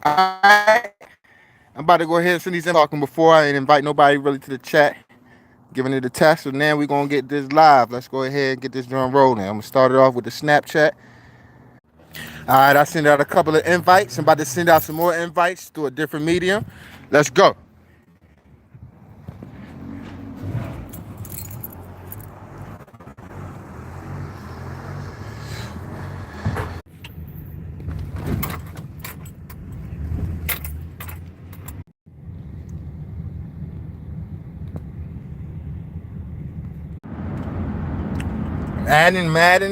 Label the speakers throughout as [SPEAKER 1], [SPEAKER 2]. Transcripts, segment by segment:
[SPEAKER 1] Alright, I'm about to go ahead and send these in talking before I invite nobody really to the chat, giving it a test. So now we're gonna get this live. Let's go ahead and get this drum rolling. I'm gonna start it off with the Snapchat. Alright, I sent out a couple of invites. I'm about to send out some more invites through a different medium. Let's go.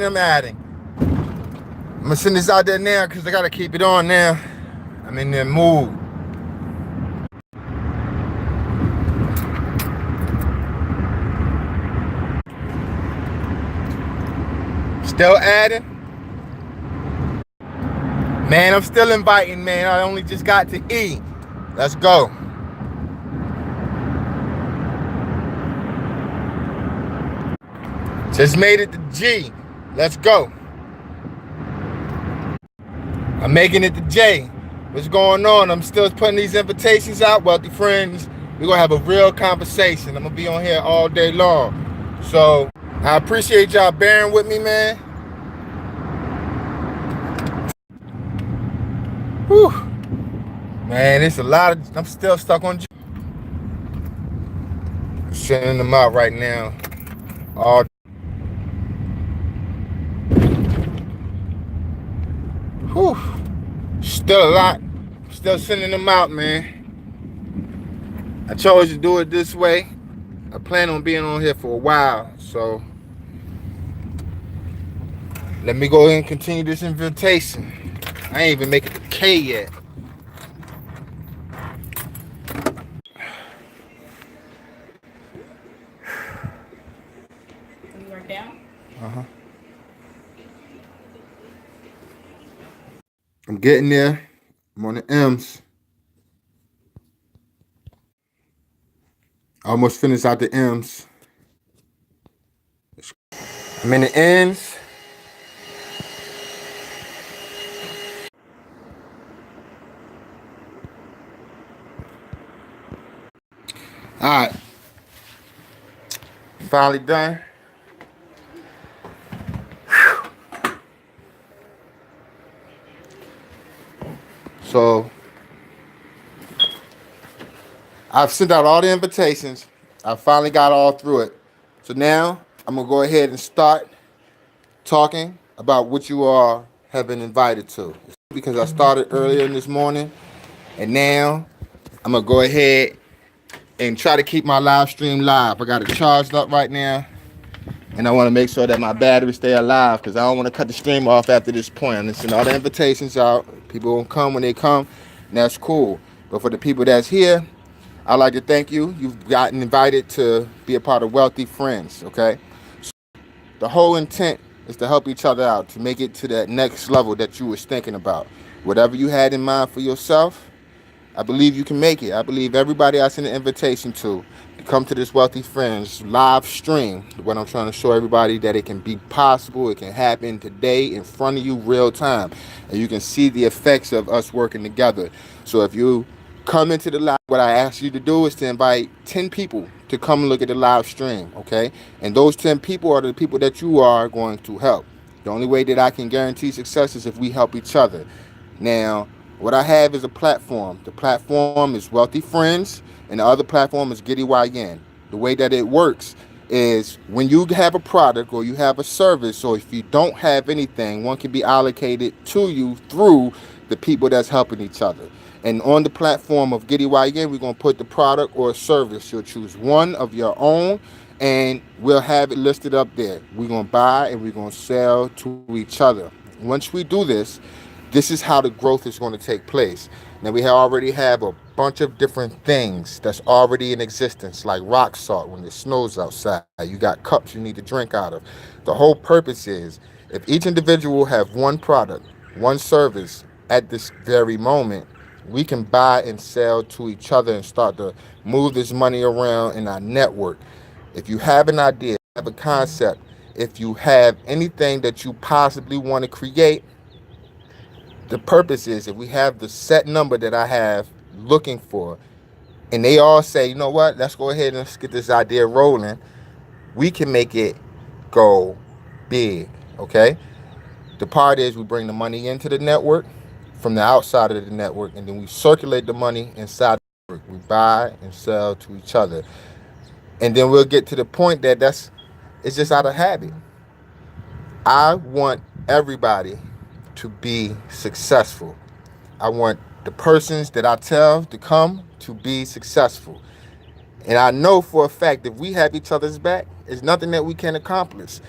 [SPEAKER 1] I'm adding. I'm gonna send this out there now because I gotta keep it on now. I'm in the mood. Still adding. Man, I'm still inviting, man. I only just got to E. Let's go. Just made it to G. Let's go. I'm making it to J. What's going on? I'm still putting these invitations out, wealthy friends. We're going to have a real conversation. I'm going to be on here all day long. So I appreciate y'all bearing with me, man. Whew. Man, it's a lot of, I'm still stuck on G. Sending them out right now. All whew. Still a lot. Still sending them out, man. I chose to do it this way. I plan on being on here for a while, so let me go ahead and continue this invitation. I ain't even making the K yet.
[SPEAKER 2] You work down?
[SPEAKER 1] Uh-huh. I'm getting there. I'm on the M's. I almost finished out the M's. I'm in the N's. All right. Finally done. So I've sent out all the invitations. I finally got all through it. So now I'm gonna go ahead and start talking about what you all have been invited to. Because I started earlier in this morning, and now I'm gonna go ahead and try to keep my live stream live. I got it charged up right now, and I want to make sure that my battery stay alive because I don't want to cut the stream off after this point. I'm gonna send all the invitations out. People will come when they come, and that's cool. But for the people that's here, I'd like to thank you. You've gotten invited to be a part of Wealthy Friends, okay? So the whole intent is to help each other out, to make it to that next level that you was thinking about. Whatever you had in mind for yourself, I believe you can make it. I believe everybody I send an invitation to come to this Wealthy Friends live stream. What I'm trying to show everybody that it can be possible. It can happen today in front of you real time. And you can see the effects of us working together. So if you come into the live, what I ask you to do is to invite 10 people to come look at the live stream, okay? And those 10 people are the people that you are going to help. The only way that I can guarantee success is if we help each other. Now, what I have is a platform. The platform is Wealthy Friends, and the other platform is Giddy YN. The way that it works is when you have a product or you have a service, or if you don't have anything, one can be allocated to you through the people that's helping each other. And on the platform of Giddy YN, we're going to put the product or service. You'll choose one of your own, and we'll have it listed up there. We're going to buy and we're going to sell to each other. Once we do this, this is how the growth is going to take place. Now we already have a bunch of different things that's already in existence, like rock salt when it snows outside. You got cups you need to drink out of. The whole purpose is if each individual have one product, one service at this very moment, we can buy and sell to each other and start to move this money around in our network. If you have an idea, have a concept, if you have anything that you possibly want to create, the purpose is, if we have the set number that I have looking for, and they all say, you know what, let's go ahead and let's get this idea rolling, we can make it go big. Okay? The part is, we bring the money into the network from the outside of the network, and then we circulate the money inside the network. We buy and sell to each other. And then we'll get to the point that it's just out of habit. I want everybody to be successful. I want the persons that I tell to come to be successful. And I know for a fact, if we have each other's back, there's nothing that we can accomplish.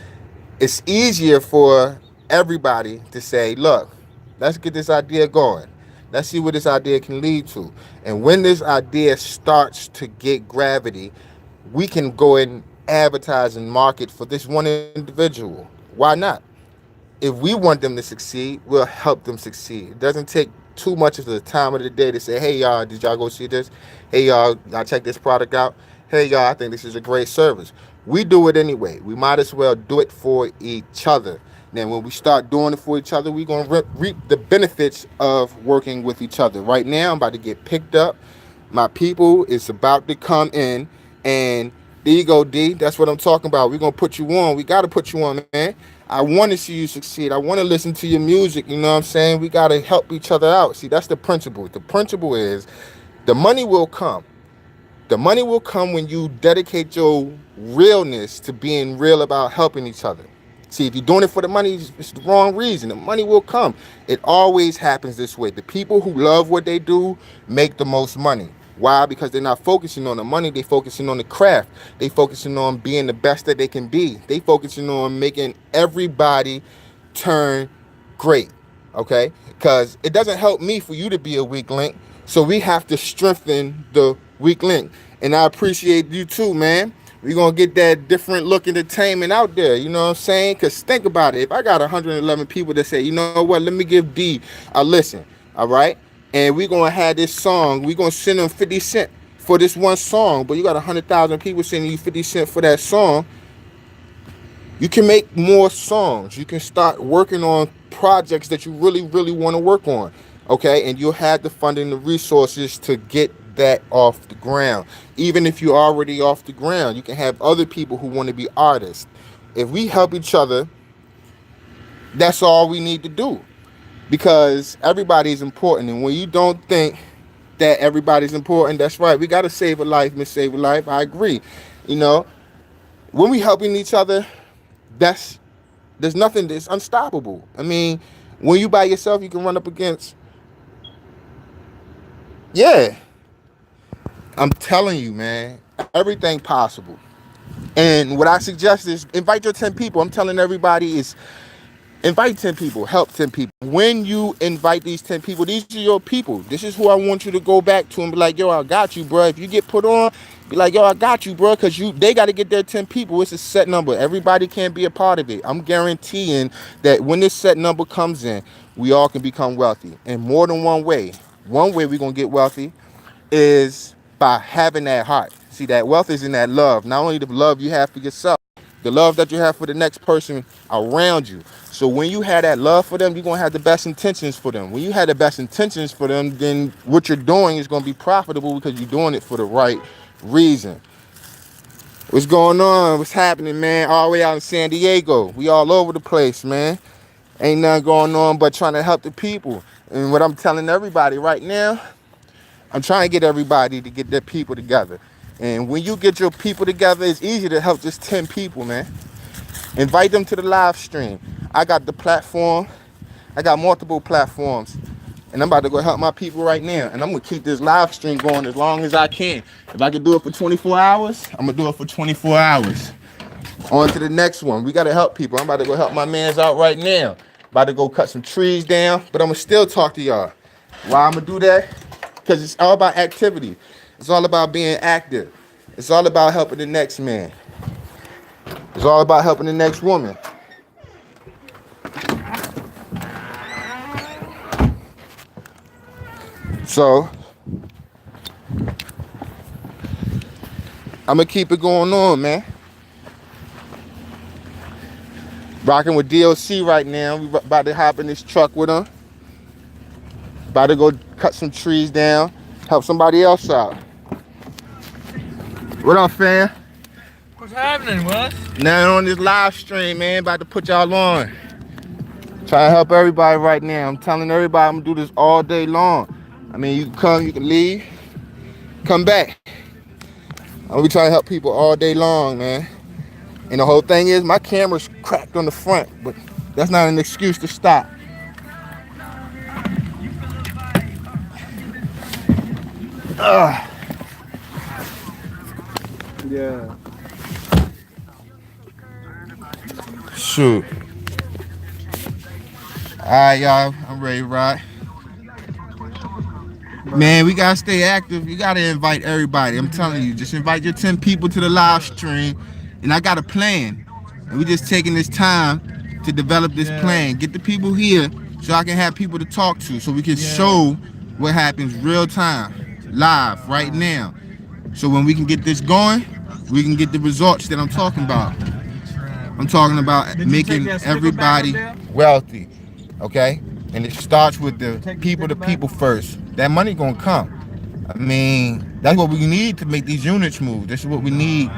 [SPEAKER 1] It's easier for everybody to say, look, let's get this idea going. Let's see what this idea can lead to. And when this idea starts to get gravity, we can go and advertise and market for this one individual. Why not? If we want them to succeed, we'll help them succeed. It doesn't take too much of the time of the day to say, hey, y'all, did y'all go see this? Hey, y'all check this product out? Hey, y'all, I think this is a great service. We do it anyway. We might as well do it for each other. Then when we start doing it for each other, we're going to reap the benefits of working with each other. Right now, I'm about to get picked up. My people is about to come in, and there you go, D. That's what I'm talking about. We're going to put you on. We got to put you on, man. I want to see you succeed. I want to listen to your music. You know what I'm saying? We got to help each other out. See, that's the principle. The principle is the money will come. The money will come when you dedicate your realness to being real about helping each other. See, if you're doing it for the money, it's the wrong reason. The money will come. It always happens this way. The people who love what they do make the most money. Why? Because they're not focusing on the money. They're focusing on the craft. They're focusing on being the best that they can be. They're focusing on making everybody turn great. Okay? Because it doesn't help me for you to be a weak link. So we have to strengthen the weak link. And I appreciate you too, man. We're going to get that different look entertainment out there. You know what I'm saying? Because think about it. If I got 111 people that say, you know what, let me give D a listen. All right? And we're going to have this song. We're going to send them 50 cents for this one song. But you got 100,000 people sending you 50 cents for that song. You can make more songs. You can start working on projects that you really, really want to work on. Okay? And you'll have the funding, the resources to get that off the ground. Even if you're already off the ground, you can have other people who want to be artists. If we help each other, that's all we need to do. Because everybody's important. And when you don't think that everybody's important, that's right. We got to save a life, Miss Save a Life. I agree. You know, when we helping each other, there's nothing that's unstoppable. I mean, when you by yourself, you can run up against, yeah, I'm telling you, man, everything possible. And what I suggest is invite your 10 people. I'm telling everybody is invite 10 people, help 10 people. When you invite these 10 people, these are your people. This is who I want you to go back to and be like, yo, I got you, bro. If you get put on, be like, yo, I got you, bro, because they got to get their 10 people. It's a set number. Everybody can't be a part of it. I'm guaranteeing that when this set number comes in, we all can become wealthy in more than one way. One way we're going to get wealthy is by having that heart. See, that wealth is in that love. Not only the love you have for yourself, the love that you have for the next person around you. So when you have that love for them, you're going to have the best intentions for them. When you have the best intentions for them, then what you're doing is going to be profitable because you're doing it for the right reason. What's going on? What's happening, man? All the way out in San Diego. We all over the place, man. Ain't nothing going on but trying to help the people. And what I'm telling everybody right now, I'm trying to get everybody to get their people together. And when you get your people together, it's easy to help just 10 people, man. Invite them to the live stream. I got the platform. I got multiple platforms. And I'm about to go help my people right now. And I'm going to keep this live stream going as long as I can. If I can do it for 24 hours, I'm going to do it for 24 hours. On to the next one. We got to help people. I'm about to go help my mans out right now. About to go cut some trees down. But I'm going to still talk to y'all. Why I'm going to do that? Because it's all about activity. It's all about being active. It's all about helping the next man. It's all about helping the next woman. So, I'm going to keep it going on, man. Rocking with DLC right now. We about to hop in this truck with him. About to go cut some trees down, help somebody else out. What up, fam?
[SPEAKER 2] What's happening, Wes?
[SPEAKER 1] Now on this live stream, man, about to put y'all on. Trying to help everybody right now. I'm telling everybody I'm gonna do this all day long. I mean, you can come, you can leave, come back. I'm gonna be trying to help people all day long, man. And the whole thing is, my camera's cracked on the front, but that's not an excuse to stop.
[SPEAKER 3] Yeah.
[SPEAKER 1] Shoot. All right, y'all. I'm ready to ride. Man, we gotta stay active. You gotta invite everybody. I'm telling you, just invite your 10 people to the live stream. And I got a plan. And we just taking this time to develop this plan. Get the people here so I can have people to talk to, so we can show what happens real time, live, right now. So when we can get this going, we can get the results that I'm talking about. I'm talking about making everybody wealthy, okay? And it starts with the people first. That money gonna come. I mean, that's what we need to make these units move. This is what we need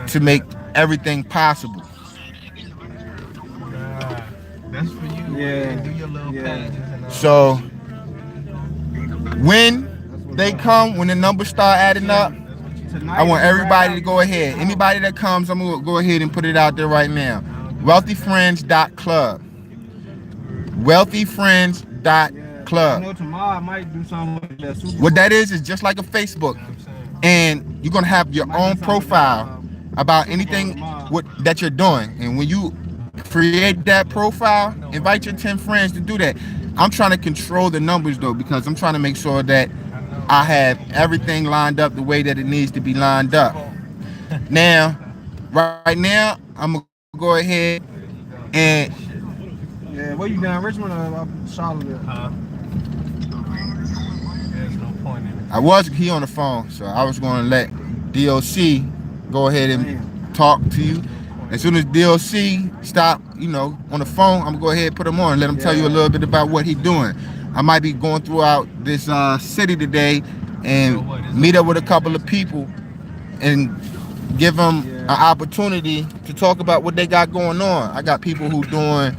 [SPEAKER 1] to make everything possible.
[SPEAKER 2] That's for you.
[SPEAKER 3] Yeah.
[SPEAKER 2] Do your little pages and all.
[SPEAKER 1] So when they come, when the numbers start adding up, I want everybody to go ahead. Anybody that comes, I'm gonna go ahead and put it out there right now. Wealthyfriends.club. Wealthyfriends.club.
[SPEAKER 3] I know tomorrow I might do something with that Super
[SPEAKER 1] What that is just like a Facebook, and you're gonna have your own profile about anything that you're doing. And when you create that profile, invite your 10 friends to do that. I'm trying to control the numbers though, because I'm trying to make sure that I have everything lined up the way that it needs to be lined up. Now, right now, I'm gonna go ahead and
[SPEAKER 3] Yeah, where you down, Richmond or Charlottesville?
[SPEAKER 2] There's no point in it.
[SPEAKER 1] I was here on the phone, so I was going to let DOC go ahead and talk to you. As soon as DOC stop, on the phone, I'm gonna go ahead and put him on and let him tell you a little bit about what he's doing. I might be going throughout this city today and meet up with a couple of people and give them an opportunity to talk about what they got going on. I got people who doing,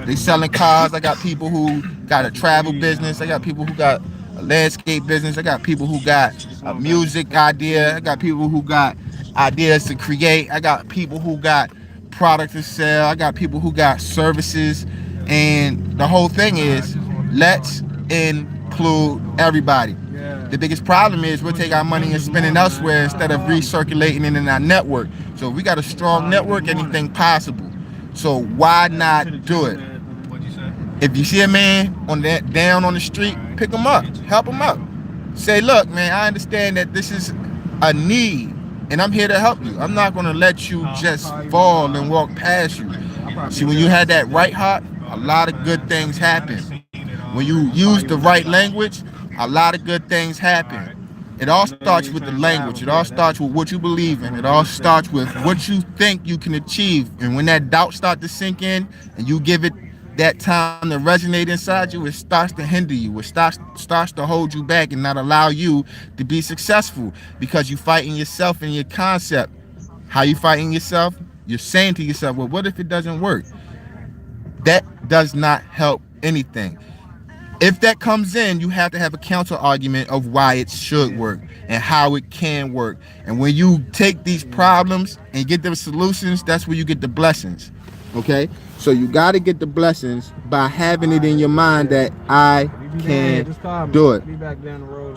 [SPEAKER 1] they selling cars. I got people who got a travel business. I got people who got a landscape business. I got people who got a music idea. I got people who got ideas to create. I got people who got products to sell. I got people who got services. And the whole thing is, let's include everybody. The biggest problem is we'll take our money and spend it elsewhere instead of recirculating it in our network. So if we got a strong network, anything possible. So why not do it?
[SPEAKER 2] What'd you say?
[SPEAKER 1] If you see a man down on the street, pick him up, help him up. Say, look, man, I understand that this is a need, and I'm here to help you. I'm not gonna let you just fall and walk past you. See, when you had that right heart, a lot of good things happen. When you use the right language, a lot of good things happen. It all starts with the language. It all starts with what you believe in. It all starts with what you think you can achieve. And when that doubt starts to sink in and you give it that time to resonate inside you, it starts to hinder you. It starts to hold you back and not allow you to be successful, because you're fighting yourself and your concept. How you fighting yourself? You're saying to yourself, well, what if it doesn't work? That does not help anything. If that comes in, you have to have a counter argument of why it should work and how it can work. And when you take these problems and get them solutions, that's where you get the blessings. Okay? So you got to get the blessings by having it in your mind that I can do it.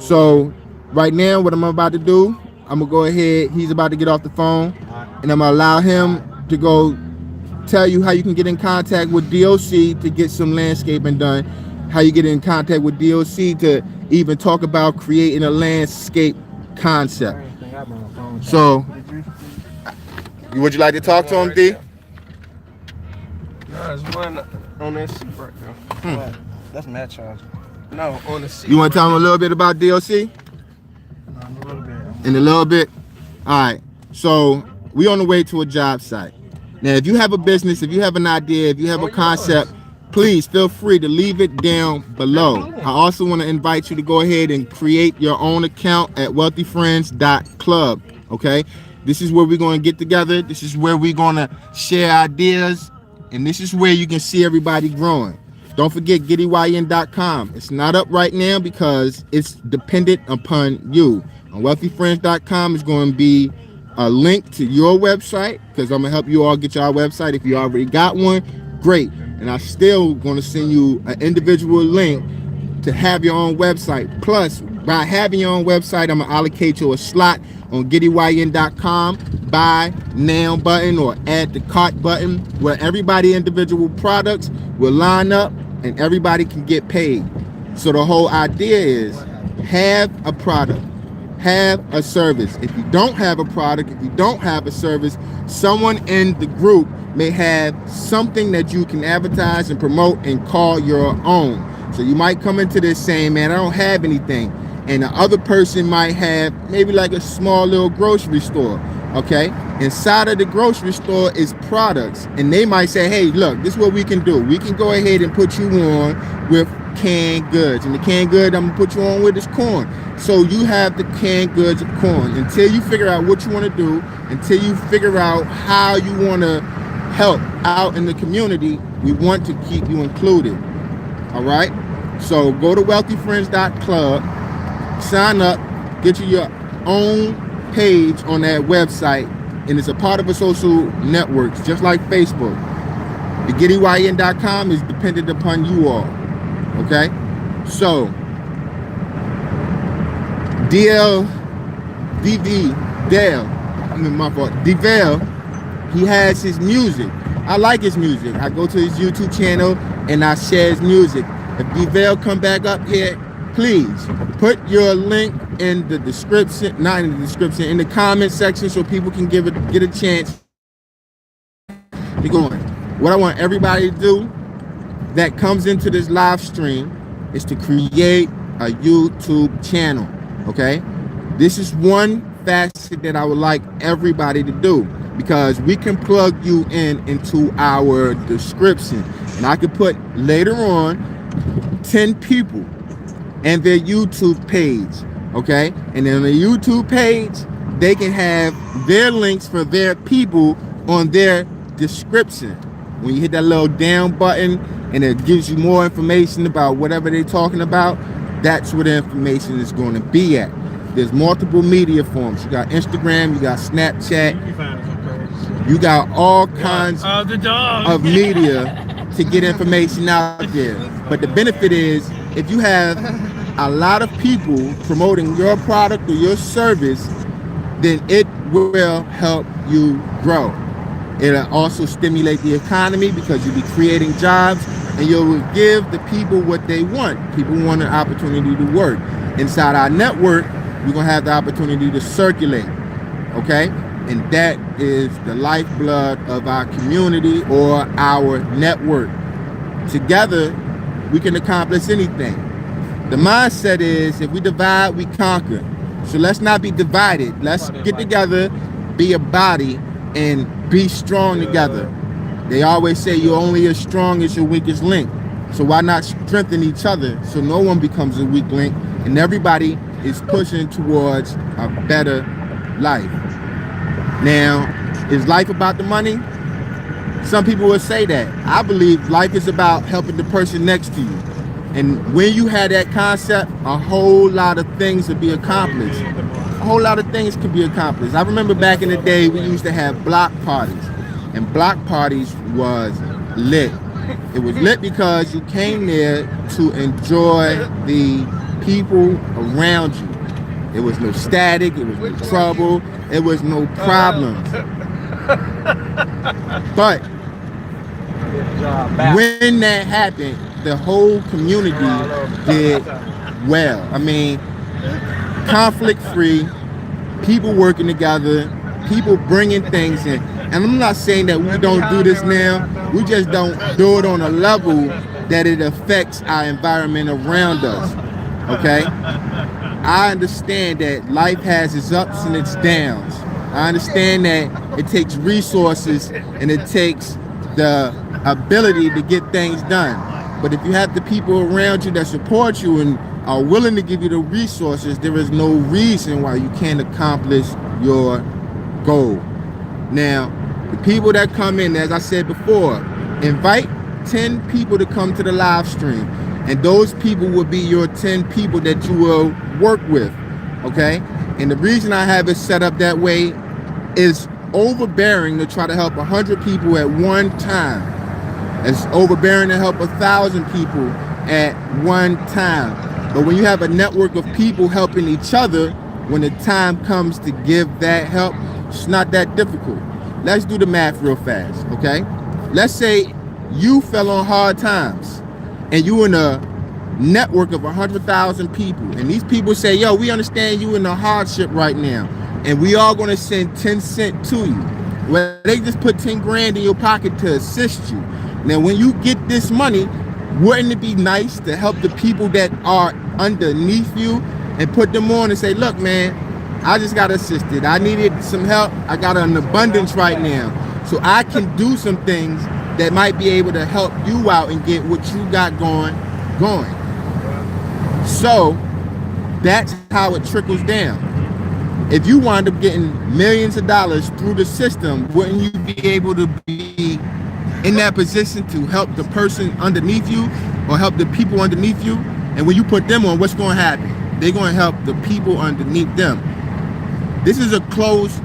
[SPEAKER 1] So right now, what I'm about to do, I'm going to go ahead. He's about to get off the phone, and I'm going to allow him to go tell you how you can get in contact with DOC to get some landscaping done. How you get in contact with DOC to even talk about creating a landscape concept. So, would you like to talk to him, D?
[SPEAKER 2] No, there's one on that seat right now.
[SPEAKER 3] That's Matt charge.
[SPEAKER 2] No, on the seat.
[SPEAKER 1] You want to tell him a little bit about DOC?
[SPEAKER 3] A little bit.
[SPEAKER 1] In a little bit? All right. So, we on the way to a job site. Now, if you have a business, if you have an idea, if you have a concept, please feel free to leave it down below. I also want to invite you to go ahead and create your own account at wealthyfriends.club. Okay, this is where we're going to get together. This is where we're going to share ideas, and this is where you can see everybody growing. Don't forget GettyYN.com. It's not up right now because it's dependent upon you. On wealthyfriends.com is going to be a link to your website, because I'm gonna help you all get your website. If you already got one, great. And I'm still gonna send you an individual link to have your own website. Plus, by having your own website, I'm gonna allocate you a slot on GettyYN.com buy now button or add to cart button, where everybody individual products will line up and everybody can get paid. So the whole idea is have a product, have a service. If you don't have a product, if you don't have a service, someone in the group may have something that you can advertise and promote and call your own. So you might come into this saying, man, I don't have anything. And the other person might have maybe like a small little grocery store. Okay, inside of the grocery store is products, and they might say, hey, look, this is what we can do. We can go ahead and put you on with canned goods, and the canned good I'm gonna put you on with is corn. So you have the canned goods of corn. Until you figure out what you want to do, until you figure out how you want to help out in the community, we want to keep you included. All right, so go to wealthyfriends.club, sign up, get you your own page on that website, and it's a part of a social network, just like Facebook. The GettyYN.com is dependent upon you all. Okay, so DVale, he has his music. I like his music. I go to his YouTube channel and I share his music. If DVale come back up here, please put your link in the description, not in the description, in the comment section, so people can get a chance to go in. What I want everybody to do that comes into this live stream is to create a YouTube channel. Okay, this is one facet that I would like everybody to do, because we can plug you into our description, and I could put later on 10 people and their YouTube page. Okay, and then on the YouTube page, they can have their links for their people on their description. When you hit that little down button and it gives you more information about whatever they're talking about, that's where the information is going to be at. There's multiple media forms. You got Instagram, you got Snapchat, you got all kinds of media to get information out there. But the benefit is, if you have a lot of people promoting your product or your service, then it will help you grow. It'll also stimulate the economy, because you'll be creating jobs, and you'll give the people what they want. People want an opportunity to work. Inside our network, we're gonna have the opportunity to circulate, okay? And that is the lifeblood of our community or our network. Together, we can accomplish anything. The mindset is, if we divide, we conquer. So let's not be divided. Let's get together, be a body, and be strong together. They always say you're only as strong as your weakest link. So why not strengthen each other so no one becomes a weak link and everybody is pushing towards a better life? Now, is life about the money? Some people will say that. I believe life is about helping the person next to you. And when you have that concept, a whole lot of things will be accomplished. A whole lot of things can be accomplished. I remember back in the day, we used to have block parties. And block parties was lit. It was lit because you came there to enjoy the people around you. There was no static, it was no trouble, it was no problems. But when that happened, the whole community did well. I mean, conflict free, people working together, people bringing things in. And I'm not saying that we don't do this now, we just don't do it on a level that it affects our environment around us, okay? I understand that life has its ups and its downs. I understand that it takes resources and it takes the ability to get things done. But if you have the people around you that support you and are willing to give you the resources, there is no reason why you can't accomplish your goal. Now, the people that come in, as I said before, invite 10 people to come to the live stream, and those people will be your 10 people that you will work with, okay? And the reason I have it set up that way is overbearing to try to help 100 people at one time. It's overbearing to help 1,000 people at one time. But when you have a network of people helping each other, when the time comes to give that help, it's not that difficult. Let's do the math real fast, okay? Let's say you fell on hard times and you in a network of 100,000 people, and these people say, yo, we understand you in a hardship right now, and we all gonna send 10 cents to you. Well, they just put 10 grand in your pocket to assist you. Now, when you get this money, wouldn't it be nice to help the people that are underneath you and put them on and say, look, man, I just got assisted. I needed some help. I got an abundance right now. So I can do some things that might be able to help you out and get what you got going. So that's how it trickles down. If you wind up getting millions of dollars through the system, wouldn't you be able to be in that position to help the person underneath you or help the people underneath you? And when you put them on, what's going to happen? They're going to help the people underneath them. This is a closed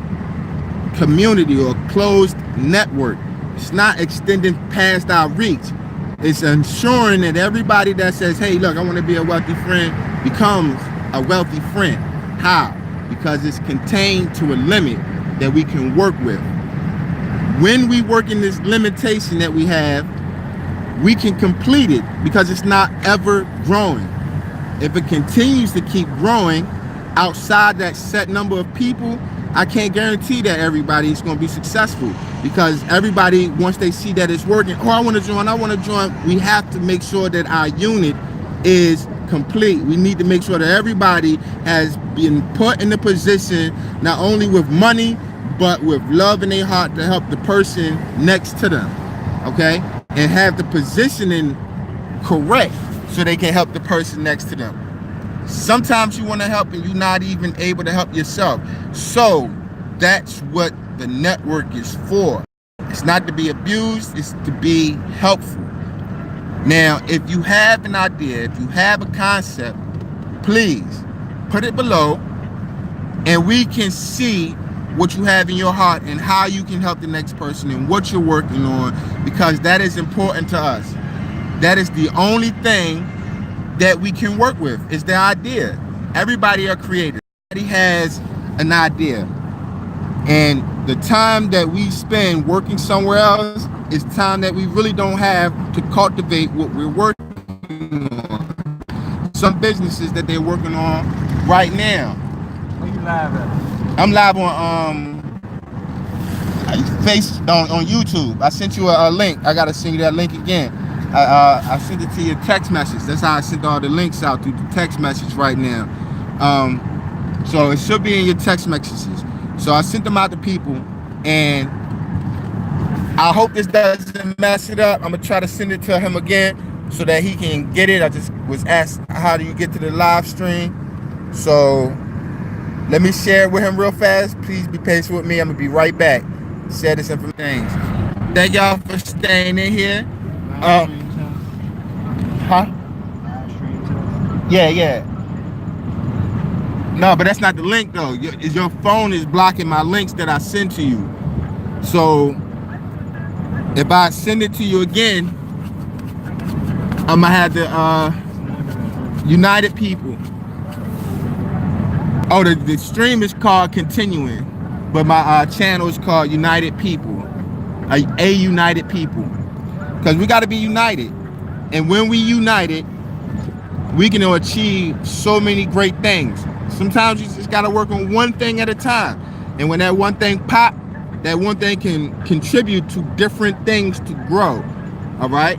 [SPEAKER 1] community or closed network. It's not extending past our reach. It's ensuring that everybody that says, hey, look, I want to be a wealthy friend, becomes a wealthy friend. How? Because it's contained to a limit that we can work with. When we work in this limitation that we have, we can complete it because it's not ever growing. If it continues to keep growing outside that set number of people, I can't guarantee that everybody is going to be successful, because everybody, once they see that it's working, oh, I want to join, we have to make sure that our unit is complete. We need to make sure that everybody has been put in the position, not only with money, but with love in their heart to help the person next to them, okay? And have the positioning correct so they can help the person next to them. Sometimes you want to help and you're not even able to help yourself. So that's what the network is for. It's not to be abused, it's to be helpful. Now, if you have an idea, if you have a concept, please put it below and we can see what you have in your heart and how you can help the next person and what you're working on, because that is important to us. That is the only thing that we can work with, is the idea. Everybody are creators. Everybody has an idea. And the time that we spend working somewhere else is time that we really don't have to cultivate what we're working on. Some businesses that they're working on right now.
[SPEAKER 3] Where you live at?
[SPEAKER 1] I'm live on on YouTube. I sent you a link. I gotta send you that link again. I sent it to your text message. That's how I sent all the links out through the text message right now. So it should be in your text messages. So I sent them out to people, and I hope this doesn't mess it up. I'm gonna try to send it to him again so that he can get it. I just was asked, how do you get to the live stream? So let me share it with him real fast. Please be patient with me. I'm gonna be right back. Share this information. Thank y'all for staying in here. Huh? Yeah. No, but that's not the link though. Your phone is blocking my links that I send to you. So if I send it to you again, I'm gonna have the United People. Oh, the stream is called Continuing, but my channel is called United People, a United People, because we got to be united. And when we united, we can achieve so many great things. Sometimes you just got to work on one thing at a time, and when that one thing pop, that one thing can contribute to different things to grow. All right,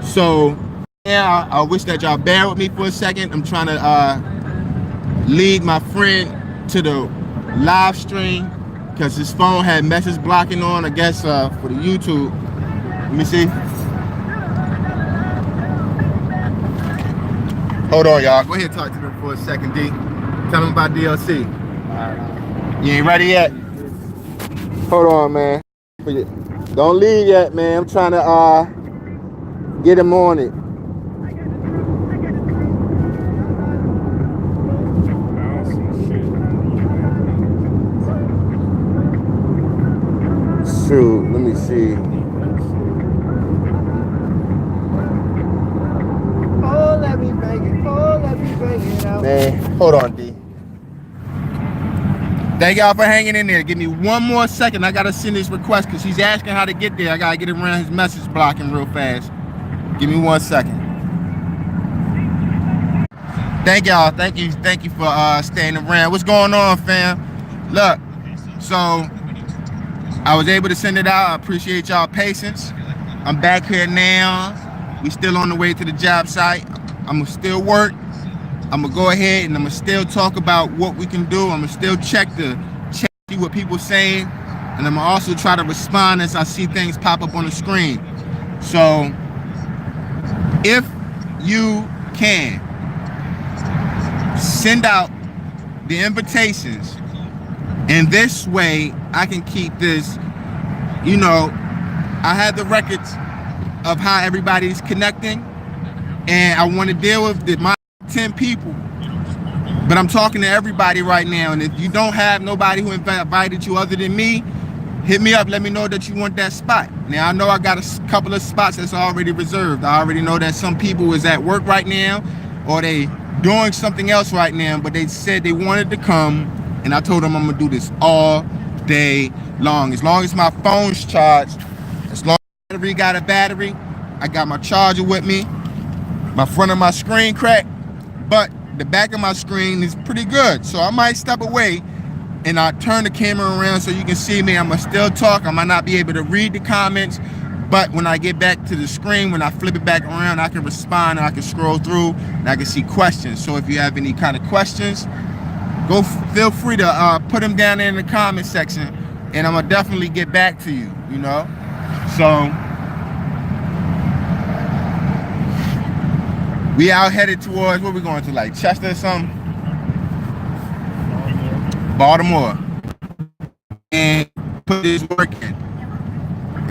[SPEAKER 1] so yeah, I wish that y'all bear with me for a second. I'm trying to lead my friend to the live stream because his phone had message blocking on, I guess, for the YouTube. Let me see. Hold on, y'all. Go ahead and talk to them for a second, D. Tell them about DLC. You ain't ready yet? Hold on, man. Don't leave yet, man. I'm trying to get him on it. Shoot, let me see.
[SPEAKER 3] Oh, let me bang it. Oh, let me bang it out.
[SPEAKER 1] Man, hold on, D. Thank y'all for hanging in there. Give me one more second. I gotta send this request because he's asking how to get there. I gotta get him around his message blocking real fast. Give me 1 second. Thank y'all. Thank you for staying around. What's going on, fam? Look, so I was able to send it out. I appreciate y'all patience. I'm back here now. We still on the way to the job site. I'm gonna still work. I'm gonna go ahead and I'm gonna still talk about what we can do. I'm gonna still check see what people saying, and I'm gonna also try to respond as I see things pop up on the screen. So if you can send out the invitations, and this way I can keep this, you know, I have the records of how everybody's connecting, and I want to deal with my 10 people, but I'm talking to everybody right now. And if you don't have nobody who invited you other than me, hit me up. Let me know that you want that spot. Now, I know I got a couple of spots that's already reserved. I already know that some people is at work right now, or they doing something else right now, but they said they wanted to come, and I told them I'm gonna do this all day long. As long as my phone's charged, as long as the battery got a battery, I got my charger with me. My front of my screen cracked, but the back of my screen is pretty good. So I might step away and I turn the camera around so you can see me. I'm gonna still talk. I might not be able to read the comments, but when I get back to the screen, when I flip it back around, I can respond and I can scroll through and I can see questions. So if you have any kind of questions, feel free to put them down there in the comment section, and I'm gonna definitely get back to you, you know? So we out headed towards, where we going to, like Chester or something? Baltimore. And put this work in.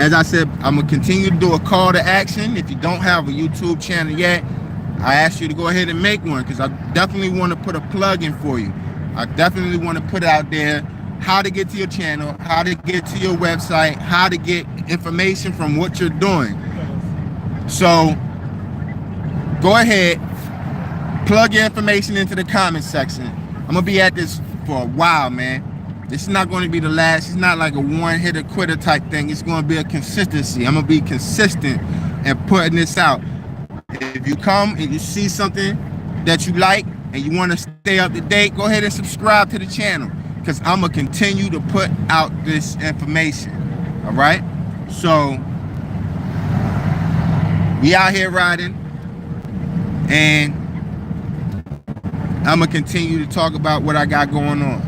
[SPEAKER 1] As I said, I'm gonna continue to do a call to action. If you don't have a YouTube channel yet, I ask you to go ahead and make one, because I definitely want to put a plug in for you. I definitely want to put out there how to get to your channel, how to get to your website, how to get information from what you're doing. So go ahead, plug your information into the comment section. I'm gonna be at this for a while, man. This is not going to be the last. It's not like a one-hitter quitter type thing. It's going to be a consistency. I'm gonna be consistent and putting this out. If you come and you see something that you like and you want to stay up to date, go ahead and subscribe to the channel, because I'm gonna continue to put out this information. All right, so we out here riding, and I'm gonna continue to talk about what I got going on.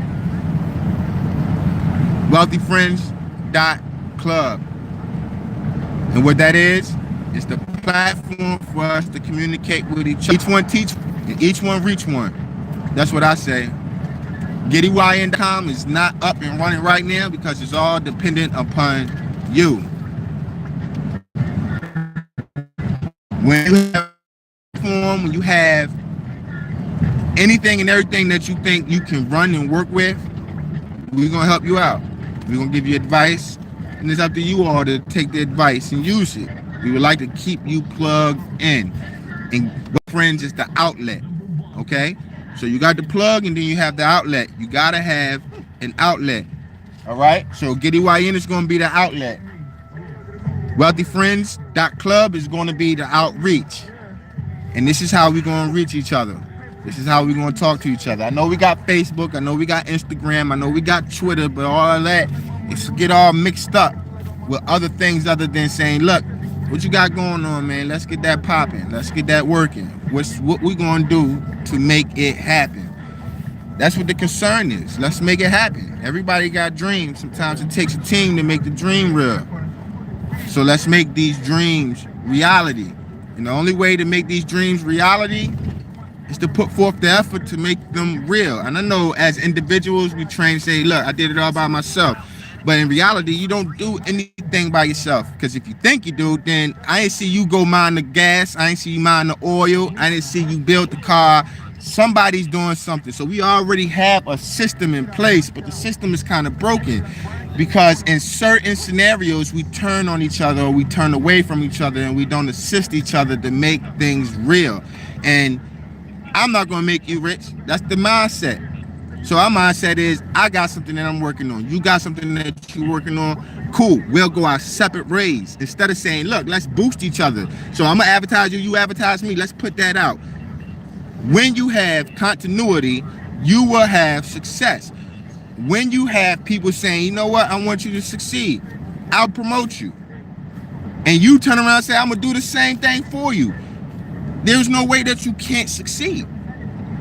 [SPEAKER 1] WealthyFriends.club, and what that is the platform for us to communicate with each other. Each one teach, and each one reach one. That's what I say. GettyYN.com is not up and running right now because it's all dependent upon you. When you have a platform, when you have anything and everything that you think you can run and work with, we're gonna help you out. We're gonna give you advice, and it's up to you all to take the advice and use it. We would like to keep you plugged in, and Friends is the outlet. Okay, so you got the plug, and then you have the outlet. You gotta have an outlet. All right, so GettyYN is gonna be the outlet. WealthyFriends.club is gonna be the outreach, and this is how we're gonna reach each other. This is how we're going to talk to each other. I know we got Facebook. I know we got Instagram. I know we got Twitter. But all of that, it's get all mixed up with other things other than saying, look, what you got going on, man? Let's get that popping. Let's get that working. What we going to do to make it happen? That's what the concern is. Let's make it happen. Everybody got dreams. Sometimes it takes a team to make the dream real. So let's make these dreams reality. And the only way to make these dreams reality is to put forth the effort to make them real. And I know as individuals, we train say, look, I did it all by myself. But in reality, you don't do anything by yourself. Because if you think you do, then I ain't see you go mine the gas. I ain't see you mine the oil. I didn't see you build the car. Somebody's doing something. So we already have a system in place, but the system is kind of broken because in certain scenarios, we turn on each other or we turn away from each other and we don't assist each other to make things real. And I'm not going to make you rich. That's the mindset. So our mindset is, I got something that I'm working on. You got something that you're working on. Cool. We'll go our separate ways. Instead of saying, look, let's boost each other. So I'm going to advertise you, you advertise me. Let's put that out. When you have continuity, you will have success. When you have people saying, you know what, I want you to succeed, I'll promote you. And you turn around and say, I'm going to do the same thing for you. There's no way that you can't succeed.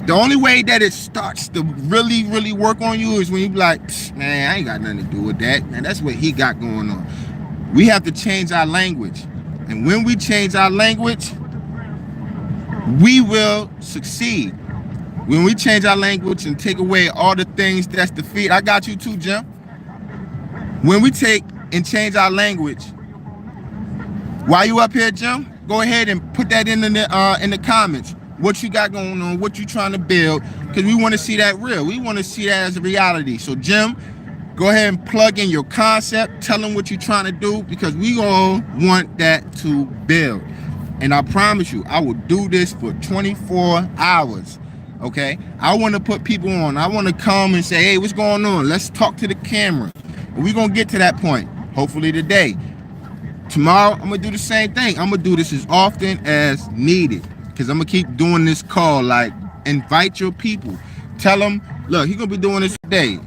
[SPEAKER 1] The only way that it starts to really, really work on you is when you be like, man, I ain't got nothing to do with that. Man, that's what he got going on. We have to change our language. And when we change our language, we will succeed. When we change our language and take away all the things that's defeat, I got you too, Jim. When we take and change our language, while you up here, Jim, go ahead and put that in the comments. What you got going on, what you trying to build, because we want to see that real. We want to see that as a reality. So, Jim, go ahead and plug in your concept. Tell them what you're trying to do, because we all want that to build. And I promise you, I will do this for 24 hours. Okay? I want to put people on. I want to come and say, hey, what's going on? Let's talk to the camera. And we're going to get to that point, hopefully today. Tomorrow, I'm going to do the same thing. I'm going to do this as often as needed, because I'm going to keep doing this call. Like, invite your people. Tell them, look, he's going to be doing this today.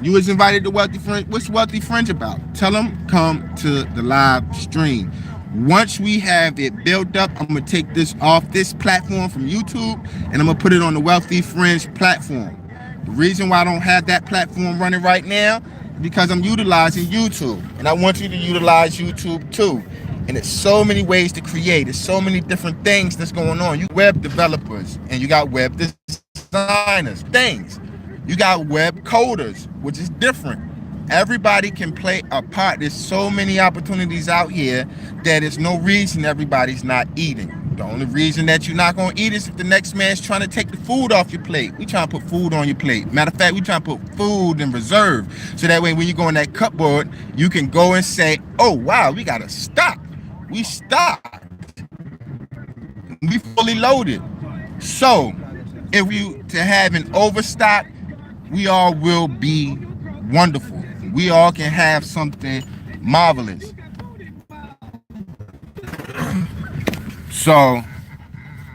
[SPEAKER 1] You was invited to Wealthy Fringe. What's Wealthy Fringe about? Tell them, come to the live stream. Once we have it built up, I'm going to take this off this platform from YouTube, and I'm going to put it on the Wealthy Fringe platform. The reason why I don't have that platform running right now is because I'm utilizing YouTube, and I want you to utilize YouTube too. And it's so many ways to create. There's so many different things that's going on. You web developers and you got web designers, things. You got web coders, which is different. Everybody can play a part. There's so many opportunities out here that there's no reason everybody's not eating. The only reason that you're not going to eat is if the next man's trying to take the food off your plate. We trying to put food on your plate. Matter of fact, we trying to put food in reserve. So that way when you go in that cupboard, you can go and say, oh, wow, we got to stop. We stopped. We fully loaded. So if you to have an overstock, we all will be wonderful. We all can have something marvelous. So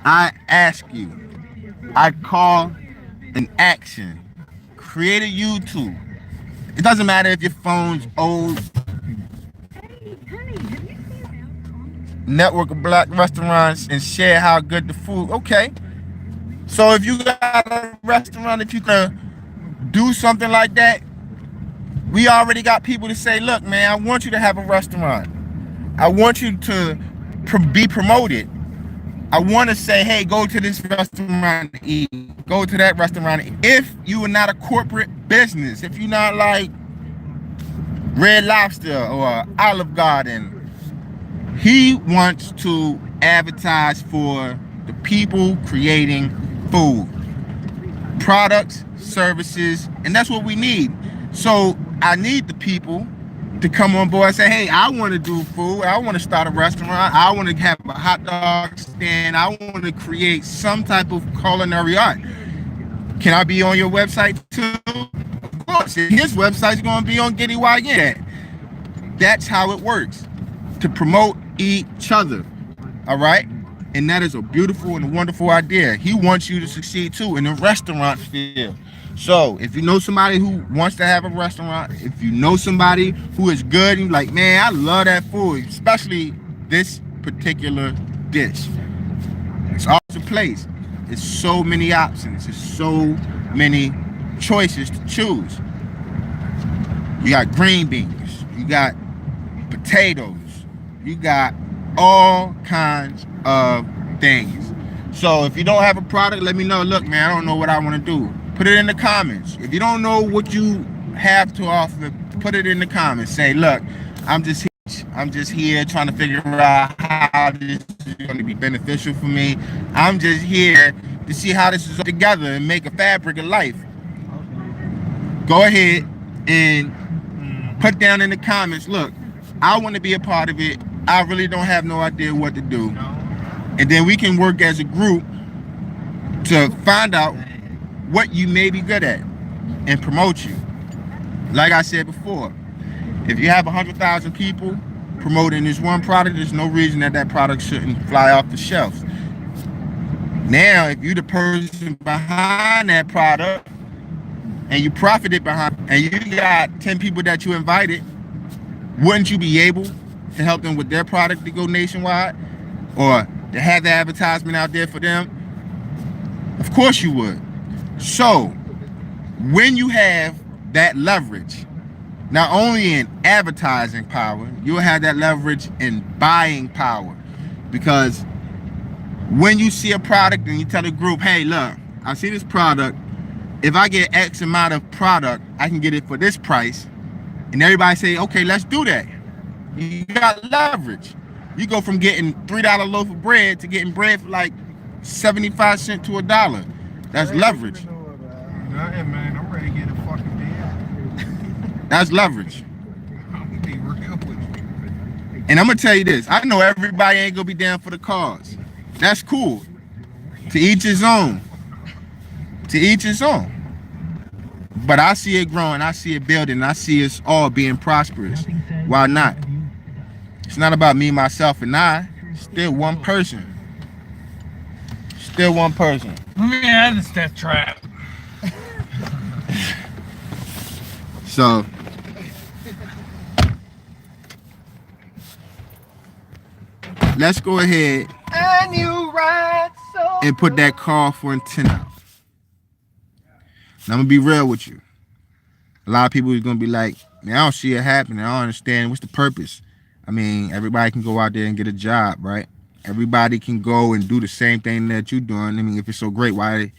[SPEAKER 1] I ask you, I call an action. Create a YouTube. It doesn't matter if your phone's old. Network of black restaurants and share how good the food. Okay. So if you got a restaurant that you can do something like that, we already got people to say, look, man, I want you to have a restaurant. I want you to be promoted. I want to say, hey, go to this restaurant and eat. Go to that restaurant. If you are not a corporate business, if you're not like Red Lobster or Olive Garden, he wants to advertise for the people creating food, products, services, and that's what we need. So I need the people to come on board and say, hey, I want to do food. I want to start a restaurant. I want to have a hot dog stand. I want to create some type of culinary art. Can I be on your website too? Of course. His website's going to be on Getty YN. That's how it works, to promote each other. All right? And that is a beautiful and a wonderful idea. He wants you to succeed too in the restaurant field. So if you know somebody who wants to have a restaurant, if you know somebody who is good and like, man, I love that food, especially this particular dish. It's all over the place. It's so many options. It's so many choices to choose. You got green beans. You got potatoes. You got all kinds of things. So if you don't have a product, let me know. Look, man, I don't know what I want to do. Put it in the comments. If you don't know what you have to offer, put it in the comments. Say, look, I'm just here trying to figure out how this is going to be beneficial for me. I'm just here to see how this is together and make a fabric of life. Go ahead and put down in the comments, look, I want to be a part of it. I really don't have no idea what to do. And then we can work as a group to find out what you may be good at and promote you. Like I said before, if you have 100,000 people promoting this one product, there's no reason that product shouldn't fly off the shelves. Now, if you're the person behind that product and you profited behind, and you got 10 people that you invited, wouldn't you be able to help them with their product to go nationwide, or to have the advertisement out there for them? Of course you would. So when you have that leverage, not only in advertising power, you'll have that leverage in buying power. Because when you see a product and you tell the group, hey, look, I see this product. If I get X amount of product, I can get it for this price. And everybody say, okay, let's do that. You got leverage. You go from getting $3 loaf of bread to getting bread for like 75 cents to $1. That's leverage.
[SPEAKER 2] Nothing, man. I'm ready to get a fucking deal.
[SPEAKER 1] That's leverage.
[SPEAKER 2] I'm gonna be real with you.
[SPEAKER 1] And I'm gonna tell you this. I know everybody ain't gonna be down for the cause. That's cool. To each his own. To each his own. But I see it growing. I see it building. I see us all being prosperous. Why not? It's not about me, myself, and I. Still one person. Still one person.
[SPEAKER 3] Man, it's that trap.
[SPEAKER 1] So let's go ahead
[SPEAKER 2] And you ride so
[SPEAKER 1] and put that call for intent out. Now I'm gonna be real with you. A lot of people is gonna be like, man, I don't see it happening. I don't understand. What's the purpose? I mean, everybody can go out there and get a job, right? Everybody can go and do the same thing that you're doing. I mean, if it's so great, why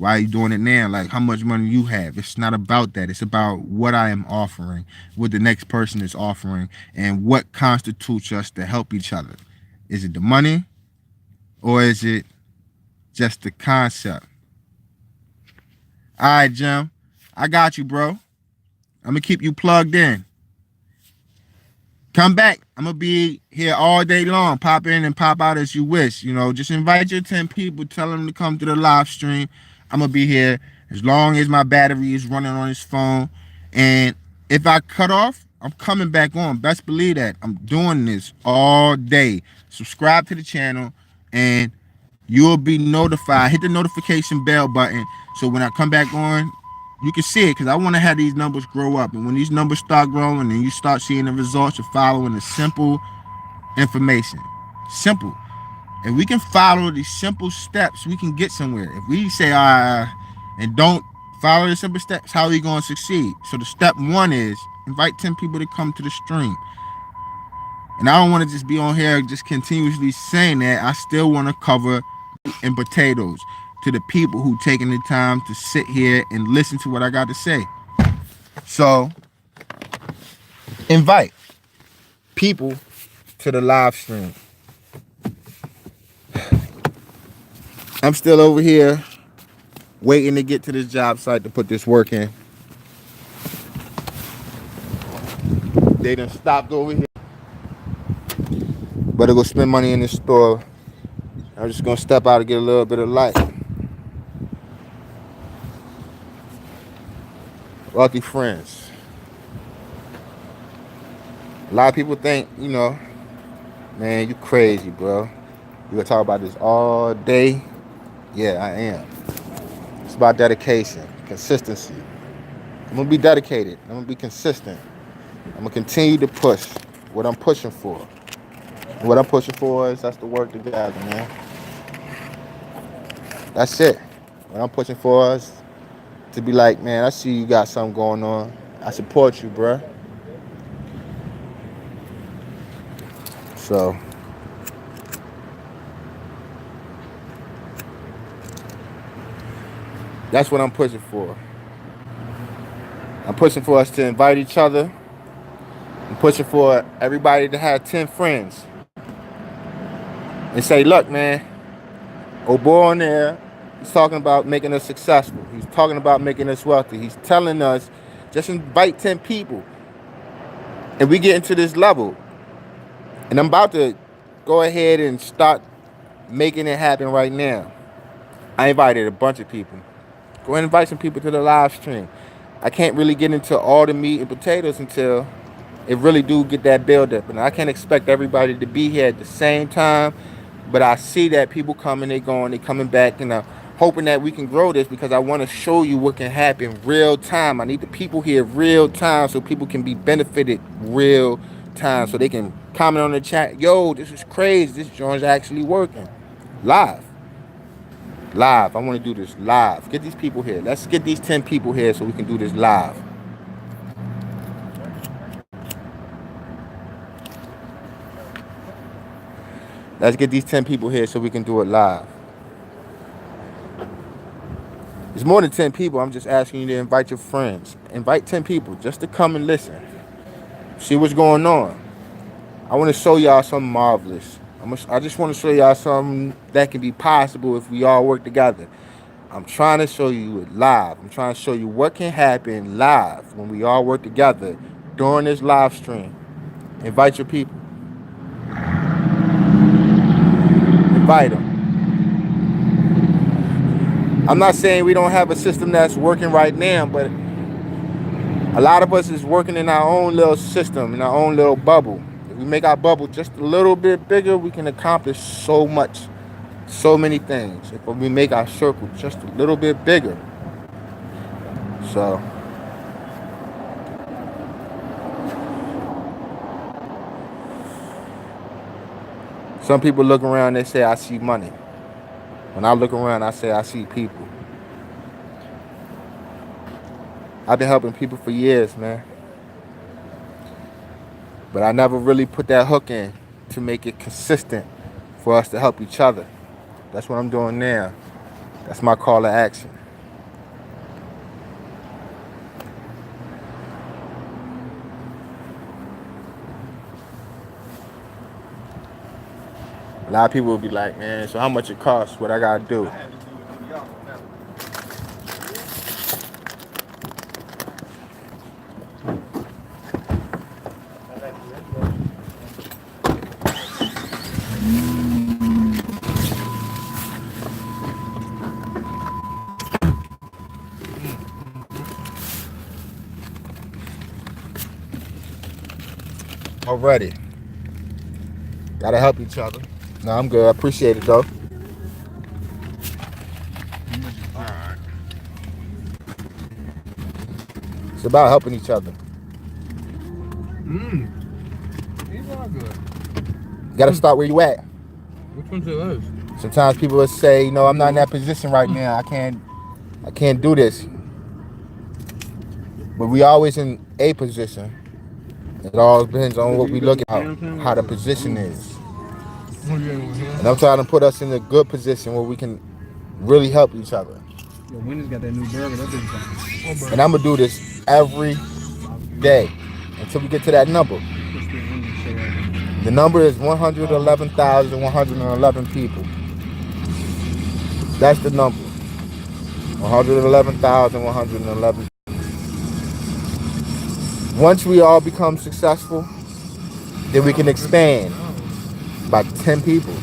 [SPEAKER 1] are you doing it now? Like, how much money you have? It's not about that. It's about what I am offering, what the next person is offering, and what constitutes us to help each other. Is it the money, or is it just the concept? All right, Jim, I got you, bro. I'm gonna keep you plugged in. Come back. I'm gonna be here all day long. Pop in and pop out as you wish. You know, just invite your 10 people. Tell them to come to the live stream. I'm gonna be here as long as my battery is running on this phone. And if I cut off, I'm coming back on. Best believe that. I'm doing this all day. Subscribe to the channel and you'll be notified. Hit the notification bell button so when I come back on, you can see it, because I want to have these numbers grow up. And when these numbers start growing and you start seeing the results, you're following the simple information. Simple. If we can follow these simple steps, we can get somewhere. If we say, and don't follow the simple steps, how are we going to succeed? So the step one is invite 10 people to come to the stream. And I don't want to just be on here just continuously saying that. I still want to cover and potatoes to the people who taking the time to sit here and listen to what I got to say. So invite people to the live stream. I'm still over here waiting to get to this job site to put this work in. They done stopped over here. Better go spend money in this store. I'm just gonna step out and get a little bit of light. Wealthy friends. A lot of people think, you know, man, you crazy, bro. You gonna talk about this all day? Yeah, I am. It's about dedication, consistency. I'm gonna be dedicated. I'm gonna be consistent. I'm gonna continue to push what I'm pushing for. And what I'm pushing for is us to work together, man. That's it. What I'm pushing for is to be like, man, I see you got something going on. I support you, bruh. So That's what I'm pushing for. I'm pushing for us to invite each other. I'm pushing for everybody to have 10 friends and say, look, man, old boy on there, he's talking about making us successful. He's talking about making us wealthy. He's telling us, just invite 10 people. And we get into this level. And I'm about to go ahead and start making it happen right now. I invited a bunch of people. Go ahead and invite some people to the live stream. I can't really get into all the meat and potatoes until it really do get that build up. And I can't expect everybody to be here at the same time. But I see that people coming, they going, they coming back, and I'm hoping that we can grow this because I want to show you what can happen real time. I need the people here real time so people can be benefited real time, so they can comment on the chat, yo, this is crazy, this joint's actually working. Live. I want to do this live. Get these people here. Let's get these 10 people here so we can do this live. Let's get these 10 people here so we can do it live. It's more than 10 people. I'm just asking you to invite your friends. Invite 10 people just to come and listen. See what's going on. I want to show y'all something marvelous. I just want to show y'all something that can be possible if we all work together. I'm trying to show you it live. I'm trying to show you what can happen live when we all work together during this live stream. Invite your people. Invite them. I'm not saying we don't have a system that's working right now, but a lot of us is working in our own little system, in our own little bubble. If we make our bubble just a little bit bigger, we can accomplish so much, so many things. If we make our circle just a little bit bigger. So, some people look around, they say, I see money. When I look around, I say, I see people. I've been helping people for years, man. But I never really put that hook in to make it consistent for us to help each other. That's what I'm doing now. That's my call to action. A lot of people will be like, man, so how much it costs? What I gotta do? Already. Gotta help each other. No, I'm good. I appreciate it, though. It's about helping each other.
[SPEAKER 3] These are good.
[SPEAKER 1] You gotta start where you at.
[SPEAKER 3] Which one's it is?
[SPEAKER 1] Sometimes people will say, you know, I'm not in that position right now. I can't do this. But we always in a position. It all depends on what we look at, how the position is. And I'm trying to put us in a good position where we can really help each other.
[SPEAKER 3] Yo, Wendy's got that new burger. That thing's fine.
[SPEAKER 1] And I'm gonna do this every day until we get to that number. The number is 111,111 people. That's the number. 111,111. Once we all become successful, then we can expand by 10 people.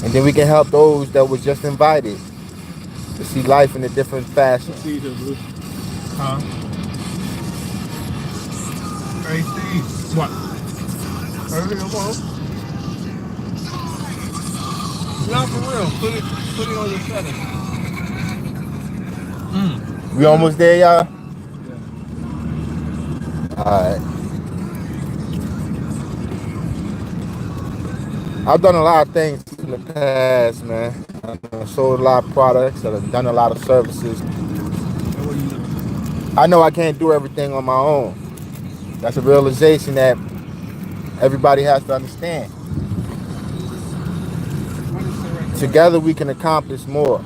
[SPEAKER 1] And then we can help those that was just invited to see life in a different fashion.
[SPEAKER 2] Huh? Hey, Steve.
[SPEAKER 3] What?
[SPEAKER 2] Everything alone?
[SPEAKER 3] Not for real. Put it on your setting.
[SPEAKER 1] We almost there, y'all? Alright. I've done a lot of things in the past, man. I've sold a lot of products. I've done a lot of services. I know I can't do everything on my own. That's a realization that everybody has to understand. Together we can accomplish more.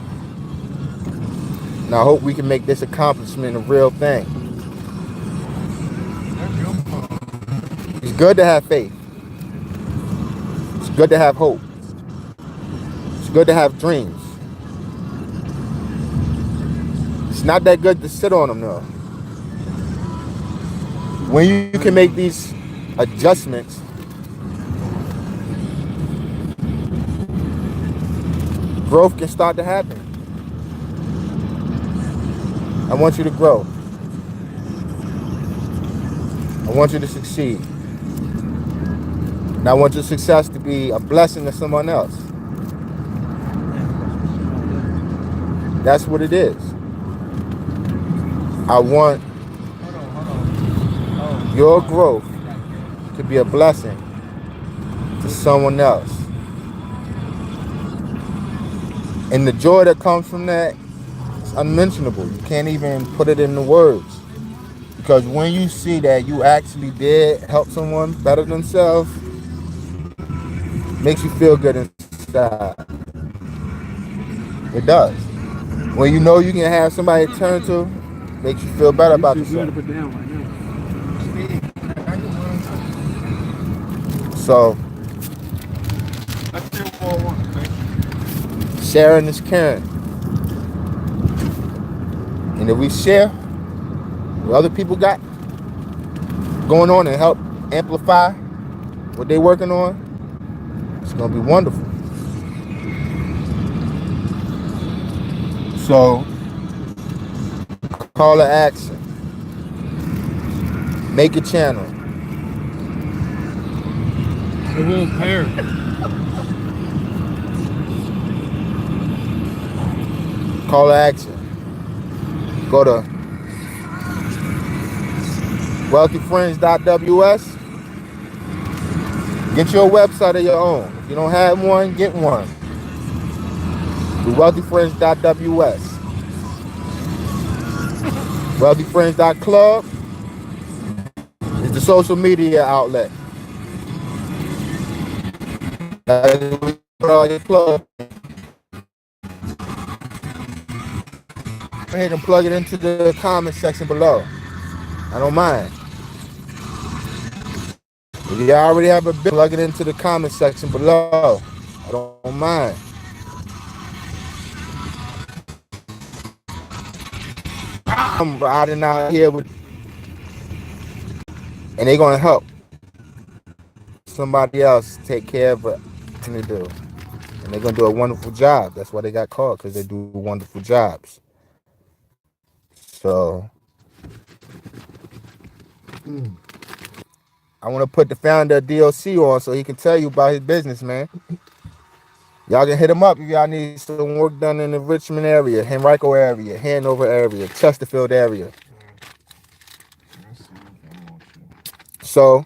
[SPEAKER 1] I hope we can make this accomplishment a real thing.
[SPEAKER 2] That's your fault.
[SPEAKER 1] It's good to have faith. It's good to have hope. It's good to have dreams. It's not that good to sit on them though. When you can make these adjustments, growth can start to happen. I want you to grow. I want you to succeed. And I want your success to be a blessing to someone else. That's what it is. I want your growth to be a blessing to someone else. And the joy that comes from that is unmentionable. You can't even put it into words. Because when you see that you actually did help someone better themselves, it makes you feel good inside. It does. When you know you can have somebody to turn to, makes you feel better about yourself.
[SPEAKER 3] Put down right now.
[SPEAKER 1] So,
[SPEAKER 2] I still want one.
[SPEAKER 1] sharing is caring. And if we share what other people got going on and help amplify what they're working on, it's going to be wonderful. So, call to action. Make a channel.
[SPEAKER 3] It won't pair.
[SPEAKER 1] Call to action. Go to wealthyfriends.ws. Get your website of your own. If you don't have one, get one. Do wealthyfriends.ws. Wealthyfriends.club is the social media outlet. That's where we put all your club. Go ahead and plug it into the comment section below. I don't mind. If you already have a bit, plug it into the comment section below. I don't mind. I'm riding out here with, and they're gonna help somebody else take care of what they do, and they're gonna do a wonderful job. That's why they got called, because they do wonderful jobs. So I want to put the founder of DLC on so he can tell you about his business, man. Y'all can hit him up if y'all need some work done in the Richmond area, Henrico area, Hanover area, Chesterfield area. So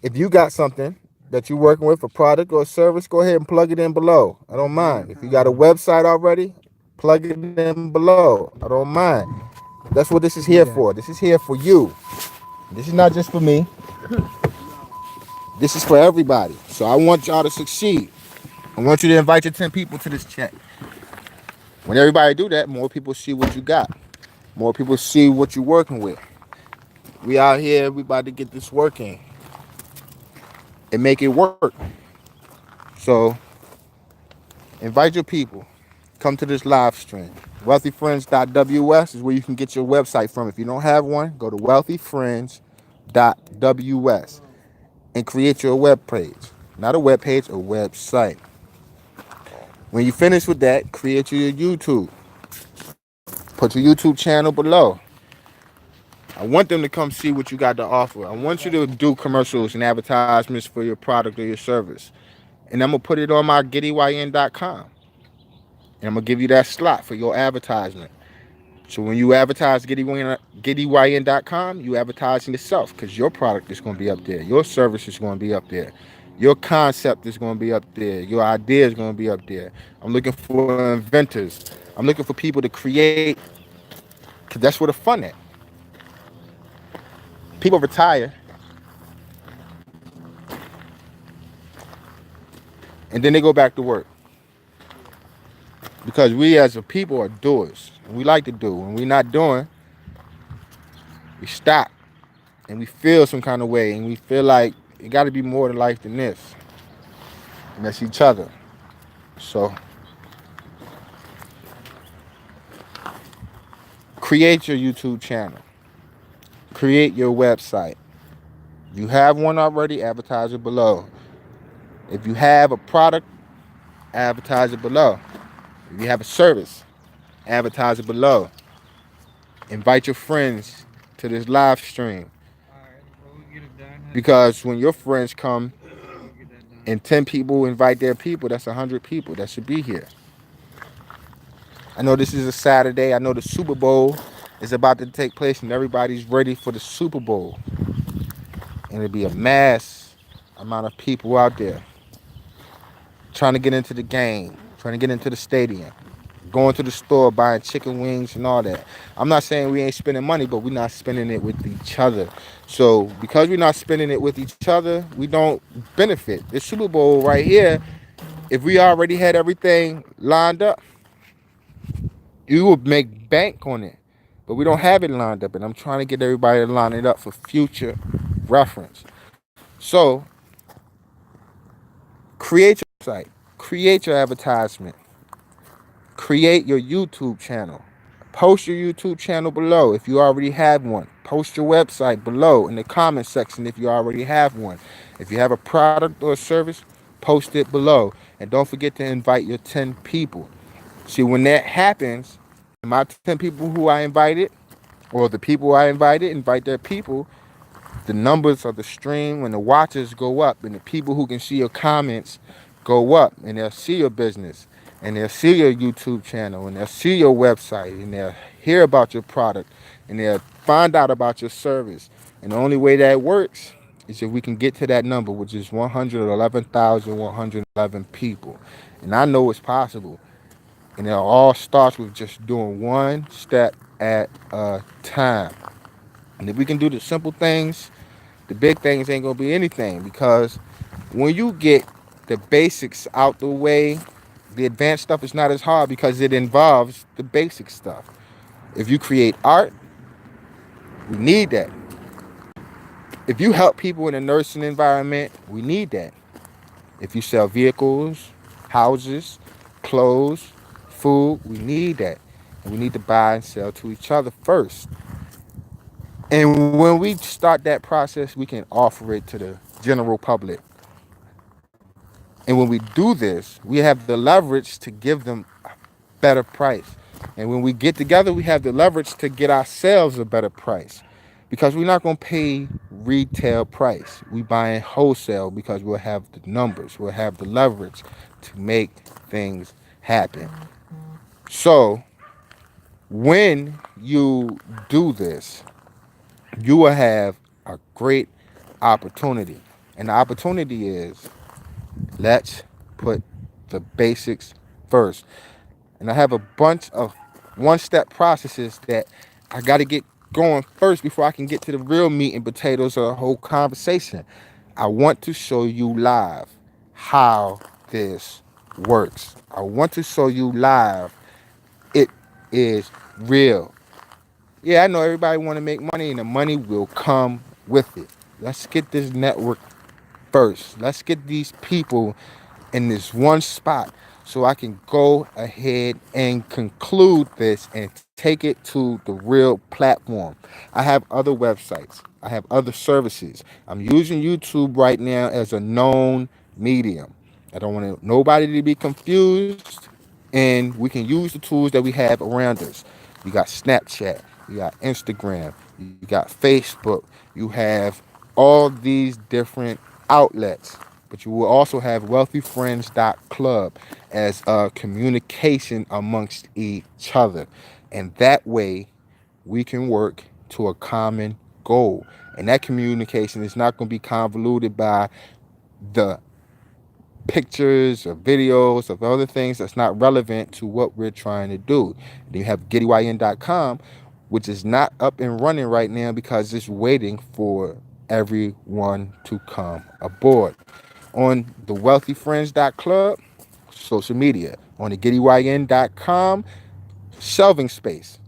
[SPEAKER 1] if you got something that you're working with, a product or a service, go ahead and plug it in below. I don't mind. If you got a website already, plug it in below. I don't mind. That's what this is here for. This is here for you. This is not just for me. This is for everybody. So I want y'all to succeed. I want you to invite your 10 people to this chat. When everybody do that, more people see what you got. More people see what you're working with. We out here, we about to get this working and make it work. So invite your people. Come to this live stream. Wealthyfriends.ws is where you can get your website from. If you don't have one, go to wealthyfriends.ws and create your web page. Not a web page, a website. When you finish with that, create your YouTube. Put your YouTube channel below. I want them to come see what you got to offer. I want you to do commercials and advertisements for your product or your service. And I'm going to put it on my gettyn.com. And I'm going to give you that slot for your advertisement. So when you advertise gettyn.com, you advertising yourself, because your product is going to be up there. Your service is going to be up there. Your concept is going to be up there. Your idea is going to be up there. I'm looking for inventors. I'm looking for people to create, because that's where the fun at. People retire, and then they go back to work. because we as a people are doers. And we like to do. When we're not doing, we stop and we feel some kind of way and we feel like it got to be more to life than this. And that's each other. So create your YouTube channel. Create your website. If you have one already, advertise it below. If you have a product, advertise it below. If you have a service, advertise it below. Invite your friends to this live stream.
[SPEAKER 3] Alright, well, we get it done.
[SPEAKER 1] Because when your friends come
[SPEAKER 3] We'll get that done.
[SPEAKER 1] and 10 people invite their people, that's 100 people that should be here. I know this is a Saturday. I know the Super Bowl is about to take place and everybody's ready for the Super Bowl. And it'll be a mass amount of people out there trying to get into the game, trying to get into the stadium, going to the store, buying chicken wings and all that. I'm not saying we ain't spending money, but we're not spending it with each other. So because we're not spending it with each other, we don't benefit. This Super Bowl right here, if we already had everything lined up, you would make bank on it. But we don't have it lined up, and I'm trying to get everybody to line it up for future reference. So create your site, create your advertisement, create your YouTube channel. Post your YouTube channel below if you already have one. Post your website below in the comment section if you already have one. If you have a product or a service, post it below. And don't forget to invite your 10 people. See, when that happens, my 10 people who I invited, or the people I invited, invite their people, the numbers of the stream when the watchers go up and the people who can see your comments go up, and they'll see your business and they'll see your YouTube channel and they'll see your website and they'll hear about your product and they'll find out about your service. And the only way that works is if we can get to that number, which is 111,111 people. And I know it's possible. And it all starts with just doing one step at a time. And if we can do the simple things, the big things ain't gonna be anything, because when you get the basics out the way, the advanced stuff is not as hard because it involves the basic stuff. If you create art, we need that. If you help people in a nursing environment, we need that. If you sell vehicles, houses, clothes, food, we need that. And we need to buy and sell to each other first. And when we start that process, we can offer it to the general public. And when we do this, we have the leverage to give them a better price. And when we get together, we have the leverage to get ourselves a better price. Because we're not going to pay retail price. We buying wholesale because we'll have the numbers. We'll have the leverage to make things happen. So when you do this, you will have a great opportunity. And the opportunity is, let's put the basics first. And I have a bunch of one-step processes that I got to get going first before I can get to the real meat and potatoes of the whole conversation. I want to show you live how this works. I want to show you live it is real. Yeah, I know everybody want to make money, and the money will come with it. Let's get this network first. Let's get these people in this one spot so I can go ahead and conclude this and take it to the real platform. I have other websites. I have other services. I'm using YouTube right now as a known medium. I don't want nobody to be confused, and we can use the tools that we have around us. You got Snapchat, you got Instagram, you got Facebook, you have all these different outlets. But you will also have wealthyfriends.club as a communication amongst each other. And that way we can work to a common goal. And that communication is not going to be convoluted by the pictures or videos of other things that's not relevant to what we're trying to do. Then you have gettyn.com, which is not up and running right now because it's waiting for everyone to come aboard. On the wealthyfriends.club, social media. on the GettyYN.com shelving space,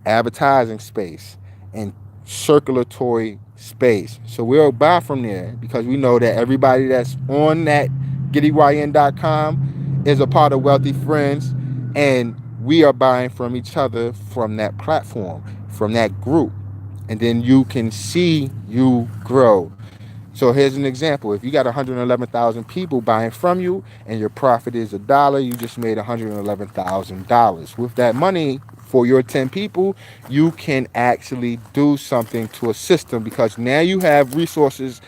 [SPEAKER 1] advertising space, and circulatory space. So we'll buy from there because we know that everybody that's on that GettyYN.com is a part of Wealthy Friends, and we are buying from each other from that platform, from that group. And then you can see you grow. So here's an example. If you got 111,000 people buying from you and your profit is $1, you just made $111,000. With that money for your 10 people, you can actually do something to assist them because now you have resources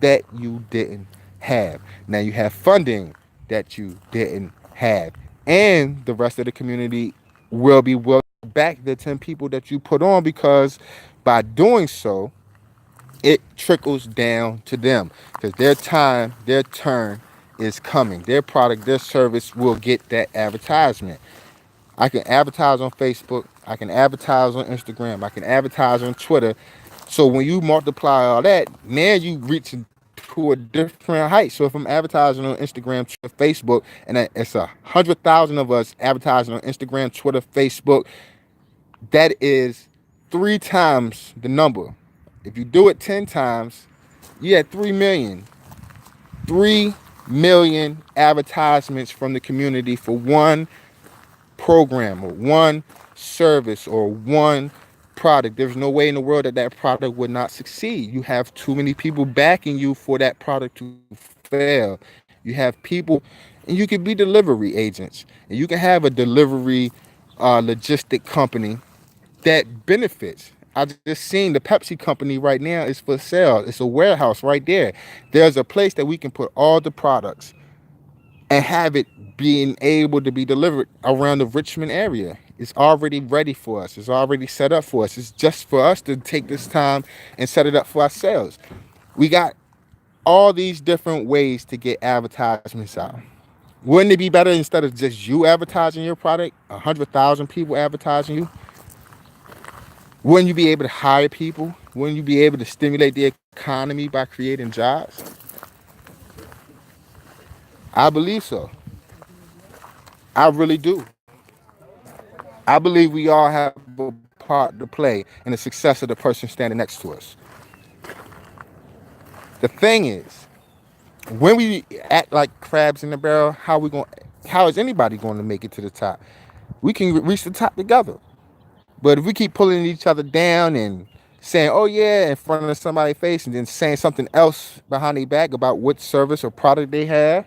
[SPEAKER 1] that you didn't have. Now you have funding that you didn't have. And the rest of the community will be willing to back the 10 people that you put on because by doing so, it trickles down to them because their time, their turn is coming. Their product, their service will get that advertisement. I can advertise on Facebook. I can advertise on Instagram. I can advertise on Twitter. So when you multiply all that, now you reach to a different height. So if I'm advertising on Instagram, Twitter, Facebook, and it's 100,000 of us advertising on Instagram, Twitter, Facebook, that is 3 times the number. If you do it 10 times, you had 3 million. 3 million advertisements from the community for one program or one service or one product. There's no way in the world that that product would not succeed. You have too many people backing you for that product to fail. You have people, and you can be delivery agents, and you can have a delivery logistic company that benefits. I just seen the Pepsi company right now is for sale. It's a warehouse right there. There's a place that we can put all the products and have it being able to be delivered around the Richmond area. It's already ready for us. It's already set up for us. It's just for us to take this time and set it up for ourselves. We got all these different ways to get advertisements out. Wouldn't it be better instead of just you advertising your product, 100,000 people advertising you? Wouldn't you be able to hire people? Wouldn't you be able to stimulate the economy by creating jobs? I believe so. I really do. I believe we all have a part to play in the success of the person standing next to us. The thing is, when we act like crabs in the barrel, how is anybody going to make it to the top? We can reach the top together. But if we keep pulling each other down and saying, oh yeah, in front of somebody's face and then saying something else behind their back about what service or product they have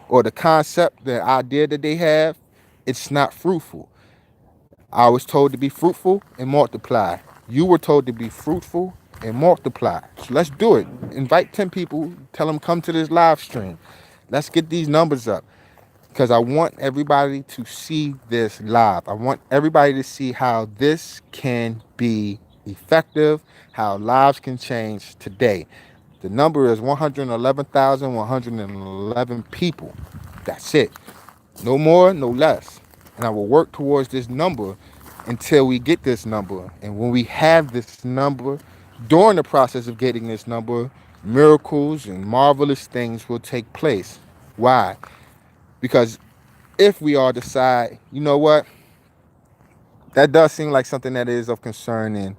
[SPEAKER 1] or the concept, the idea that they have, it's not fruitful. I was told to be fruitful and multiply. You were told to be fruitful and multiply. So let's do it. Invite 10 people, tell them come to this live stream. Let's get these numbers up. Because I want everybody to see this live. I want everybody to see how this can be effective, how lives can change today. The number is 111,111 people. That's it. No more, no less. And I will work towards this number until we get this number. And when we have this number, during the process of getting this number, miracles and marvelous things will take place. Why? Because if we all decide, you know what, that does seem like something that is of concern, and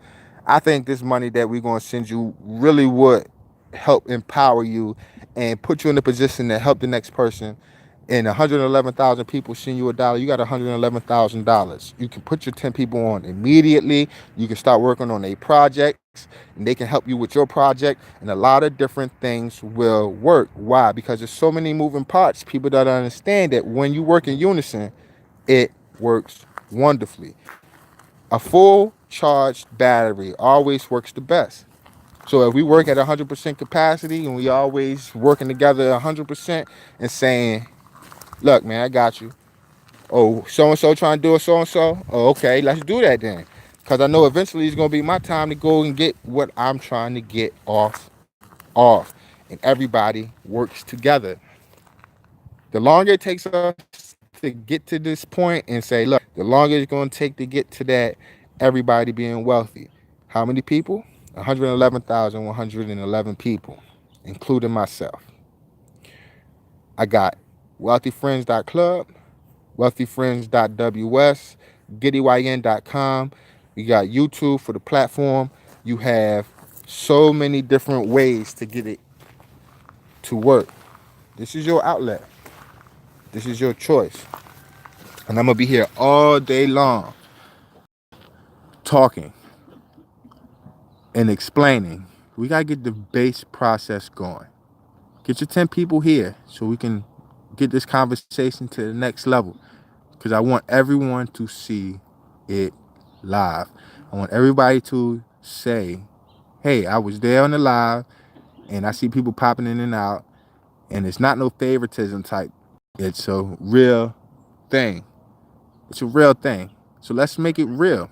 [SPEAKER 1] I think this money that we're going to send you really would help empower you and put you in a position to help the next person, and 111,000 people send you $1, you got $111,000. You can put your 10 people on immediately. You can start working on a project, and they can help you with your project, and a lot of different things will work. Why? Because there's so many moving parts. People don't understand that when you work in unison, it works wonderfully. A full charged battery always works the best. So if we work at 100% capacity and we always working together 100% and saying, look, man, I got you. Oh, so-and-so trying to do it so-and-so? Oh, okay, let's do that then. Because I know eventually it's going to be my time to go and get what I'm trying to get off. And everybody works together. The longer it takes us to get to this point and say, look, the longer it's going to take to get to that, everybody being wealthy. How many people? 111,111 people, including myself. I got wealthyfriends.club. wealthyfriends.ws, giddyn.com. You got YouTube for the platform. You have so many different ways to get it to work. This is your outlet. This is your choice. And I'm going to be here all day long talking and explaining. We got to get the base process going. Get your 10 people here so we can get this conversation to the next level. Because I want everyone to see it live. I want everybody to say, hey, I was there on the live and I see people popping in and out. And it's not no favoritism type. It's a real thing. It's a real thing. So let's make it real.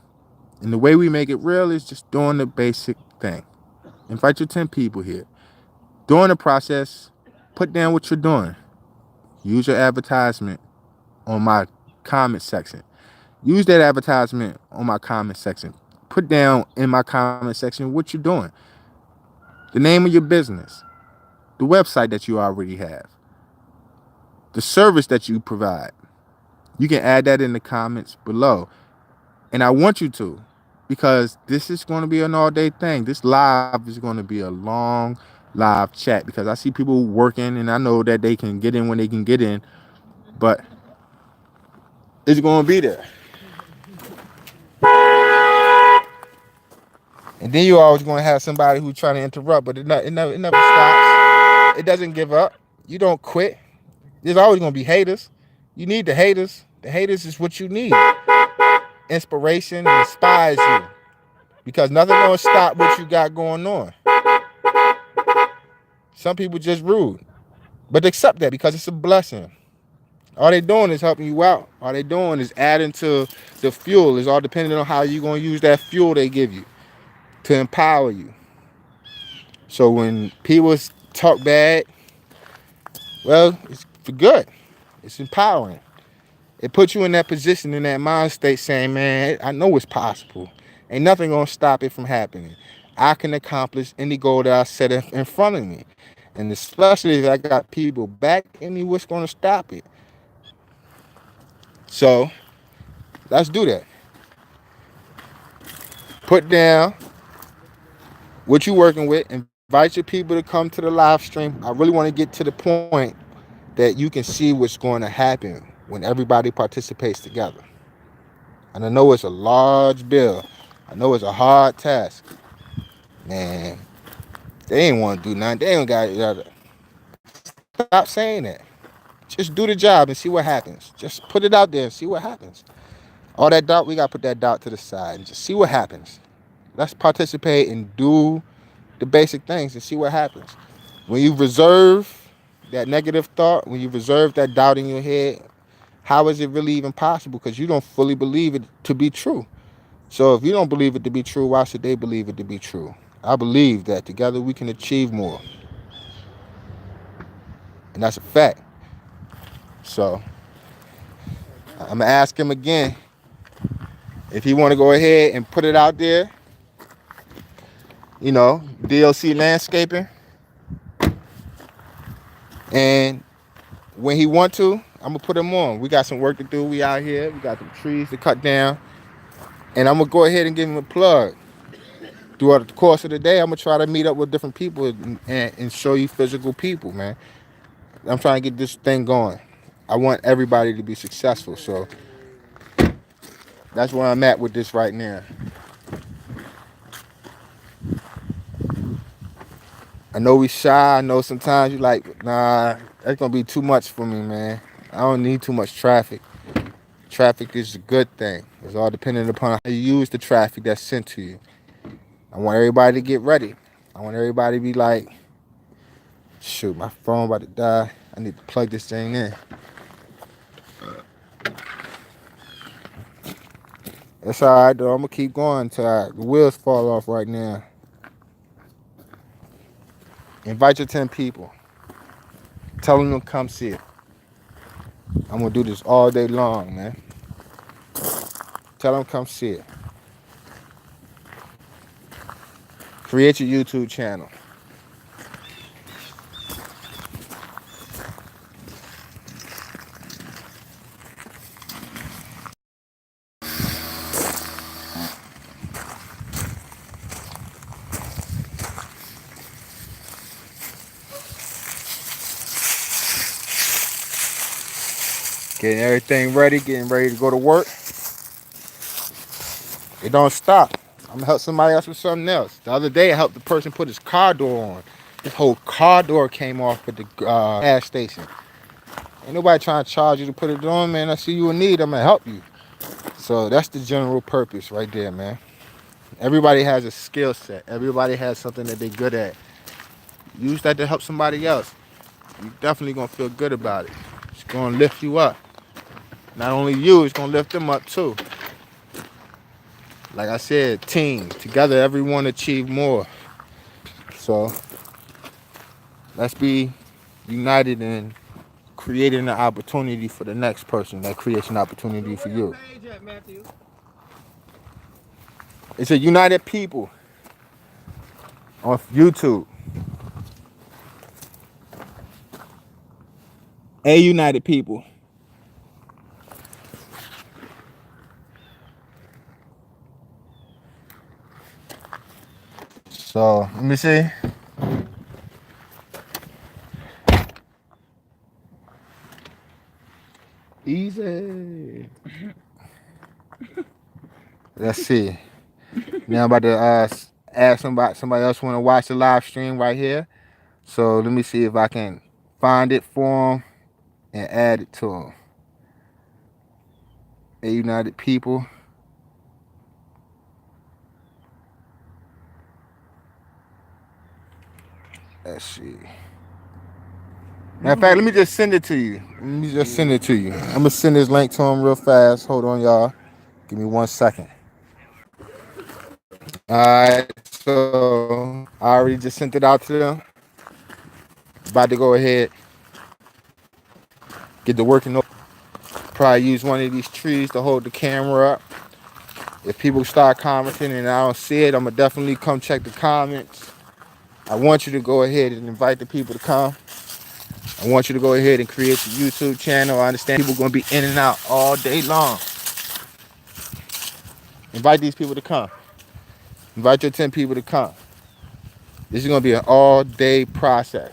[SPEAKER 1] And the way we make it real is just doing the basic thing. Invite your 10 people here. During the process, put down what you're doing. Use your advertisement on my comment section. Use that advertisement on my comment section. Put down in my comment section what you're doing. The name of your business. The website that you already have. The service that you provide. You can add that in the comments below. And I want you to, because this is going to be an all-day thing. This live is going to be a long live chat because I see people working and I know that they can get in when they can get in, but it's going to be there. And then you always going to have somebody who's trying to interrupt, but it never stops. It doesn't give up. You don't quit. There's always going to be haters. You need the haters. The haters is what you need. Inspiration inspires you because nothing going to stop what you got going on. Some people just rude, but accept that because it's a blessing. All they doing is helping you out. All they doing is adding to the fuel. It's all depending on how you're going to use that fuel they give you to empower you. So when people talk bad, well, it's for good. It's empowering. It puts you in that position, in that mind state saying, man, I know it's possible. Ain't nothing going to stop it from happening. I can accomplish any goal that I set in front of me. And especially if I got people backing me, what's going to stop it? So let's do that. Put down what you're working with. Invite your people to come to the live stream. I really want to get to the point that you can see what's going to happen when everybody participates together. And I know it's a large bill. I know it's a hard task. Man, they ain't want to do nothing. They ain't got. Stop saying that. Just do the job and see what happens. Just put it out there and see what happens. All that doubt, we got to put that doubt to the side and just see what happens. Let's participate and do the basic things and see what happens. When you reserve that negative thought, when you reserve that doubt in your head, how is it really even possible? Because you don't fully believe it to be true. So if you don't believe it to be true, why should they believe it to be true? I believe that together we can achieve more. And that's a fact. So I'm going to ask him again if he want to go ahead and put it out there. You know, DLC landscaping. And when he want to, I'm going to put him on. We got some work to do. We out here. We got some trees to cut down. And I'm going to go ahead and give him a plug. Throughout the course of the day, I'm going to try to meet up with different people and show you physical people, man. I'm trying to get this thing going. I want everybody to be successful. So that's where I'm at with this right now. I know we shy. I know sometimes you like, nah, that's going to be too much for me, man. I don't need too much traffic. Traffic is a good thing. It's all dependent upon how you use the traffic that's sent to you. I want everybody to get ready. I want everybody to be like, shoot, my phone about to die. I need to plug this thing in. It's all right, though. I'm going to keep going until the wheels fall off right now. Invite your 10 people. Tell them to come see it. I'm going to do this all day long, man. Tell them to come see it. Create your YouTube channel. Getting everything ready, getting ready to go to work. It don't stop. I'm gonna help somebody else with something else. The other day, I helped the person put his car door on. His whole car door came off at the gas station. Ain't nobody trying to charge you to put it on, man. I see you in need, I'm gonna help you. So that's the general purpose right there, man. Everybody has a skill set. Everybody has something that they're good at. Use that to help somebody else. You're definitely gonna feel good about it. It's gonna lift you up. Not only you, it's gonna lift them up too. Like I said, team. Together, everyone achieve more. So let's be united in creating an opportunity for the next person that creates an opportunity for you. It's a united people on YouTube. A united people. So let me see. Easy. Let's see. Now I'm about to ask somebody else want to watch the live stream right here. So let me see if I can find it for them and add it to them. A united people. Let's see. Matter of fact, let me just send it to you. I'm gonna send this link to them real fast. Hold on, y'all. Give me 1 second. Alright, so I already just sent it out to them. About to go ahead, get to working. Probably use one of these trees to hold the camera up. If people start commenting and I don't see it, I'm gonna definitely come check the comments. I want you to go ahead and invite the people to come. I want you to go ahead and create your YouTube channel. I understand people are gonna be in and out all day long. Invite these people to come. Invite your 10 people to come. This is gonna be an all-day process.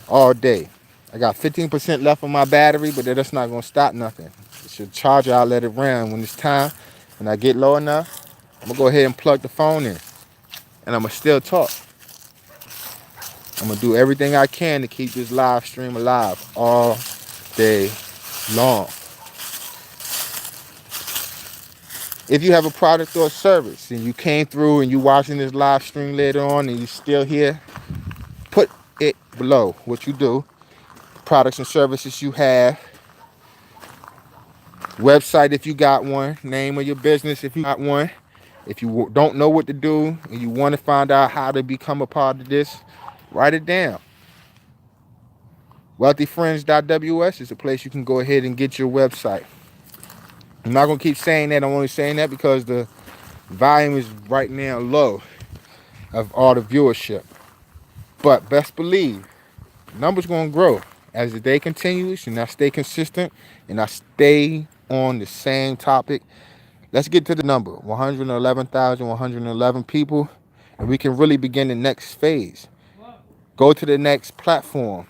[SPEAKER 1] All day. I got 15% left on my battery, but that's not gonna stop nothing. It's your charger, I'll let it run when it's time. When I get low enough, I'm gonna go ahead and plug the phone in. And I'm gonna still talk. I'm gonna do everything I can to keep this live stream alive all day long. If you have a product or a service and you came through and you watching this live stream later on and you still here, put it below what you do, products and services you have, website if you got one, name of your business if you got one. If you don't know what to do and you want to find out how to become a part of this, write it down. Wealthyfriends.ws is a place you can go ahead and get your website. I'm not going to keep saying that. I'm only saying that because the volume is right now low of all the viewership. But best believe, numbers going to grow as the day continues and I stay consistent and I stay on the same topic. Let's get to the number, 111,111 people, and we can really begin the next phase. Go to the next platform.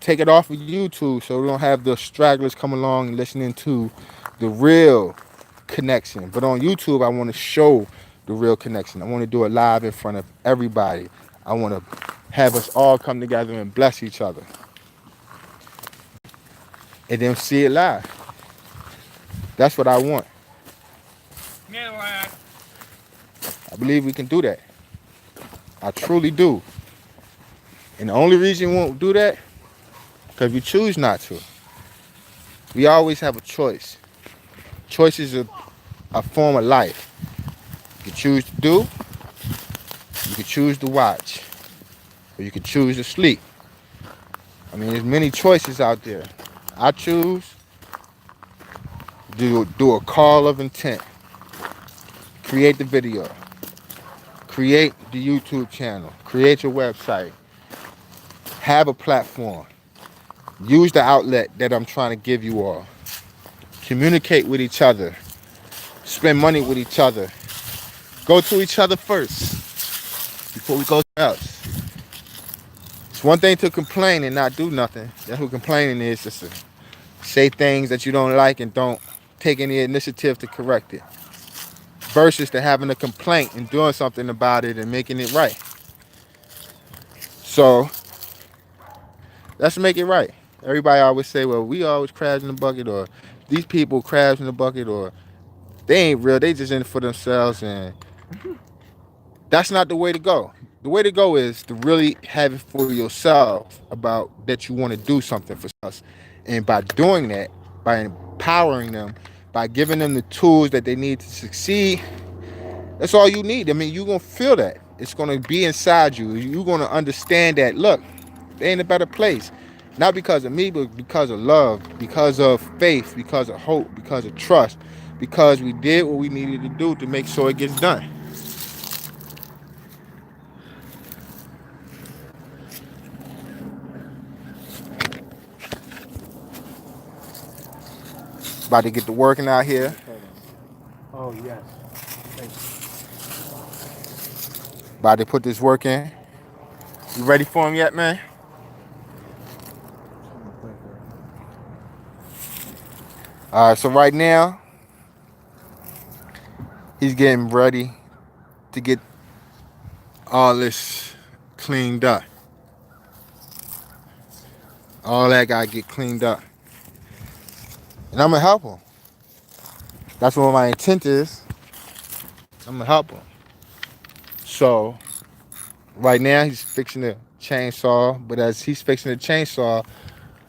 [SPEAKER 1] Take it off of YouTube so we don't have the stragglers come along and listening to the real connection. But on YouTube, I want to show the real connection. I want to do it live in front of everybody. I want to have us all come together and bless each other. And then see it live. That's what I want. I believe we can do that. I truly do. And the only reason we won't do that, because we choose not to. We always have a choice. Choice is a form of life. You can choose to do, you can choose to watch, or you can choose to sleep. I mean, there's many choices out there. I choose to do a call of intent. Create the video. Create the YouTube channel. Create your website. Have a platform. Use the outlet that I'm trying to give you all. Communicate with each other. Spend money with each other. Go to each other first before we go else. It's one thing to complain and not do nothing. That's what complaining is. It's say things that you don't like and don't take any initiative to correct it, versus to having a complaint and doing something about it and making it right. So let's make it right. Everybody always say, well, we always crabs in the bucket, or these people crabs in the bucket, or they ain't real, they just in it for themselves. And that's not the way to go. The way to go is to really have it for yourself about that you want to do something for us. And by doing that, by empowering them, by giving them the tools that they need to succeed, that's all you need. I mean, you're going to feel that. It's going to be inside you. You're going to understand that, look, they're in a better place. Not because of me, but because of love, because of faith, because of hope, because of trust, because we did what we needed to do to make sure it gets done. About to get to working out here.
[SPEAKER 3] Oh, yes.
[SPEAKER 1] About to put this work in. You ready for him yet, man? All right, so right now, he's getting ready to get all this cleaned up. All that gotta get cleaned up. And I'm gonna help him. That's what my intent is. I'm gonna help him. So, right now he's fixing the chainsaw, but as he's fixing the chainsaw,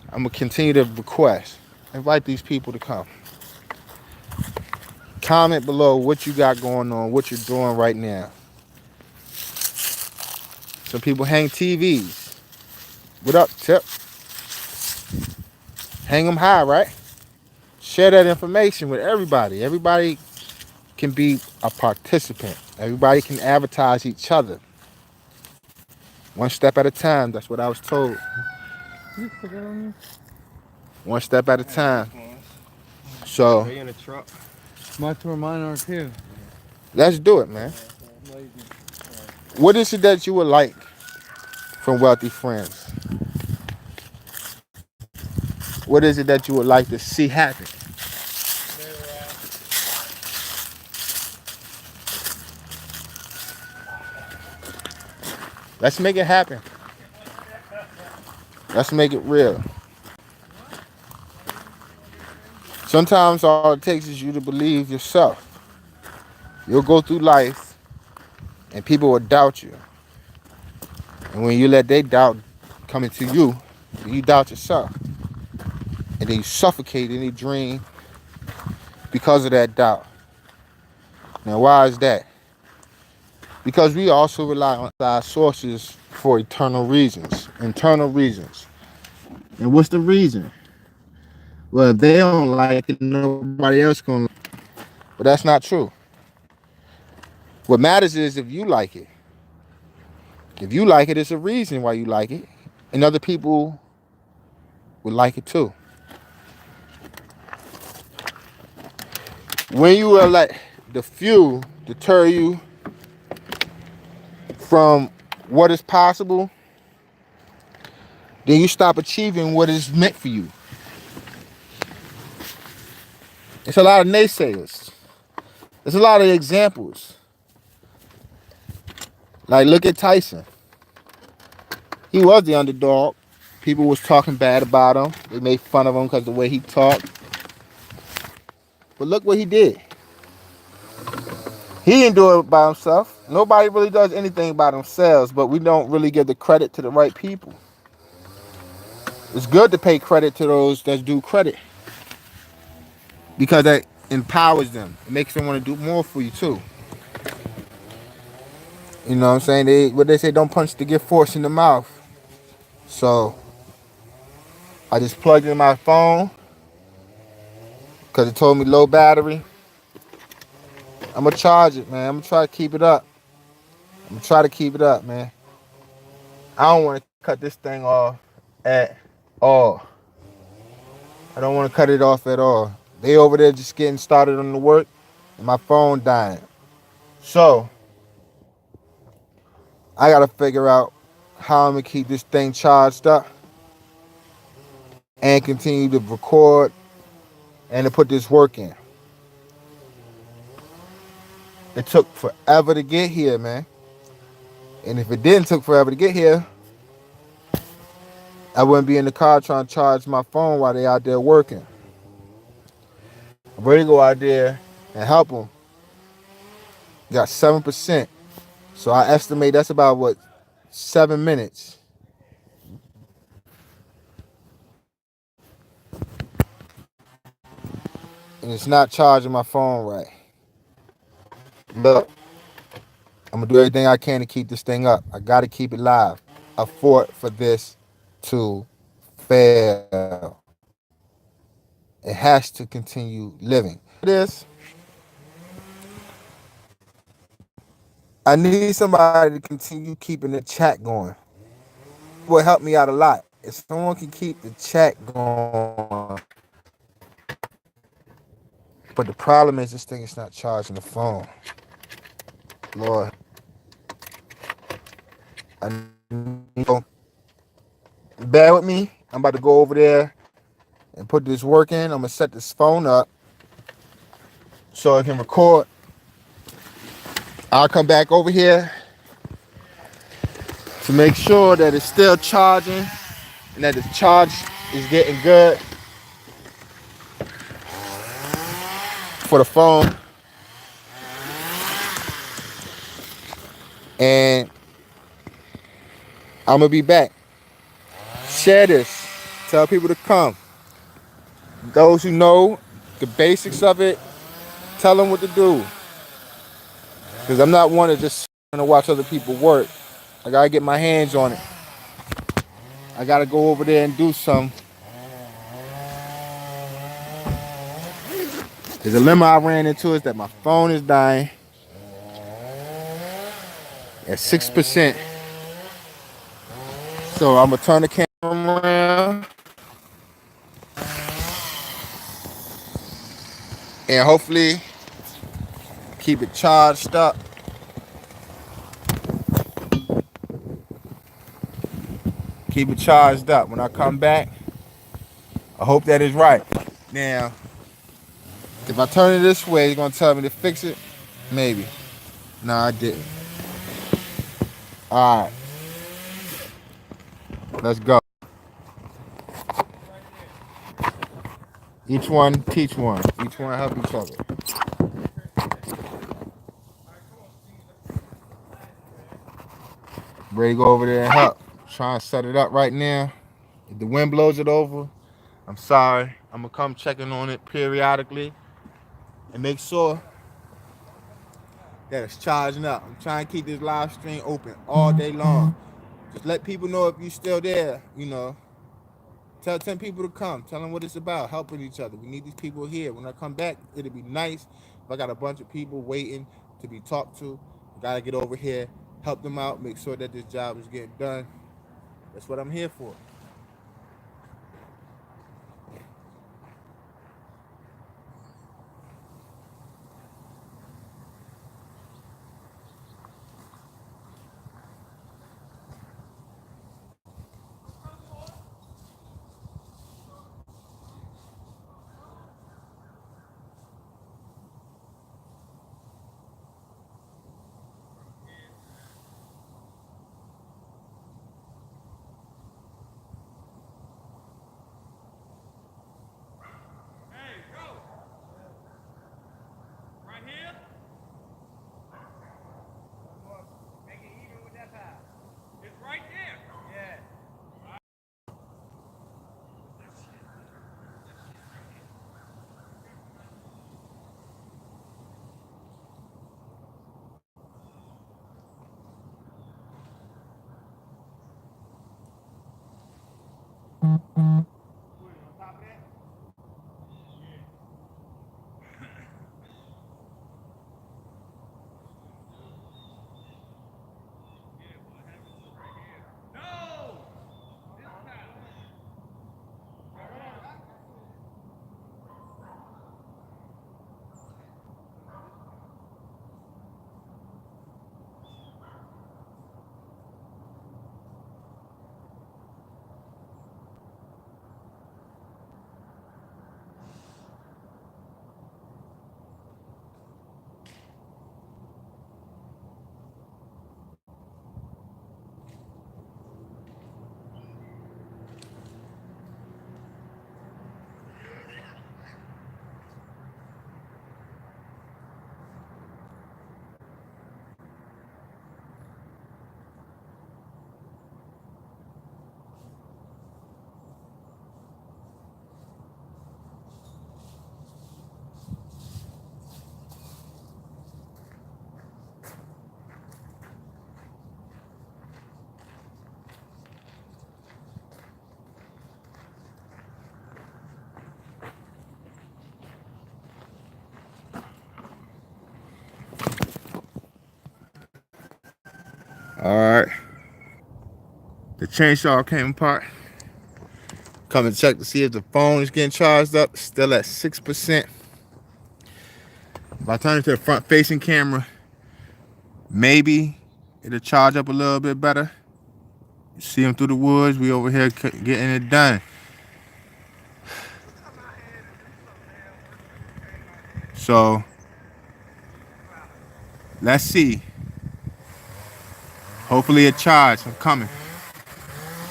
[SPEAKER 1] I'm gonna continue to request. Invite these people to come. Comment below what you got going on, what you're doing right now. Some people hang TVs. What up, Tip? Hang them high, right? Share that information with everybody. Everybody can be a participant. Everybody can advertise each other. One step at a time. That's what I was told. One step at a time. So
[SPEAKER 3] They in the truck.
[SPEAKER 2] My tour, mine are too.
[SPEAKER 1] let's do it, man. What is it that you would like from Wealthy Friends? What is it that you would like to see happen? Let's make it happen. Let's make it real. Sometimes all it takes is you to believe yourself. You'll go through life and people will doubt you. And when you let their doubt come into you, you doubt yourself. And then you suffocate any dream because of that doubt. Now, why is that? Because we also rely on our sources for eternal reasons, internal reasons. And what's the reason? Well, if they don't like it, nobody else gonna like it. But that's not true. What matters is if you like it. If you like it, it's a reason why you like it. And other people would like it too. When you will let the few deter you from what is possible, then you stop achieving what is meant for you. It's a lot of naysayers. There's a lot of examples. Like, look at Tyson. He was the underdog. People was talking bad about him. They made fun of him because of the way he talked. But look what he did. He didn't do it by himself. Nobody really does anything by themselves, but we don't really give the credit to the right people. It's good to pay credit to those that do credit, because that empowers them. It makes them want to do more for you too. You know what I'm saying? What they say, don't punch to get force in the mouth. So I just plugged in my phone because it told me low battery. I'm gonna charge it, man. I'm gonna try to keep it up. Man. I don't want to cut this thing off at all. I don't want to cut it off at all. They over there just getting started on the work and my phone dying. So I gotta figure out how I'm gonna keep this thing charged up and continue to record and to put this work in. It took forever to get here, man. And if it didn't take forever to get here, I wouldn't be in the car trying to charge my phone while they out there working. I'm ready to go out there and help them. Got 7%. So I estimate that's about what, 7 minutes. And it's not charging my phone right. Look, I'm gonna do everything I can to keep this thing up. I gotta keep it live. I fought for this to fail. It has to continue living. This, I need somebody to continue keeping the chat going. It will help me out a lot. If someone can keep the chat going. But the problem is this thing is not charging the phone. Lord. I need, bear with me. I'm about to go over there and put this work in. I'm gonna set this phone up so I can record. I'll come back over here to make sure that it's still charging and that the charge is getting good for the phone. And I'm gonna be back. Share this. Tell people to come. Those who know the basics of it, tell them what to do. Because I'm not one to just watch other people work. I gotta get my hands on it. I gotta go over there and do something. The dilemma I ran into is that my phone is dying at 6%. So I'm gonna turn the camera around and hopefully keep it charged up. Keep it charged up. When I come back, I hope that is right. Now, if I turn it this way, it's gonna tell me to fix it? Maybe. No, I didn't. All right. Let's go. Each one teach one. Each one help each other. Ready to go over there and help. Trying to set it up right now. If the wind blows it over, I'm sorry. I'm gonna come checking on it periodically and make sure that it's charging up. I'm trying to keep this live stream open all day long. Just let people know if you're still there, you know. Tell 10 people to come. Tell them what it's about, helping each other. We need these people here. When I come back, it'll be nice if I got a bunch of people waiting to be talked to. I gotta get over here, help them out, make sure that this job is getting done. That's what I'm here for. All right. The chainsaw came apart. Come and check to see if the phone is getting charged up. Still at 6%. If I turn it to the front facing camera, maybe it'll charge up a little bit better. You see him through the woods. We over here getting it done. So let's see. Hopefully it charged. I'm coming.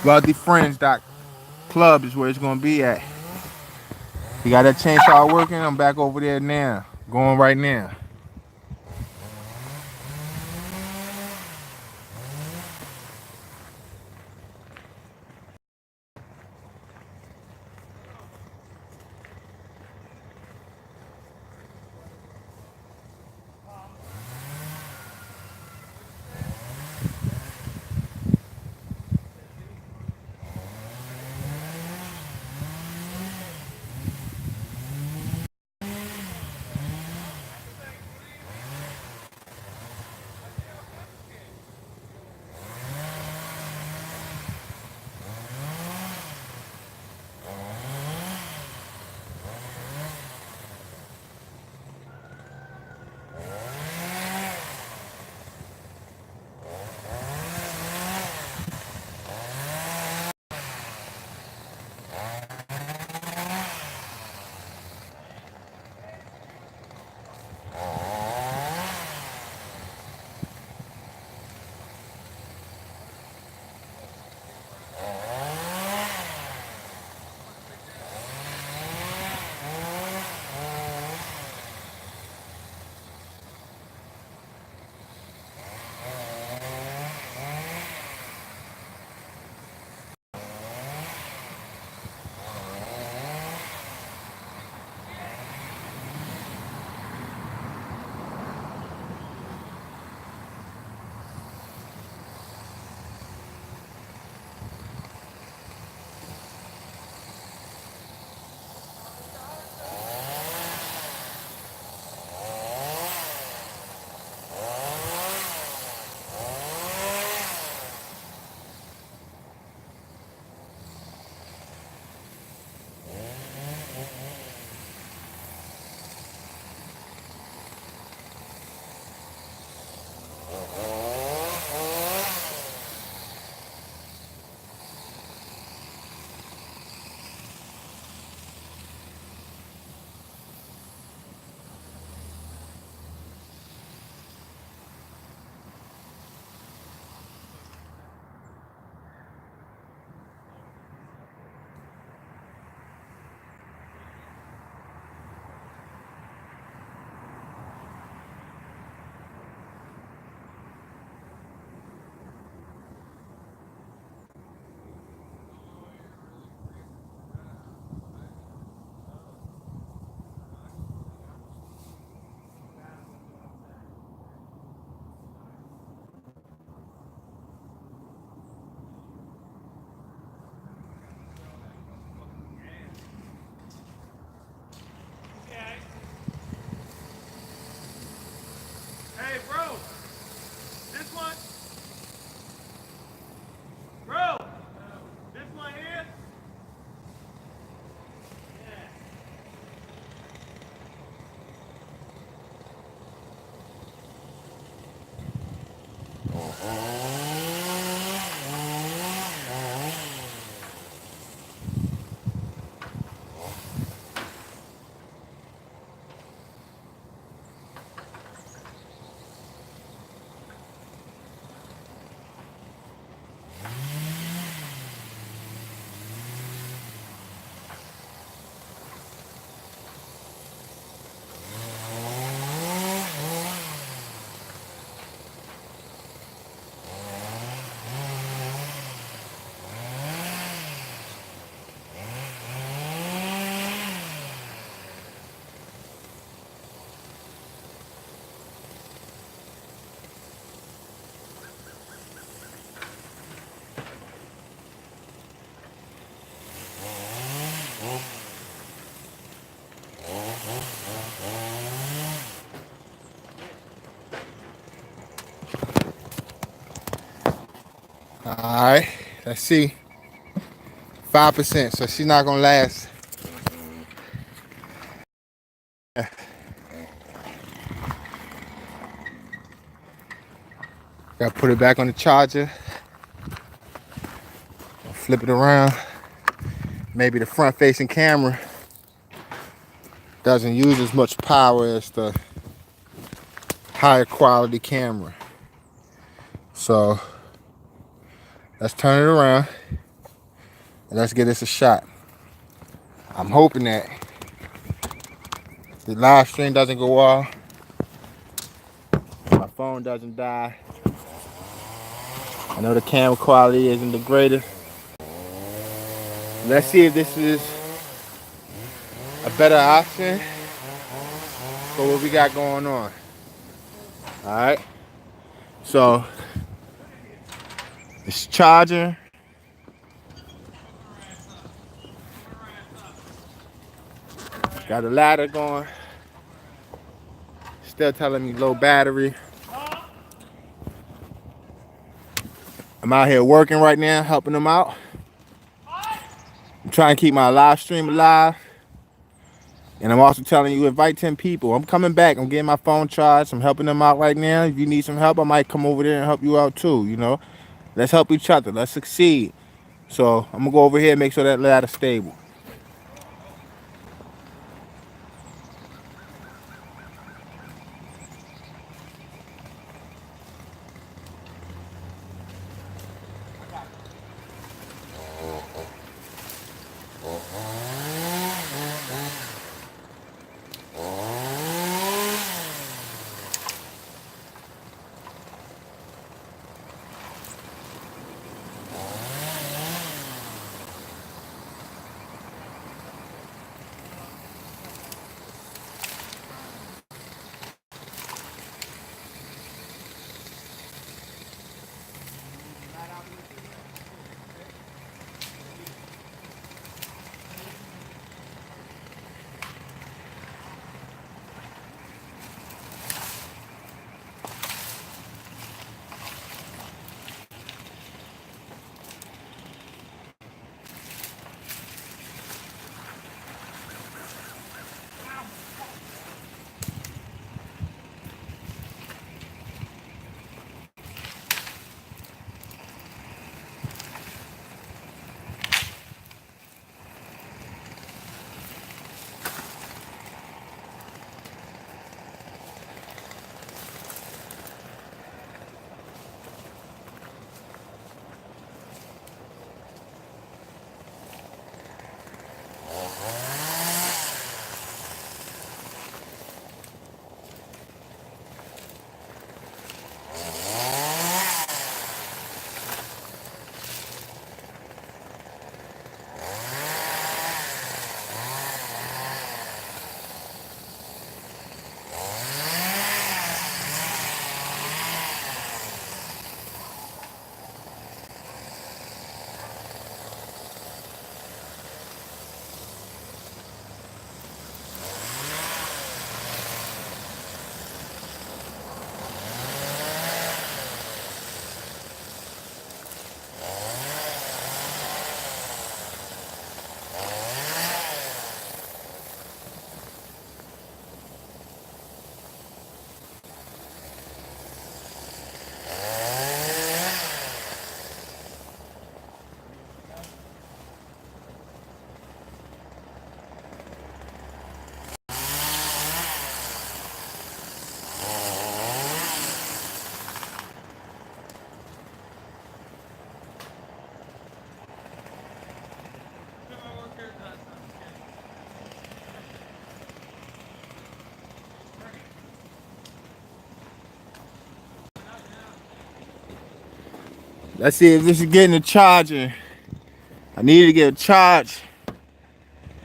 [SPEAKER 1] WealthyFriends.club is where it's gonna be at. You got that chainsaw working? I'm back over there now. Going right now. All right, let's see. 5%, so she's not gonna last. Gotta put it back on the charger. Flip it around. Maybe the front-facing camera doesn't use as much power as the higher quality camera. So let's turn it around and let's give this a shot. I'm hoping that the live stream doesn't go off, my phone doesn't die. I know the camera quality isn't the greatest. Let's see if this is a better option for what we got going on. All right. So it's charging. Got a ladder going. Still telling me low battery. I'm out here working right now, helping them out. I'm trying to keep my live stream alive. And I'm also telling you, invite 10 people. I'm coming back. I'm getting my phone charged. I'm helping them out right now. If you need some help, I might come over there and help you out too, you know. Let's help each other. Let's succeed. So I'm gonna go over here and make sure that ladder's stable. Let's see if this is getting a charger. I need to get a charge.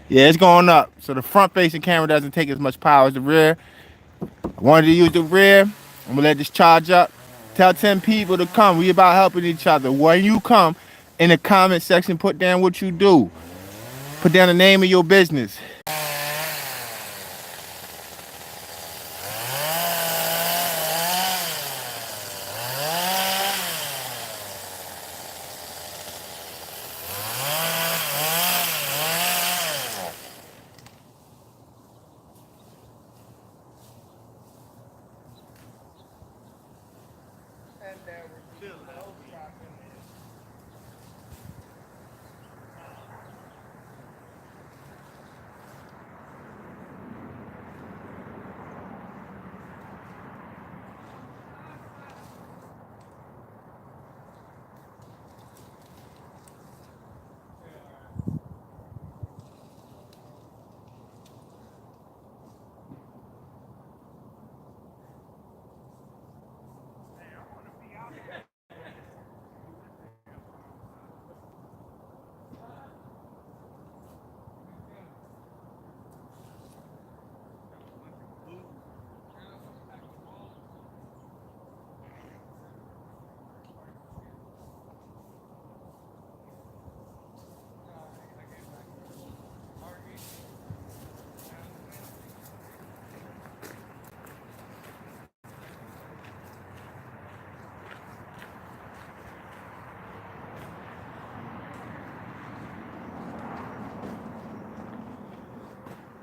[SPEAKER 1] Yeah, it's going up. So the front facing camera doesn't take as much power as the rear. I wanted to use the rear. I'm gonna let this charge up. Tell 10 people to come. We about helping each other. When you come, in the comment section, put down what you do. Put down the name of your business.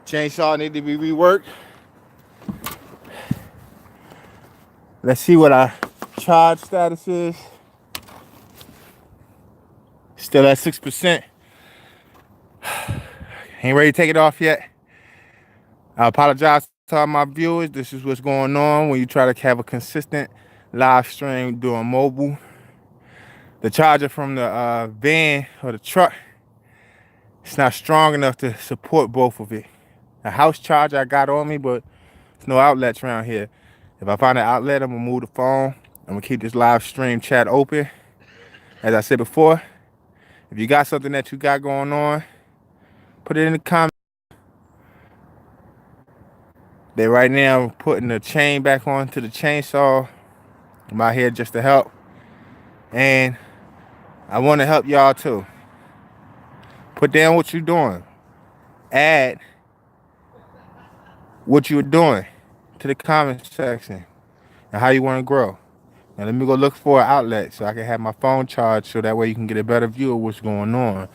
[SPEAKER 1] Chainsaw need to be reworked. Let's see what our charge status is. Still at 6%. Ain't ready to take it off yet. I apologize to all my viewers. This is what's going on when you try to have a consistent live stream doing mobile. The charger from the van or the truck, it's not strong enough to support both of it. A house charger I got on me, but there's no outlets around here. If I find an outlet, I'm gonna move the phone. I'm gonna keep this live stream chat open. As I said before, if you got something that you got going on, put it in the comments. They right now putting the chain back onto the chainsaw. I'm out here just to help. And I want to help y'all too. Put down what you're doing. Add what you're doing to the comment section and how you want to grow. Now let me go look for an outlet so I can have my phone charged so that way you can get a better view of what's going on.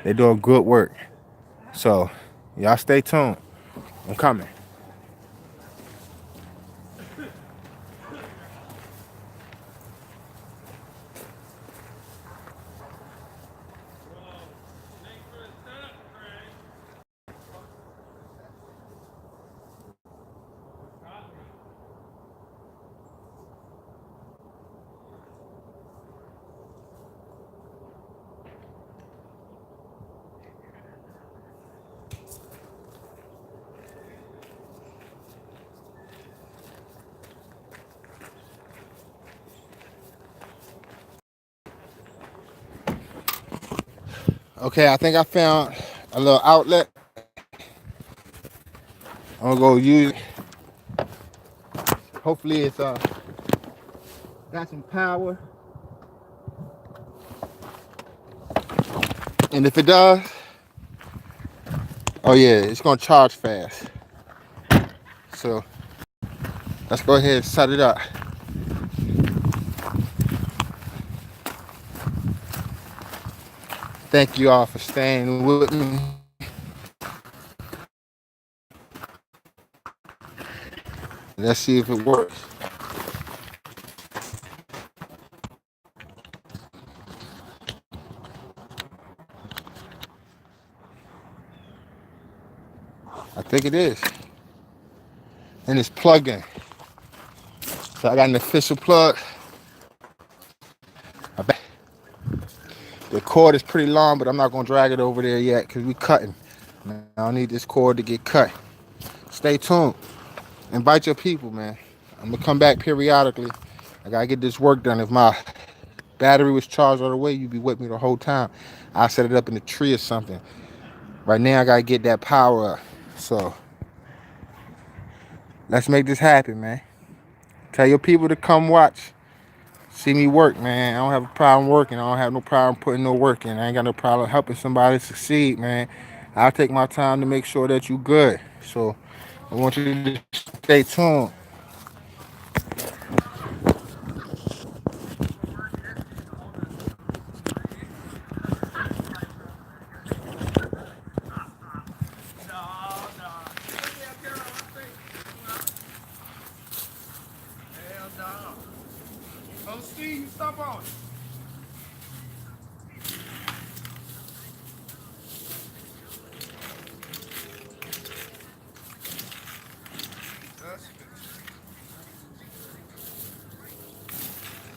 [SPEAKER 1] They're doing good work. So y'all stay tuned. I'm coming. Okay, I think I found a little outlet. I'm gonna go use it. Hopefully it's got some power. And if it does, oh yeah, it's gonna charge fast. So let's go ahead and set it up. Thank you all for staying with me. Let's see if it works. I think it is. And it's plugged in. So I got an official plug. The cord is pretty long, but I'm not gonna drag it over there yet because we cutting. I don't need this cord to get cut. Stay tuned. Invite your people, man. I'm gonna come back periodically. I gotta get this work done. If my battery was charged all the way, you'd be with me the whole time. I set it up in a tree or something. Right now I gotta get that power up. So let's make this happen, man. Tell your people to come watch. See me work, man. I don't have a problem working. I don't have no problem putting no work in. I ain't got no problem helping somebody succeed, man. I'll take my time to make sure that you good. So I want you to stay tuned.
[SPEAKER 2] Steve, stop on it.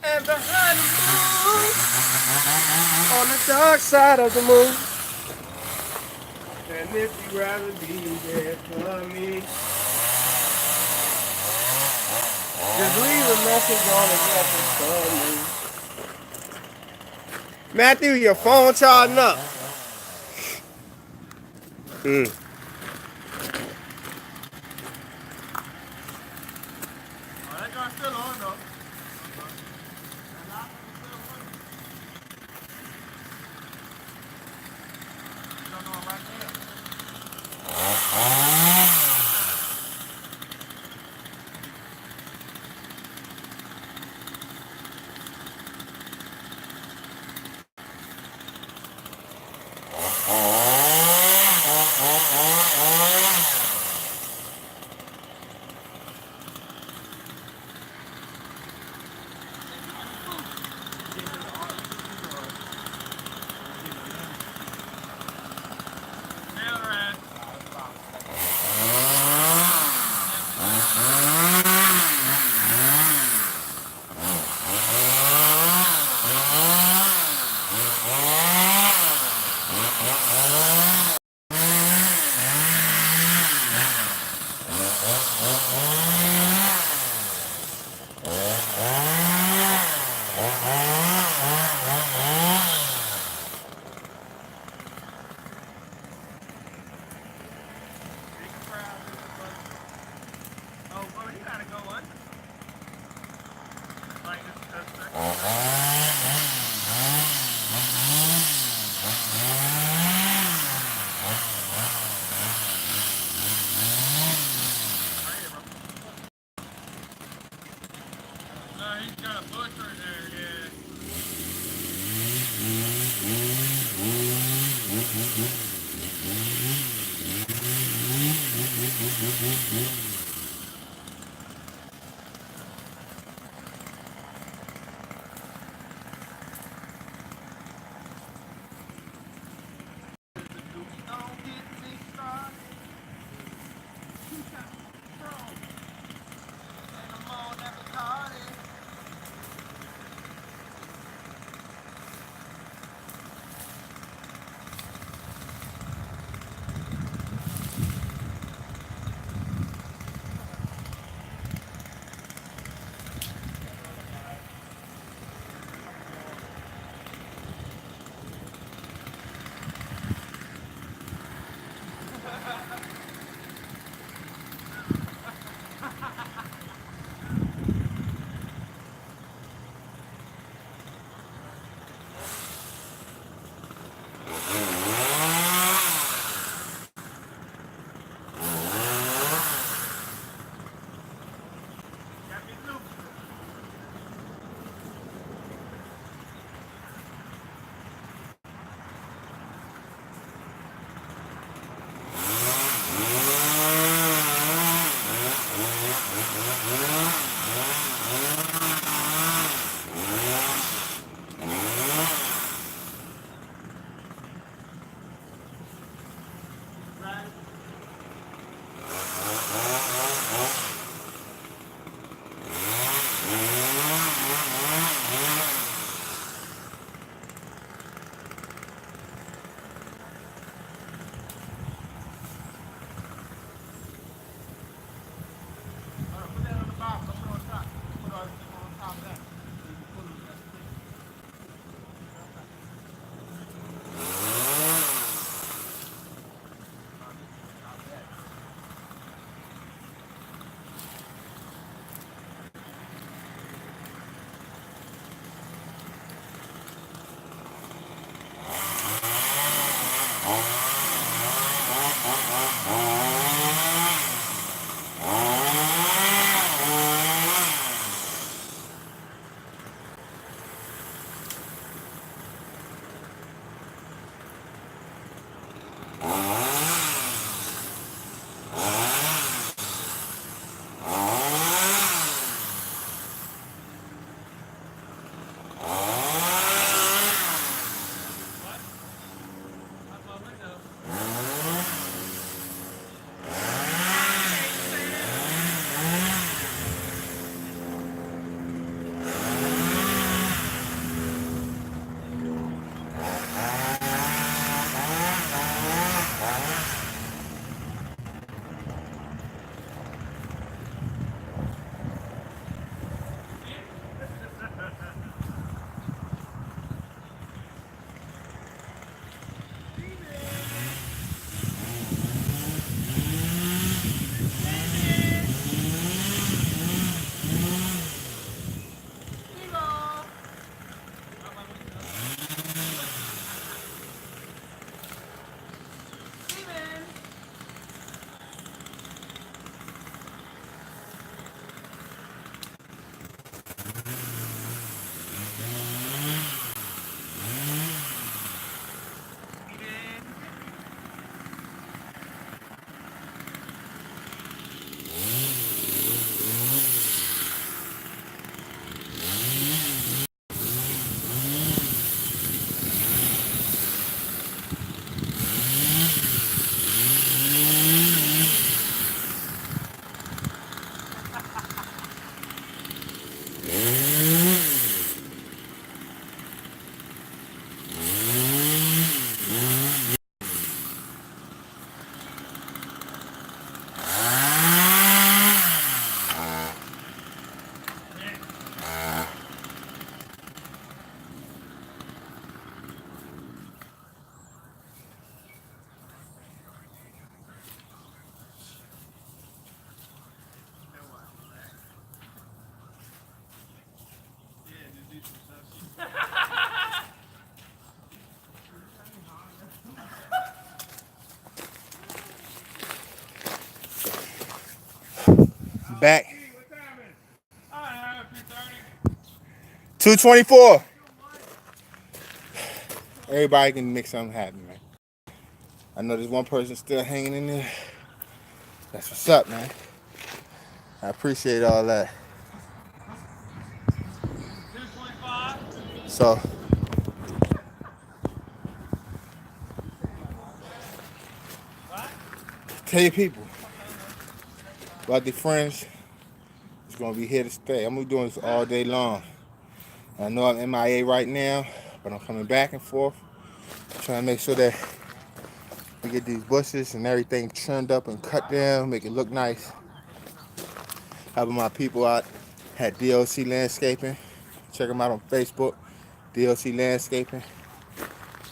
[SPEAKER 2] And behind the moon, on the dark side of the moon, and if you rather be there for me, just leave a message on the record for me. Matthew, your phone charging up. That guy's still on though.
[SPEAKER 1] back. 224. Everybody can make something happen, man. I know there's one person still hanging in there. That's what's up, man. I appreciate all that. So, tell your people about their friends. It's gonna be here to stay. I'm gonna be doing this all day long. I know I'm MIA right now, but I'm coming back and forth, trying to make sure that we get these bushes and everything trimmed up and cut down, make it look nice. Helping my people out at DLC Landscaping. Check them out on Facebook, DLC Landscaping.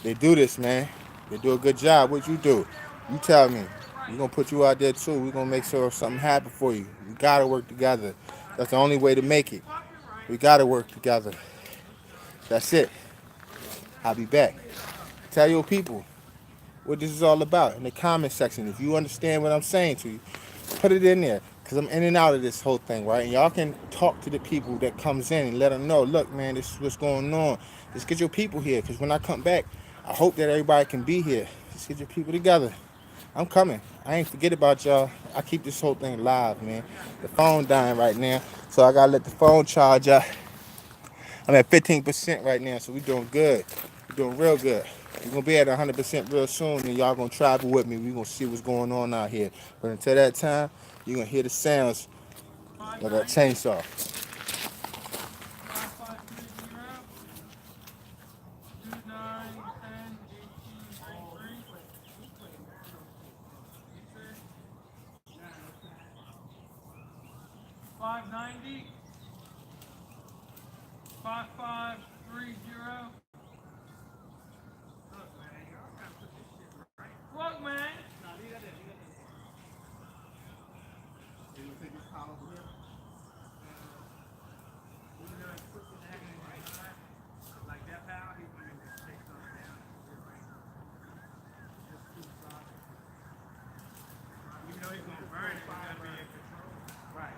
[SPEAKER 1] They do this, man. They do a good job. What you do? You tell me. We're gonna put you out there too. We're gonna make sure something happens for you. We gotta work together. That's the only way to make it. We gotta work together. That's it. I'll be back. Tell your people what this is all about in the comment section. If you understand what I'm saying to you, put it in there. Because I'm in and out of this whole thing, right? And y'all can talk to the people that comes in and let them know, look, man, this is what's going on. Just get your people here. Because when I come back, I hope that everybody can be here. Just get your people together. I'm coming. I ain't forget about y'all. I keep this whole thing live, man. The phone dying right now, so I got to let the phone charge up. I'm at 15% right now, so we're doing good. We're doing real good. We're going to be at 100% real soon, and y'all going to travel with me. We're going to see what's going on out here. But until that time, you're going to hear the sounds of that chainsaw.
[SPEAKER 4] 590 5530. Look, man. Like that power, he's going to take something down. Even though he's going to burn it, he's got to be in control. Right.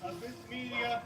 [SPEAKER 2] This media.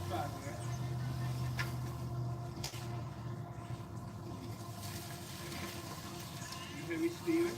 [SPEAKER 2] About it. You hear me, Steven?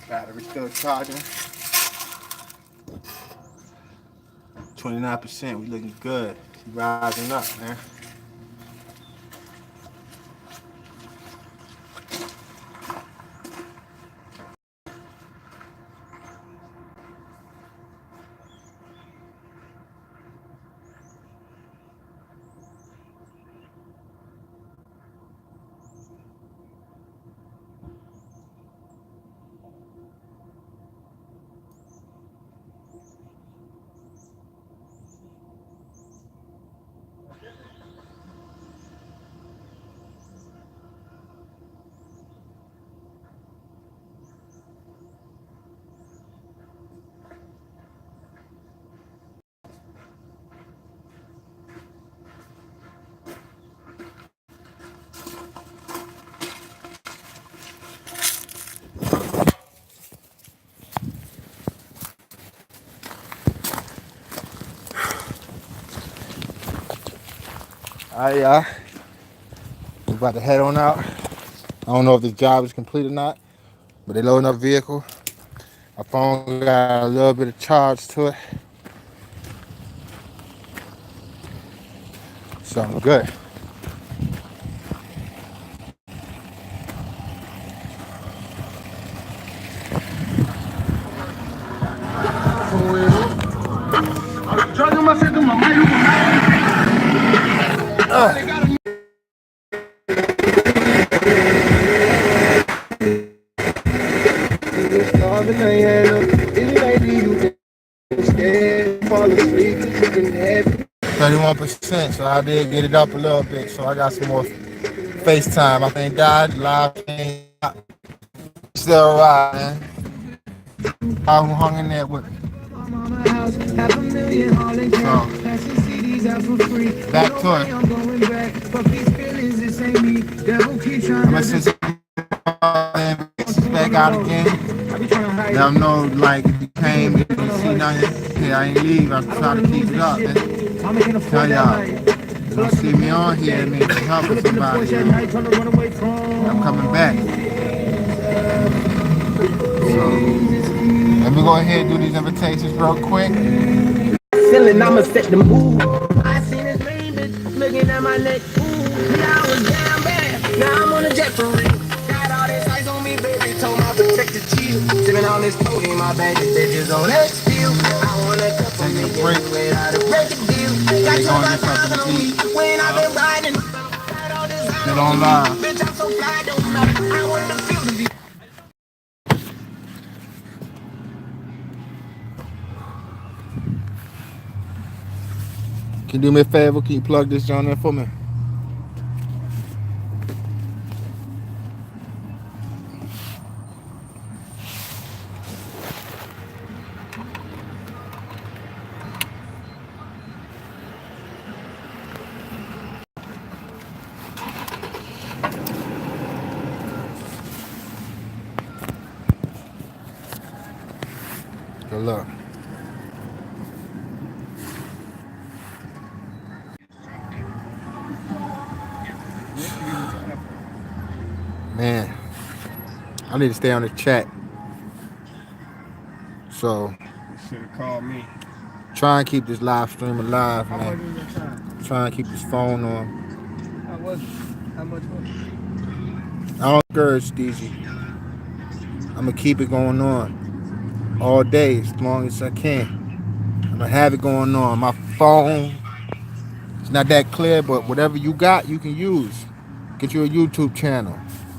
[SPEAKER 3] Battery still charging. 29%. We looking good. Rising up, man. We're about to head on out. I don't know if this job is complete or not, but they loading up vehicle. My phone got a little bit of charge to it, so I'm good.
[SPEAKER 2] Fall asleep, you can have
[SPEAKER 3] 31%, so I did get it up a little bit. So I got some more FaceTime. I think God live thing still right, man. I hung in there with me. So back to it. I'm gonna sit back out again. Let them know, like, if you came, if you see nothing, hey, I ain't leave. I'm trying to keep it up, man. Tell y'all, you don't see me on here, man, to help with somebody. I'm coming back. So, let me go ahead and do these invitations real quick.
[SPEAKER 5] Feeling I'ma set the mood. I seen his main bitch looking at my neck. Ooh, yeah, I was down bad. Now I'm on a jet for real. Got all this ice on me, baby. Told my protector chill. Sipping on this codeine, my bad bitches on that steel. I want a cup of me without a record deal. Got 25,000 on me when I've been riding.
[SPEAKER 3] Get on live.
[SPEAKER 5] Bitch, I'm so fly, don't matter. I want to feel the view.
[SPEAKER 3] Can you do me a favor? Can you plug this joint in for me? Good luck. Man, I need to stay on the chat. So,
[SPEAKER 2] You should have called me.
[SPEAKER 3] try and keep this live stream alive,
[SPEAKER 2] How much
[SPEAKER 3] man.
[SPEAKER 2] was your time?
[SPEAKER 3] Try and keep this phone on.
[SPEAKER 2] How was it? How much was it?
[SPEAKER 3] I don't encourage Steezy. I'm gonna keep it going on all day as long as I can. I'm gonna have it going on. My phone, it's not that clear, but whatever you got, you can use. Get you a YouTube channel.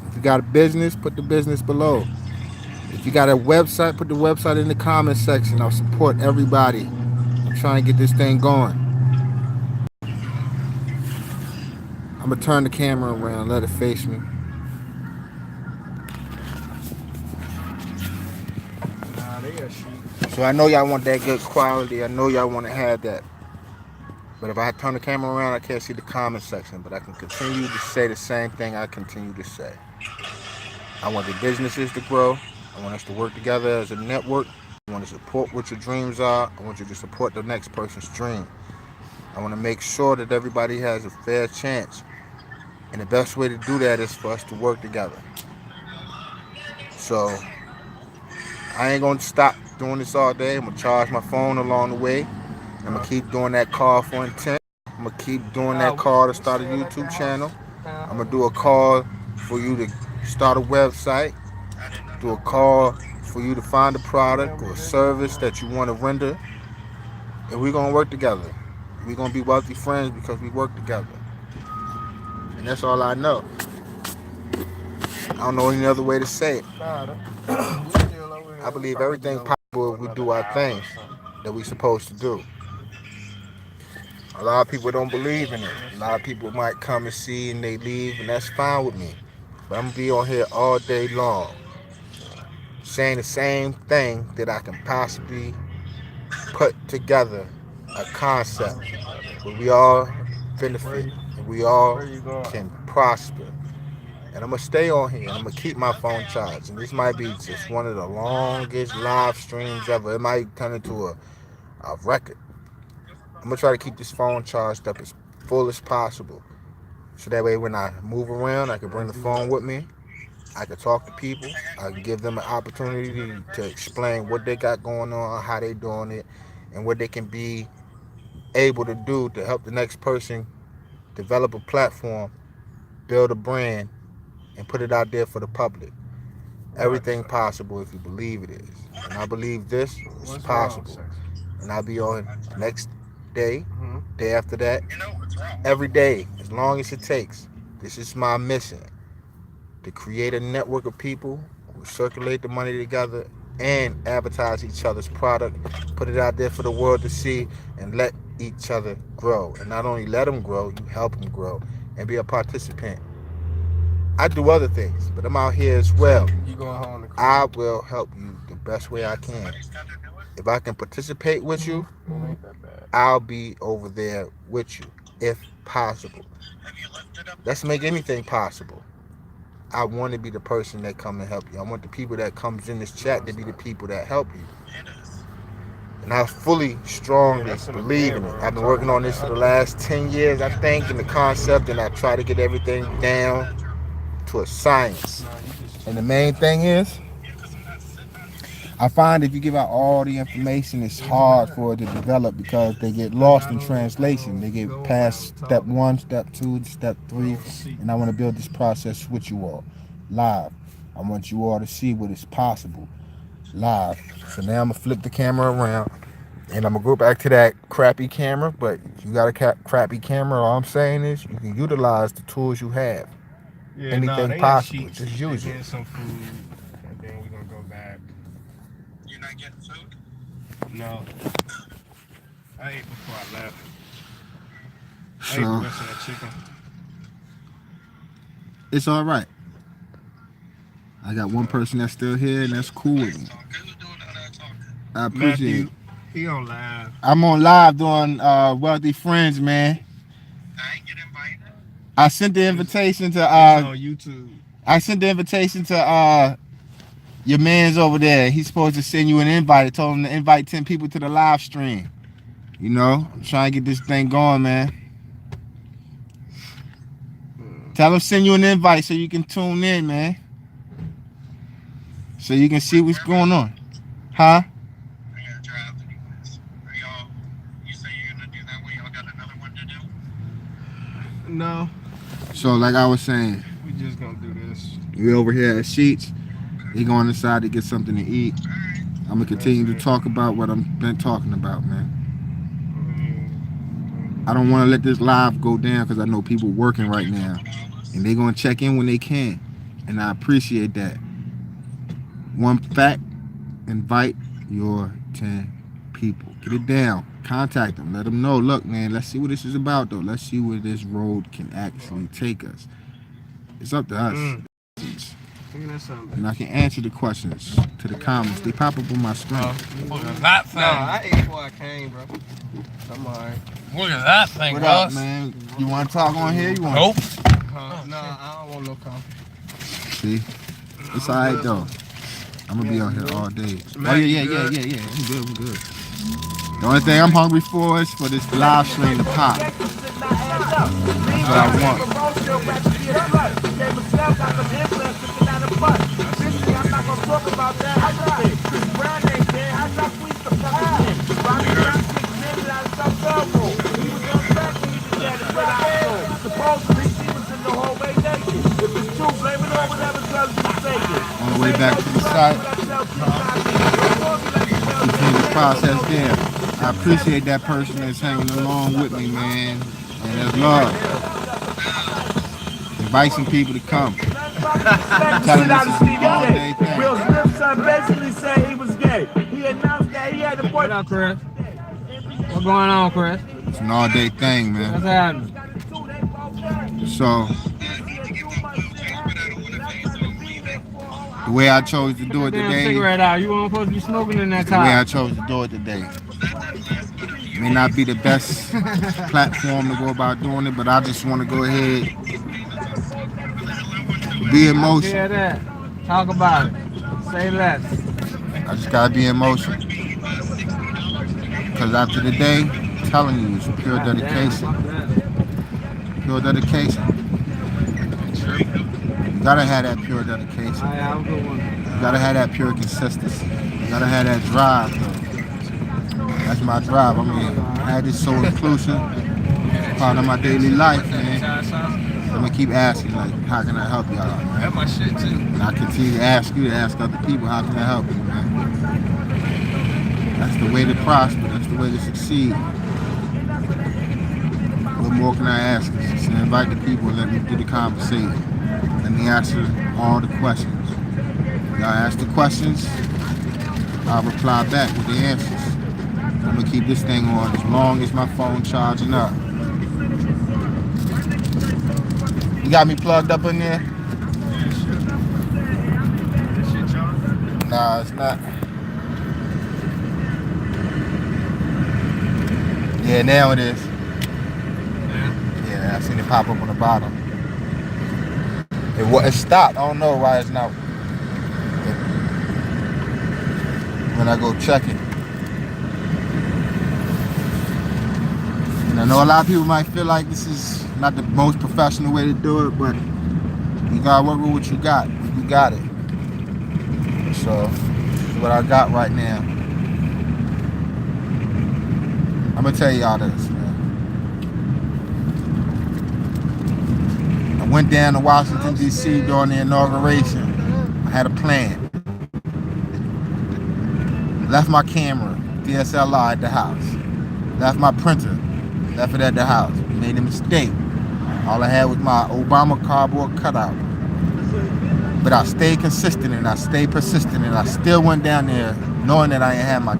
[SPEAKER 3] If you got a business, put the business below. If you got a website, put the website in the comment section. I'll support everybody. I'm trying to get this thing going. I'm gonna turn the camera around, let it face me.
[SPEAKER 2] Nah, they a sheep.
[SPEAKER 3] So I know y'all want that good quality. I know y'all want to have that. But if I turn the camera around, I can't see the comment section. But I can continue to say the same thing I continue to say. I want the businesses to grow. I want us to work together as a network. I want to support what your dreams are. I want you to support the next person's dream. I want to make sure that everybody has a fair chance. And the best way to do that is for us to work together. So I ain't going to stop doing this all day. I'm going to charge my phone along the way. I'm going to keep doing that call for intent. I'm going to keep doing that call to start a YouTube channel. I'm going to do a call for you to start a website. Do a call for you to find a product or a service that you want to render. And we're going to work together. We're going to be wealthy friends because we work together. And that's all I know. I don't know any other way to say it. I believe everything possible if we do our things that we're supposed to do. A lot of people don't believe in it. A lot of people might come and see and they leave, and that's fine with me. But I'm going to be on here all day long saying the same thing that I can possibly put together a concept where we all benefit and we all can prosper. And I'm going to stay on here and I'm going to keep my phone charged. And this might be just one of the longest live streams ever. It might turn into a record. I'm going to try to keep this phone charged up as full as possible. So that way when I move around, I can bring the phone with me. I can talk to people. I can give them an opportunity to explain what they got going on, how they doing it, and what they can be able to do to help the next person develop a platform, build a brand, and put it out there for the public. Everything possible if you believe it is. And I believe this is possible. And I'll be on next day, day after that, every day, as long as it takes. This is my mission, to create a network of people who circulate the money together and advertise each other's product, put it out there for the world to see, and let each other grow. And not only let them grow, you help them grow and be a participant. I do other things, but I'm out here as well.
[SPEAKER 2] You going home?
[SPEAKER 3] I will help you the best way I can. If I can participate with you,
[SPEAKER 2] Ain't that bad.
[SPEAKER 3] I'll be over there with you, if possible. Let's make anything possible. I want to be the person that come and help you. I want the people that comes in this chat to be the people that help you. And I fully, strongly believe in it. I've been working on this for the last 10 years, I think, in the concept, and I try to get everything down to a science. And the main thing is, I find if you give out all the information, it's hard for it to develop because they get lost in translation. They get past step 1, step 2, step 3, and I want to build this process with you all live. I want you all to see what is possible live. So now I'm gonna flip the camera around, and I'm gonna go back to that crappy camera. But if you got a crappy camera, all I'm saying is you can utilize the tools you have.
[SPEAKER 2] Yeah,
[SPEAKER 3] Anything
[SPEAKER 2] they
[SPEAKER 3] possible,
[SPEAKER 2] got
[SPEAKER 3] just use it.
[SPEAKER 2] Get some food, and then we're gonna go back. You're not getting food? No. I ate before I left. I ate the
[SPEAKER 3] So
[SPEAKER 2] rest of that chicken.
[SPEAKER 3] it's all right. I got one person that's still here, and that's cool with me. I appreciate it.
[SPEAKER 2] Matthew, he on live.
[SPEAKER 3] I'm on live doing Wealthy Friends, man.
[SPEAKER 2] I ain't get invited.
[SPEAKER 3] I sent the invitation to
[SPEAKER 2] It's on YouTube.
[SPEAKER 3] your man's over there. He's supposed to send you an invite. I told him to invite 10 people to the live stream. You know, I'm trying to get this thing going, man. Tell him send you an invite so you can tune in, man. So you can see what's going on. Huh?
[SPEAKER 2] No,
[SPEAKER 3] So like I was saying,
[SPEAKER 2] we just gonna do this.
[SPEAKER 3] we over here at Sheets. He going inside to get something to eat. I'm gonna continue to talk about what I've been talking about, man. I don't want to let this live go down because I know people working right now, and they're gonna check in when they can, and I appreciate that. One fact: invite your 10 people. Get it down. Contact them. Let them know. Look, man. Let's see what this is about, though. Let's see where this road can actually take us. It's up to us.
[SPEAKER 2] Look at that something.
[SPEAKER 3] And I can answer the questions to the comments. They pop up on my screen.
[SPEAKER 4] Look at that thing.
[SPEAKER 2] No, I ate before I came, bro. I'm alright.
[SPEAKER 4] Look at that thing,
[SPEAKER 3] What up,
[SPEAKER 4] boss.
[SPEAKER 3] man? You want to talk on here? You want?
[SPEAKER 4] Nope.
[SPEAKER 2] No, I don't want no coffee.
[SPEAKER 3] See, it's all right though. I'm gonna be on here all day. Oh yeah. We good. The only thing I'm hungry for is for this live stream to pop. That's what I want. On the way back to the site, continue the process there. I appreciate that person that's hanging along with me, man. And that's love. Invite some people to come. Tell them this is an all-day thing.
[SPEAKER 5] Will Smith's son basically said he was gay. He announced that he had a
[SPEAKER 6] What
[SPEAKER 5] boyfriend.
[SPEAKER 6] up, Chris? What's going on, Chris?
[SPEAKER 3] It's an all-day thing,
[SPEAKER 6] What's
[SPEAKER 3] man.
[SPEAKER 6] happening?
[SPEAKER 3] So, the way I chose to do it
[SPEAKER 6] Damn
[SPEAKER 3] today,
[SPEAKER 6] cigarette out. You weren't supposed to be smoking in that
[SPEAKER 3] the way I
[SPEAKER 6] car.
[SPEAKER 3] chose to do it today. May not be the best platform to go about doing it, but I just want to go ahead, be in motion.
[SPEAKER 6] Hear that? Talk about it. Say less.
[SPEAKER 3] I just gotta be in motion. Because after the day, I'm telling you, it's pure dedication. Pure dedication. You gotta have that pure dedication.
[SPEAKER 6] Have a good one.
[SPEAKER 3] You gotta have that pure consistency. You gotta have that drive. That's my drive. I mean, I had this so inclusive, part of my daily life, man. I'm gonna keep asking, like, how can I help y'all, man?
[SPEAKER 2] That's my shit too.
[SPEAKER 3] And I continue to ask you to ask other people, how can I help you, man? That's the way to prosper. That's the way to succeed.
[SPEAKER 1] What more can I ask? Just invite the people and let me do the conversation. Let me answer all the questions. Y'all ask the questions, I'll reply back with the answers. I'm gonna keep this thing on as long as my phone charging up. You got me plugged up in there? Nah, it's not. Yeah, now it is. Yeah, I seen it pop up on the bottom. It stopped. I don't know why it's not. When I go check it. And I know a lot of people might feel like this is not the most professional way to do it, but you gotta work with what you got. You got it. So, this is what I got right now. I'm gonna tell y'all this, man. I went down to Washington, D.C. during the inauguration. I had a plan. Left my camera, DSLR at the house. Left my printer, left it at the house. Made a mistake. All I had was my Obama cardboard cutout. But I stayed consistent and I stayed persistent and I still went down there knowing that I didn't have my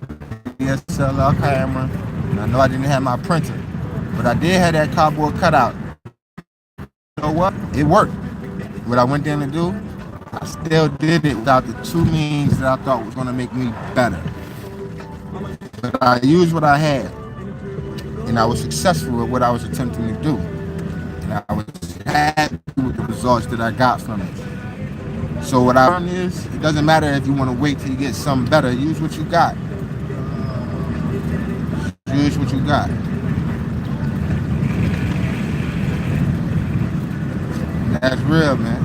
[SPEAKER 1] DSLR camera and I know I didn't have my printer. But I did have that cardboard cutout. You know what? It worked. What I went down to do, I still did it without the two means that I thought was going to make me better. But I used what I had and I was successful at what I was attempting to do. And I was happy with the results that I got from it. So what I learned is, it doesn't matter if you want to wait till you get something better. Use what you got. Use what you got. And that's real, man.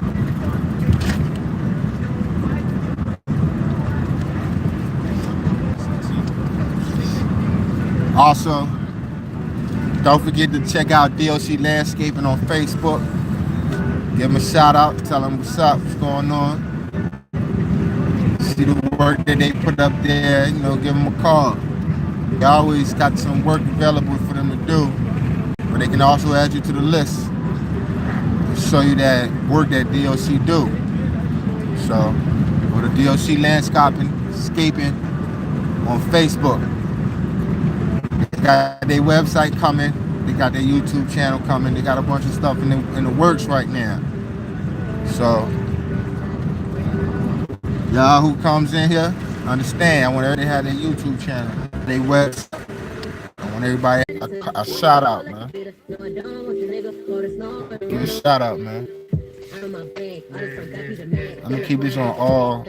[SPEAKER 1] Also, don't forget to check out DOC Landscaping on Facebook. Give them a shout out, tell them what's up, what's going on. See the work that they put up there, you know, give them a call. They always got some work available for them to do, but they can also add you to the list and show you that work that DOC do. So, go to DOC Landscaping on Facebook. They got their website coming. They got their YouTube channel coming. They got a bunch of stuff in the works right now. So, y'all who comes in here, understand, I want everybody to have their YouTube channel, their website. I want everybody a shout out, man. Give a shout out, man. I'm gonna keep this on all.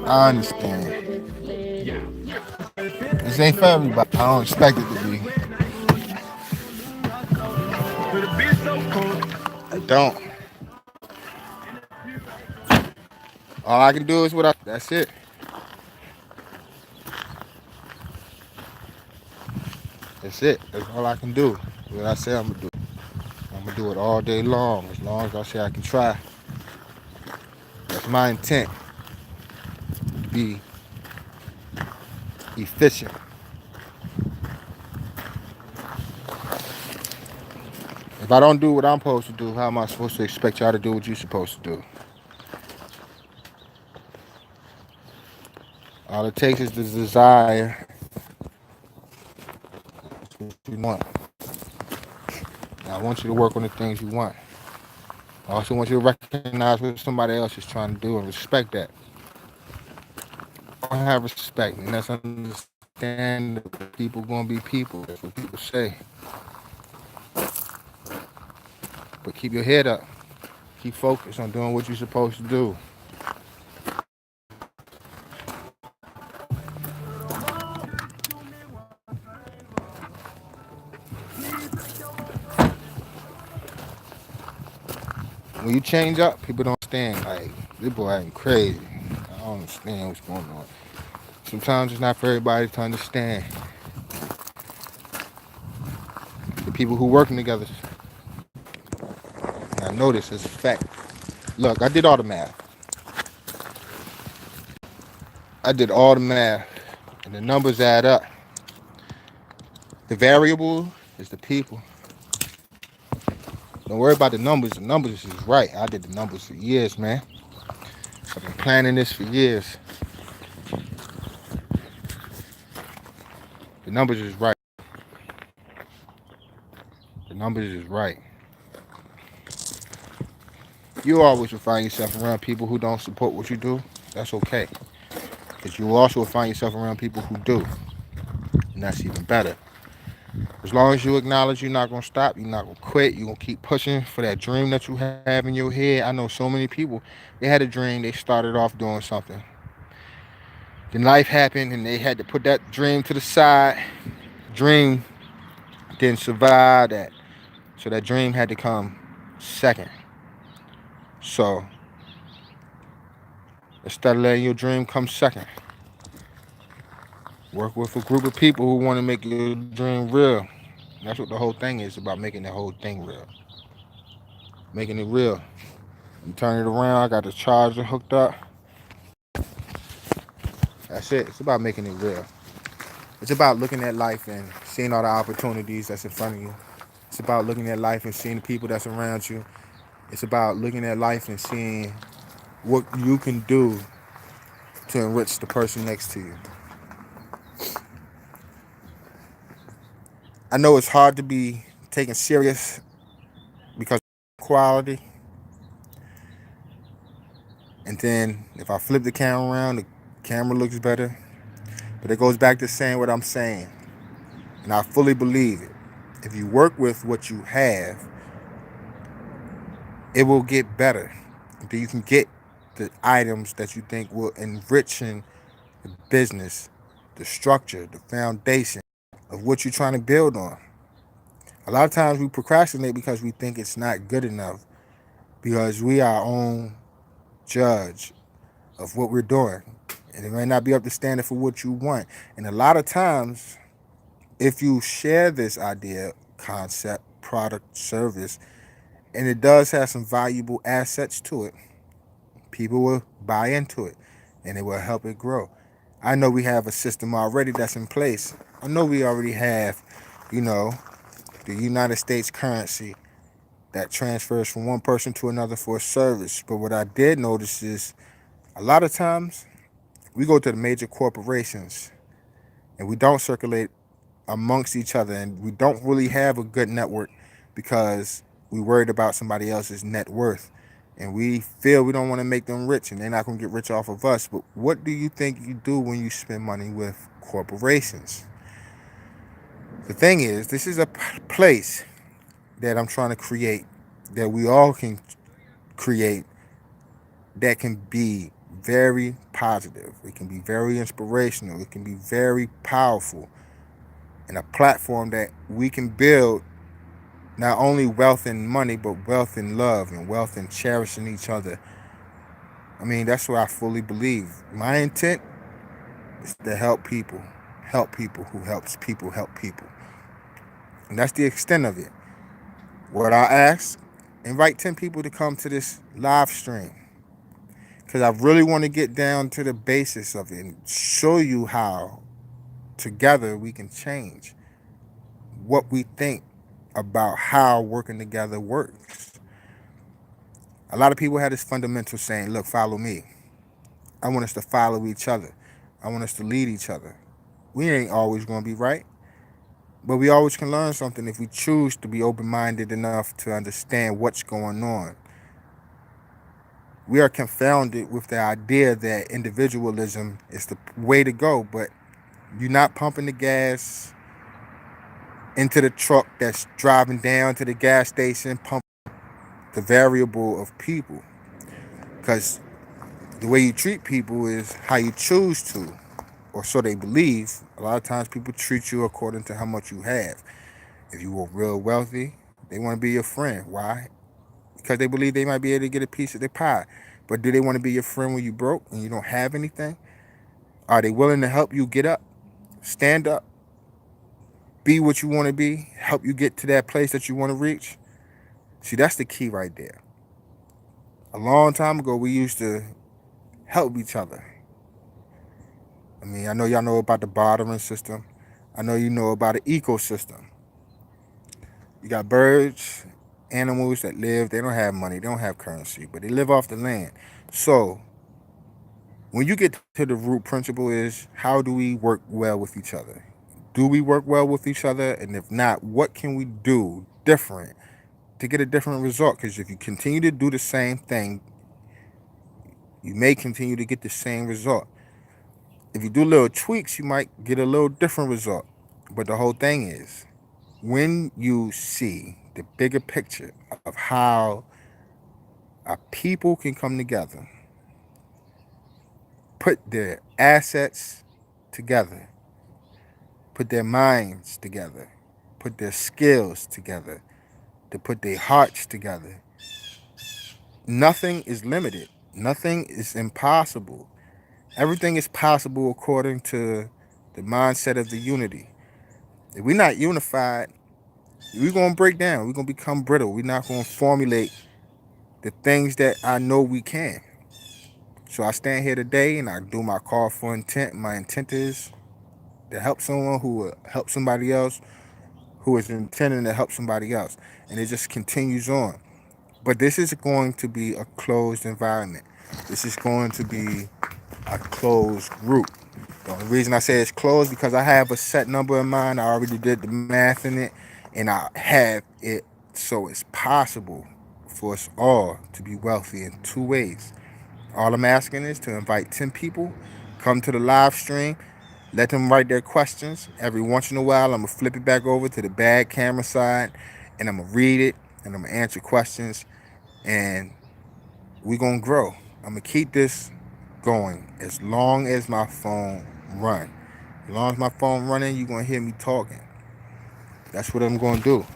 [SPEAKER 1] I understand. This ain't for everybody. I don't expect it to be. I don't. All I can do is what I. That's it. That's it. That's all I can do. What I say I'm gonna do. I'm gonna do it all day long. As long as I say I can try. That's my intent. To be efficient. If I don't do what I'm supposed to do, how am I supposed to expect y'all to do what you're supposed to do? All it takes is the desire. That's what you want. And I want you to work on the things you want. I also want you to recognize what somebody else is trying to do and respect that. I have respect, and that's understand that people gonna be people. That's what people say. But keep your head up. Keep focused on doing what you're supposed to do. When you change up, people don't understand. Like, this boy acting crazy. I don't understand what's going on. Sometimes it's not for everybody to understand. The people who working together. I
[SPEAKER 3] know this is a fact. Look, I did all the math. I did all the math, and the numbers add up. The variable is the people. Don't worry about the numbers. The numbers is right. I did the numbers for years, man. I've been planning this for years. The numbers is right. The numbers is right. You always will find yourself around people who don't support what you do. That's okay. Because you will also find yourself around people who do. And that's even better. As long as you acknowledge you're not going to stop, you're not going to quit, you're going to keep pushing for that dream that you have in your head. I know so many people, they had a dream, they started off doing something. Then life happened and they had to put that dream to the side. Dream didn't survive that. So that dream had to come second. So instead of letting your dream come second, work with a group of people who want to make your dream real. That's what the whole thing is about, making the whole thing real. Making it real. You turn it around, I got the charger hooked up. That's it. It's about making it real. It's about looking at life and seeing all the opportunities that's in front of you. It's about looking at life and seeing the people that's around you. It's about looking at life and seeing what you can do to enrich the person next to you. I know it's hard to be taken serious because of quality. And then if I flip the camera around, the camera looks better. But it goes back to saying what I'm saying. And I fully believe it. If you work with what you have, it will get better. Until you can get the items that you think will enrich in the business, the structure, the foundation of what you're trying to build on. A lot of times we procrastinate because we think it's not good enough, because we are our own judge of what we're doing. And it may not be up to standard for what you want. And a lot of times, if you share this idea, concept, product, service, and it does have some valuable assets to it, people will buy into it and it will help it grow. I know we have a system already that's in place. I know we already have, the United States currency that transfers from one person to another for a service. But what I did notice is a lot of times we go to the major corporations and we don't circulate amongst each other, and we don't really have a good network because we worried about somebody else's net worth, and we feel we don't want to make them rich and they're not going to get rich off of us. But what do you think you do when you spend money with corporations? The thing is, this is a place that I'm trying to create, that we all can create, that can be very positive. It can be very inspirational. It can be very powerful. And a platform that we can build not only wealth and money, but wealth and love and wealth and cherishing each other. I mean, that's what I fully believe. My intent is to help people who helps people help people. And that's the extent of it. What I ask, invite 10 people to come to this live stream, because I really want to get down to the basis of it and show you how together we can change what we think about how working together works. A lot of people have this fundamental saying, look, follow me. I want us to follow each other. I want us to lead each other. We ain't always going to be right, but we always can learn something if we choose to be open-minded enough to understand what's going on. We are confounded with the idea that individualism is the way to go, but you're not pumping the gas into the truck that's driving down to the gas station, pumping the variable of people. Because the way you treat people is how you choose to, or so they believe. A lot of times people treat you according to how much you have. If you were real wealthy, they want to be your friend. Why? Because they believe they might be able to get a piece of their pie. But do they want to be your friend when you broke and you don't have anything? Are they willing to help you get up, stand up, be what you want to be, help you get to that place that you want to reach? See, that's the key right there. A long time ago, we used to help each other. I mean, I know y'all know about the bartering system. I know you know about the ecosystem. You got birds, animals that live, they don't have money, they don't have currency, but they live off the land. So when you get to the root principle is how do we work well with each other? Do we work well with each other? And if not, what can we do different to get a different result? Because if you continue to do the same thing, you may continue to get the same result. If you do little tweaks, you might get a little different result. But the whole thing is, when you see the bigger picture of how a people can come together, put their assets together, put their minds together, put their skills together, to put their hearts together, nothing is limited. Nothing is impossible. Everything is possible according to the mindset of the unity. If we're not unified, we're going to break down. We're going to become brittle. We're not going to formulate the things that I know we can. So I stand here today and I do my call for intent. My intent is to help someone who will help somebody else who is intending to help somebody else. And it just continues on. But this is going to be a closed environment. This is going to be a closed group. The only reason I say it's closed because I have a set number in mind. I already did the math in it, and I have it so it's possible for us all to be wealthy in two ways. All I'm asking is to invite 10 people, come to the live stream, let them write their questions. Every once in a while, I'm going to flip it back over to the bad camera side, and I'm going to read it, and I'm going to answer questions, and we're going to grow. I'm going to keep this going as long as my phone run. As long as my phone running, you're going to hear me talking. That's what I'm going to do.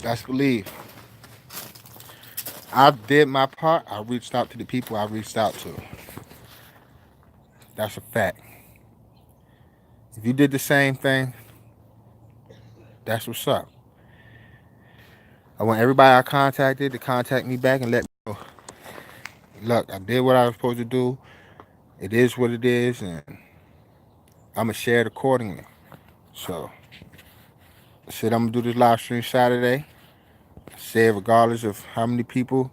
[SPEAKER 3] Best believe. I did my part. I reached out to the people I reached out to. That's a fact. If you did the same thing, that's what's up. I want everybody I contacted to contact me back and let me know. Look, I did what I was supposed to do. It is what it is, and I'm going to share it accordingly. So, I said I'm going to do this live stream Saturday. I said regardless of how many people.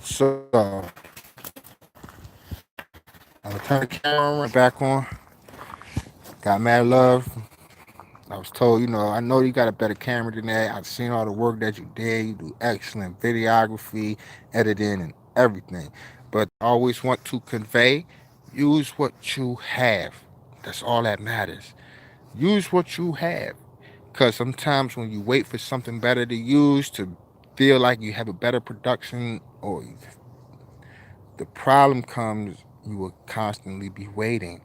[SPEAKER 3] So, I'm going to turn the camera back on. Got mad love. I was told, I know you got a better camera than that. I've seen all the work that you did. You do excellent videography, editing, and everything. But I always want to convey, use what you have. That's all that matters. Use what you have. Because sometimes when you wait for something better to use to feel like you have a better production, or the problem comes, you will constantly be waiting.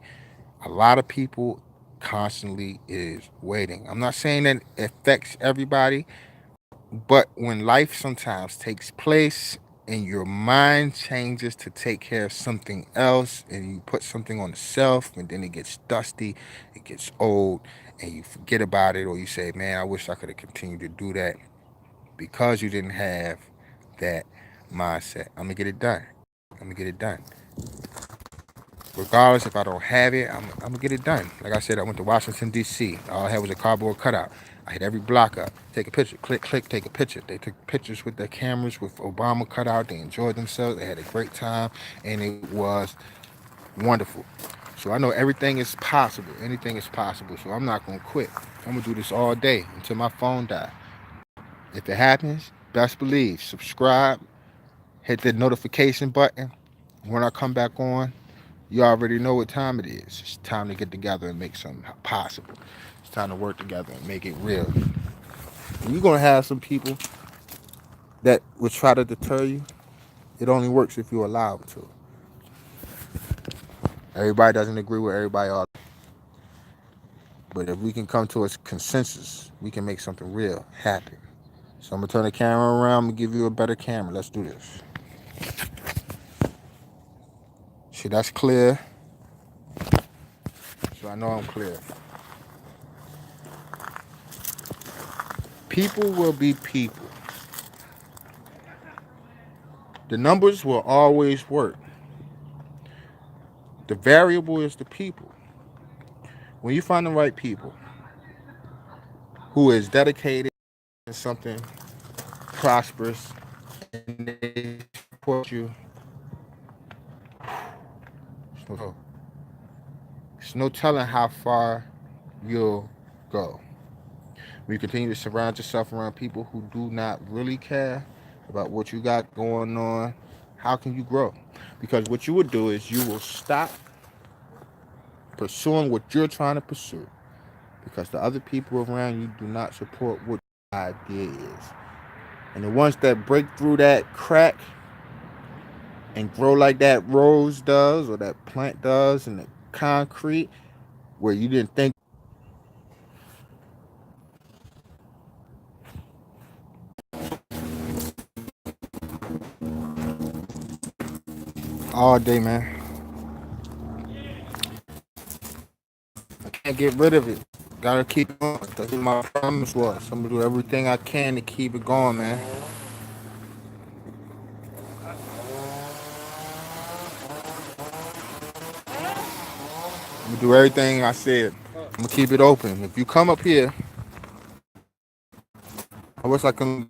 [SPEAKER 3] A lot of people constantly is waiting. I'm not saying that it affects everybody, but when life sometimes takes place and your mind changes to take care of something else and you put something on the shelf and then it gets dusty, it gets old, and you forget about it, or you say, man, I wish I could have continued to do that, because you didn't have that mindset. I'm gonna get it done. Regardless if I don't have it, I'm gonna get it done. Like I said, I went to Washington D.C. All I had was a cardboard cutout. I hit every block up, take a picture, click, click, take a picture. They took pictures with their cameras with Obama cut out. They enjoyed themselves. They had a great time, and it was wonderful. So I know everything is possible. Anything is possible. So I'm not gonna quit. I'm gonna do this all day until my phone dies. If it happens, best believe, subscribe, hit the notification button. When I come back on, you already know what time it is. It's time to get together and make something possible. It's time to work together and make it real. And you're gonna have some people that will try to deter you. It only works if you allow them to. Everybody doesn't agree with everybody all, but if we can come to a consensus, we can make something real happen. So I'm gonna turn the camera around and give you a better camera. Let's do this. See, that's clear. So I know I'm clear. People will be people. The numbers will always work. The variable is the people. When you find the right people who is dedicated to something prosperous and they support you, there's no telling how far you'll go. When you continue to surround yourself around people who do not really care about what you got going on, how can you grow? Because what you would do is you will stop pursuing what you're trying to pursue because the other people around you do not support what your idea is. And the ones that break through that crack and grow like that rose does or that plant does in the concrete where you didn't think all day, man. I can't get rid of it. Gotta keep going. That's what my promise was. I'm gonna do everything I can to keep it going, man. I'm gonna do everything I said. I'm gonna keep it open. If you come up here, I wish I could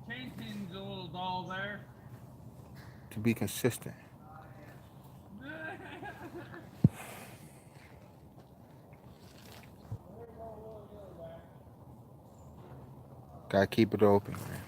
[SPEAKER 6] Chain's a little dull there.
[SPEAKER 3] to be consistent. Gotta keep it open, man.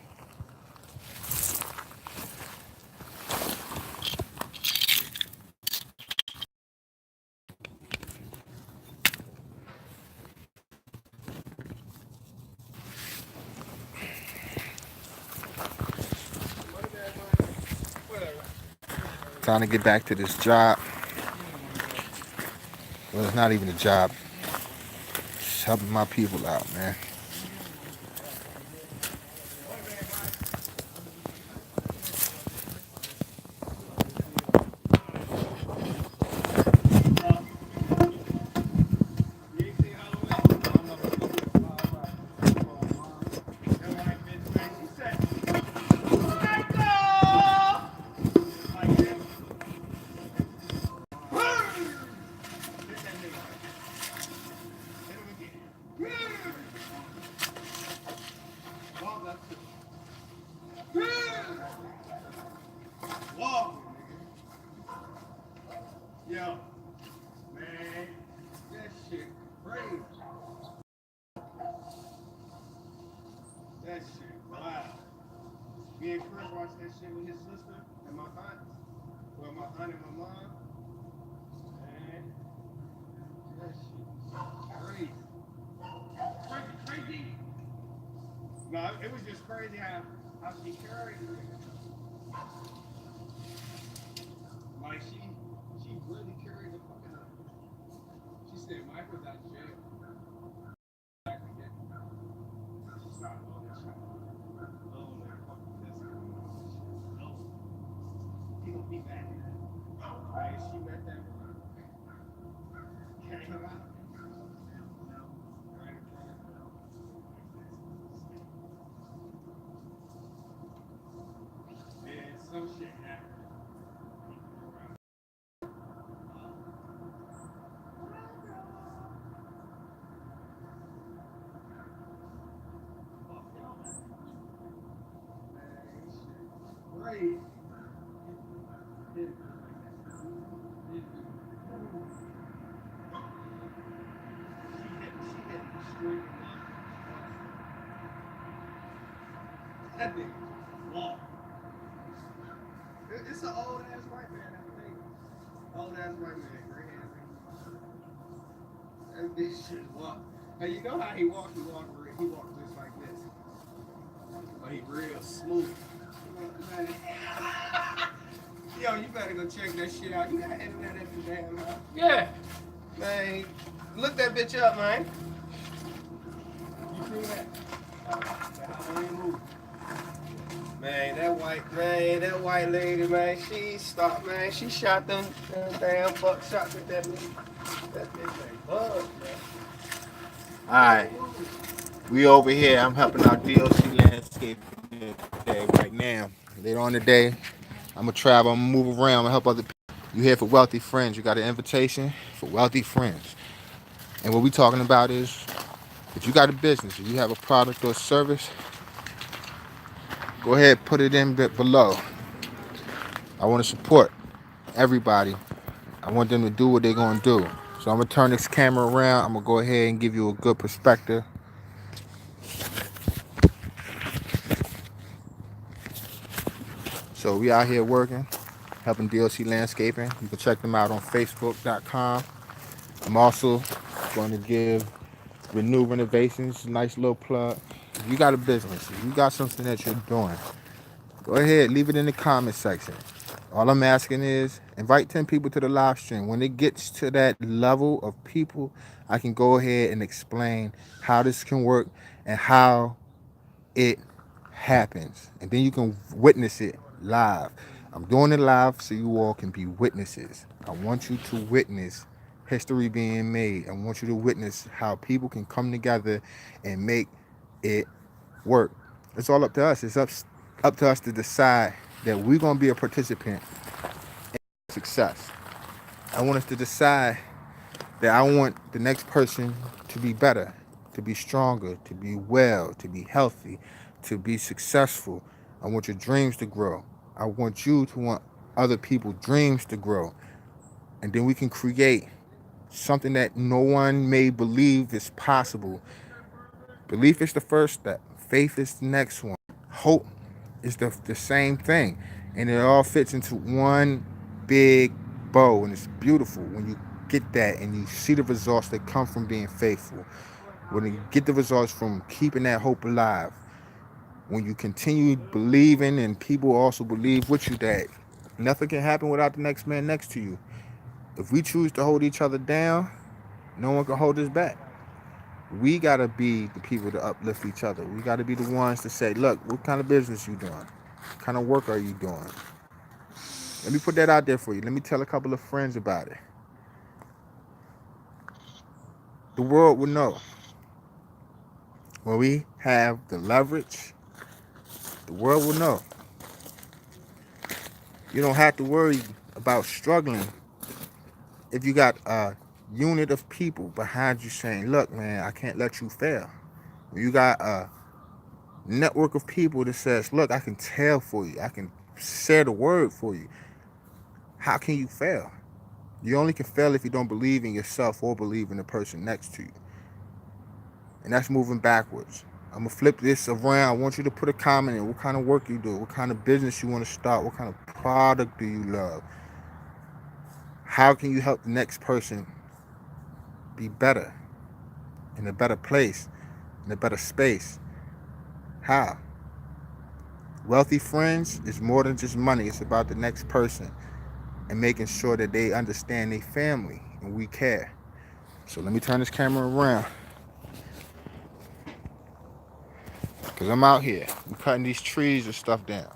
[SPEAKER 3] Trying to get back to this job. Well, it's not even a job. Just helping my people out, man.
[SPEAKER 2] Yo, man, that shit crazy. That shit, wow. Me and Chris watched that shit with his sister and my aunt. Well, my aunt and my mom. Man, that shit crazy. Crazy. No, it was just crazy how she carried it. Like she really carried the fucking up. She said Mike was out of jail. She started all that shit. Oh, man, fucking this. Be back. Right? She met that one. Came out. Right in front of her. And some shit happened. Right. That nigga walk. It's an old ass white man that thing. Old ass white man, gray hair. That bitch just walk. And you know how he walk just like this. But he real smooth. Yo, you better go check that shit out. You got internet at the damn house.
[SPEAKER 6] Yeah.
[SPEAKER 2] Man, look that bitch up, man. You see that? Man, that white lady, man, she stopped, man. She shot them damn buckshots at that bitch. That bitch ain't bug, man.
[SPEAKER 3] Alright, we over here. I'm helping out DLC Landscape today, right now. Later on today, I'm gonna travel, I'm gonna move around, I'm gonna help other people. You here for Wealthy Friends. You got an invitation for Wealthy Friends. And what we talking about is, if you got a business, if you have a product or service, go ahead, put it in below. I want to support everybody. I want them to do what they're going to do. So I'm going to turn this camera around. I'm going to go ahead and give you a good perspective. So we out here working, helping DLC Landscaping. You can check them out on Facebook.com. I'm also going to give Renew Renovations a nice little plug. If you got a business, if you got something that you're doing, go ahead, leave it in the comment section. All I'm asking is invite 10 people to the live stream. When it gets to that level of people, I can go ahead and explain how this can work and how it happens. And then you can witness it live. I'm doing it live so you all can be witnesses. I want you to witness history being made. I want you to witness how people can come together and make it work. It's all up to us. It's up to us to decide that we're going to be a participant in success. I want us to decide that I want the next person to be better, to be stronger, to be well, to be healthy, to be successful. I want your dreams to grow. I want you to want other people's dreams to grow. And then we can create something that no one may believe is possible. Belief is the first step. Faith is the next one. Hope is the same thing. And it all fits into one big bow. And it's beautiful when you get that and you see the results that come from being faithful. When you get the results from keeping that hope alive. When you continue believing and people also believe with you that nothing can happen without the next man next to you. If we choose to hold each other down, no one can hold us back. We got to be the people to uplift each other. We got to be the ones to say, look, what kind of business you doing? What kind of work are you doing? Let me put that out there for you. Let me tell a couple of friends about it. The world will know. When we have the leverage, the world will know. You don't have to worry about struggling if you got a unit of people behind you saying, look, man, I can't let you fail. When you got a network of people that says, look, I can tell for you. I can share the word for you. How can you fail? You only can fail if you don't believe in yourself or believe in the person next to you. And that's moving backwards. I'm going to flip this around. I want you to put a comment in what kind of work you do, what kind of business you want to start, what kind of product do you love. How can you help the next person be better, in a better place, in a better space? How? Wealthy Friends is more than just money. It's about the next person and making sure that they understand their family and we care. So let me turn this camera around. Because I'm out here. I'm cutting these trees and stuff down.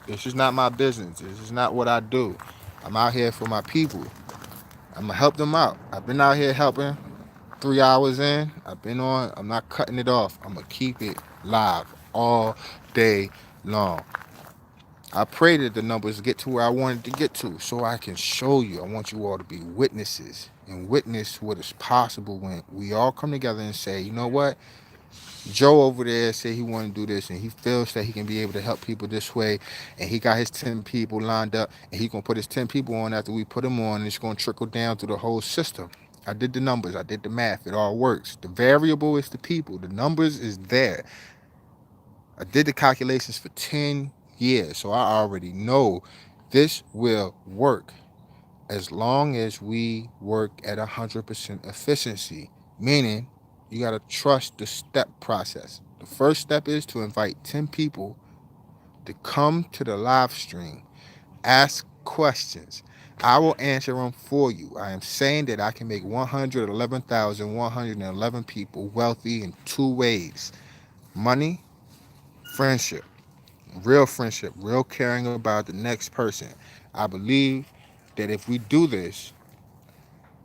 [SPEAKER 3] This is not my business. This is not what I do. I'm out here for my people. I'm gonna help them out. I've been out here helping 3 hours in. I've been on. I'm not cutting it off. I'm gonna keep it live all day long. I pray that the numbers get to where I wanted to get to so I can show you. I want you all to be witnesses and witness what is possible when we all come together and say, you know what? Joe over there said he want to do this and he feels that he can be able to help people this way, and he got his 10 people lined up, and he gonna put his 10 people on after we put them on, and it's gonna trickle down through the whole system. I did the numbers, I did the math, it all works. The variable is the people, the numbers is there. I did the calculations for 10 years, so I already know this will work as long as we work at 100% efficiency, meaning you got to trust the step process. The first step is to invite 10 people to come to the live stream, ask questions. I will answer them for you. I am saying that I can make 111,111 people wealthy in 2 ways: money, friendship. Real friendship, real caring about the next person. I believe that if we do this,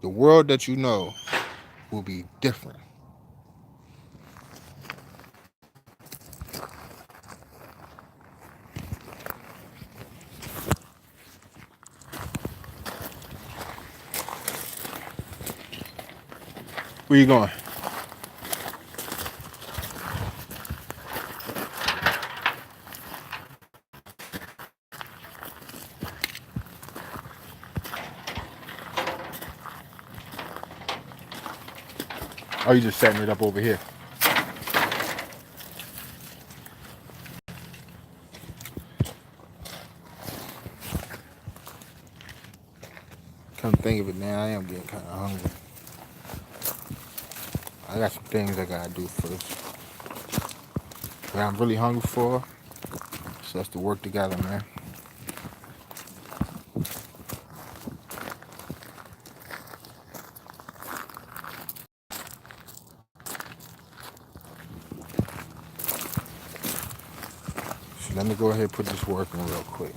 [SPEAKER 3] the world that you know will be different. Where you going? Oh, you just setting it up over here. Come think of it now, I am getting kind of hungry. I got some things I gotta do first. What I'm really hungry for is us to work together, man. So let me go ahead and put this work in real quick.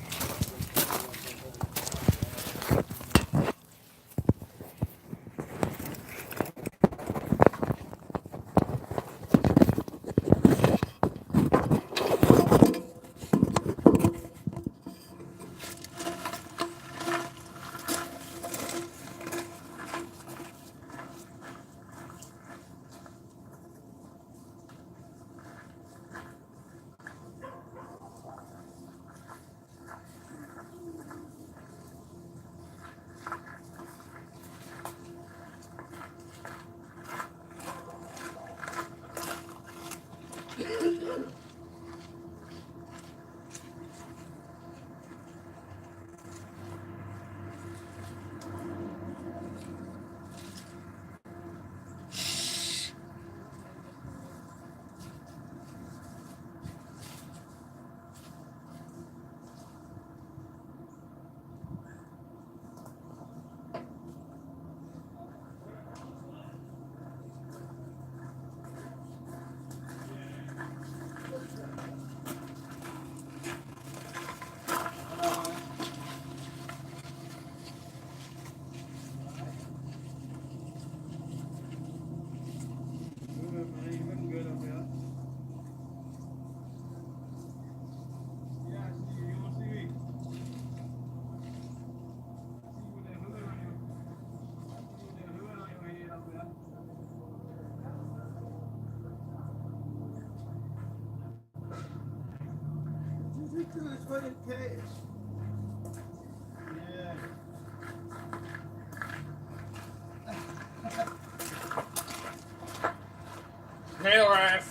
[SPEAKER 2] Ridiculous for the cash. Yeah.
[SPEAKER 6] Tail ass.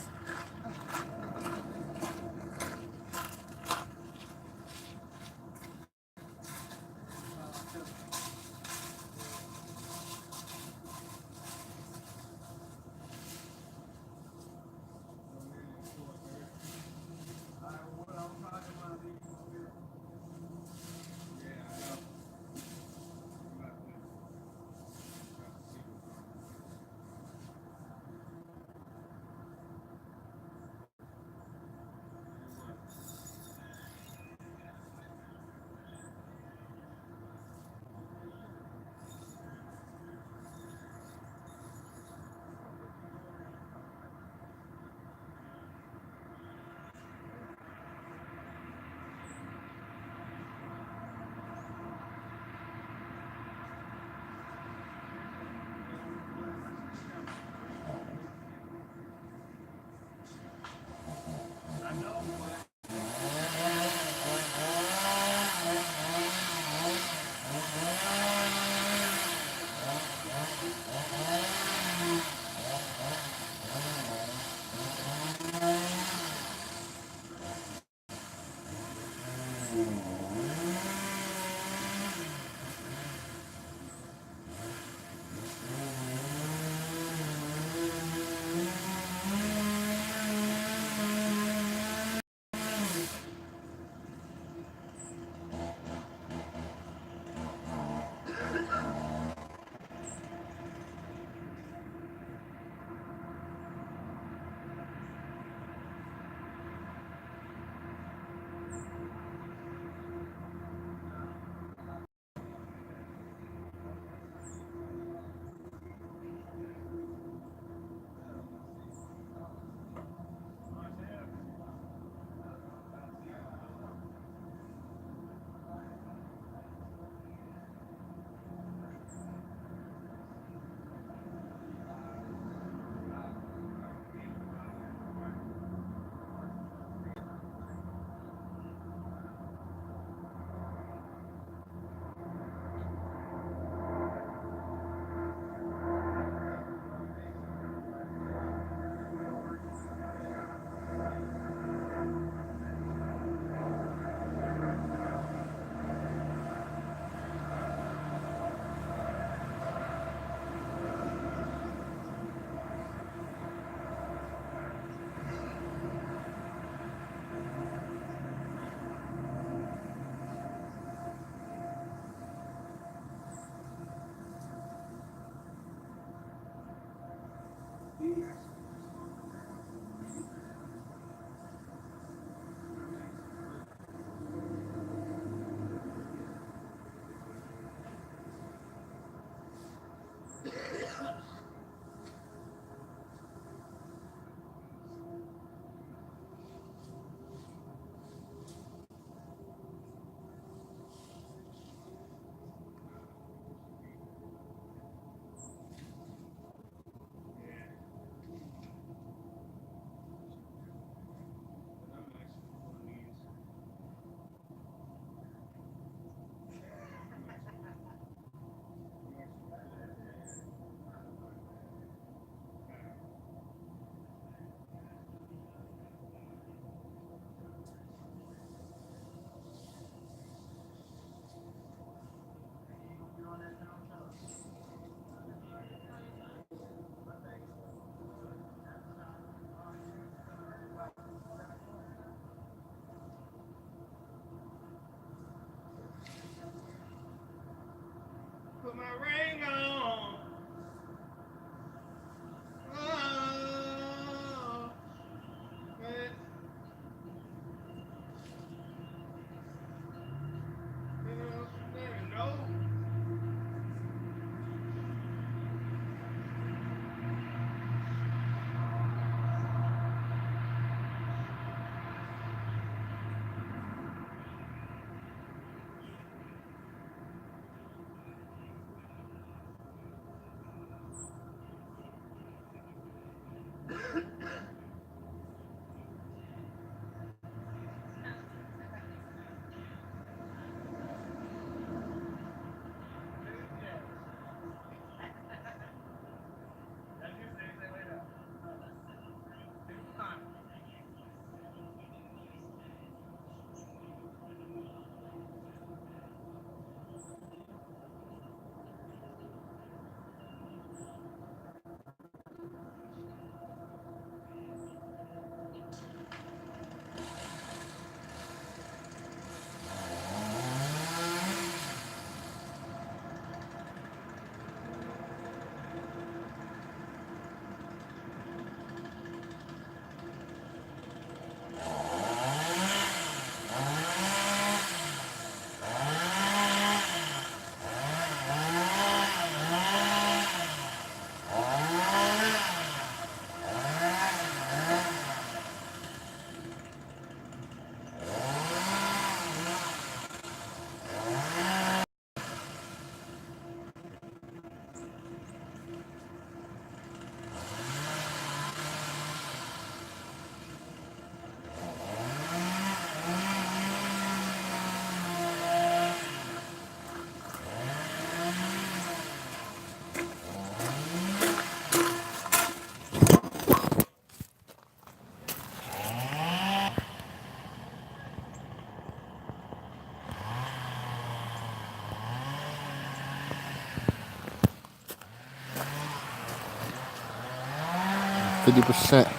[SPEAKER 1] 50%.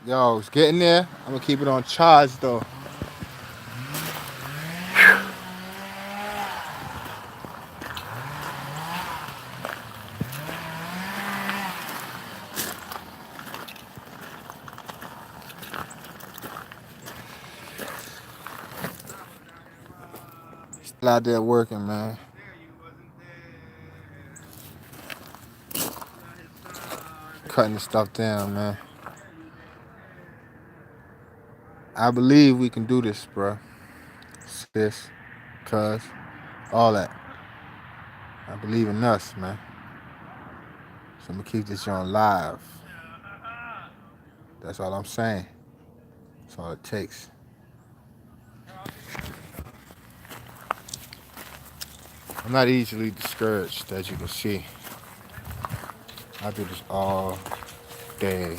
[SPEAKER 1] Yo, it's getting there. I'm gonna keep it on charge though. Still out there working, man. Cutting the stuff down, man. I believe we can do this, bro. Sis, cuz, all that. I believe in us, man. So I'm gonna keep this on live. That's all I'm saying. That's all it takes. I'm not easily discouraged, as you can see. I do this all day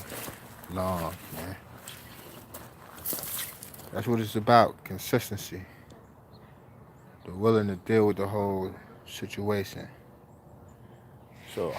[SPEAKER 1] long, man. That's what it's about, consistency. The willing to deal with the whole situation. So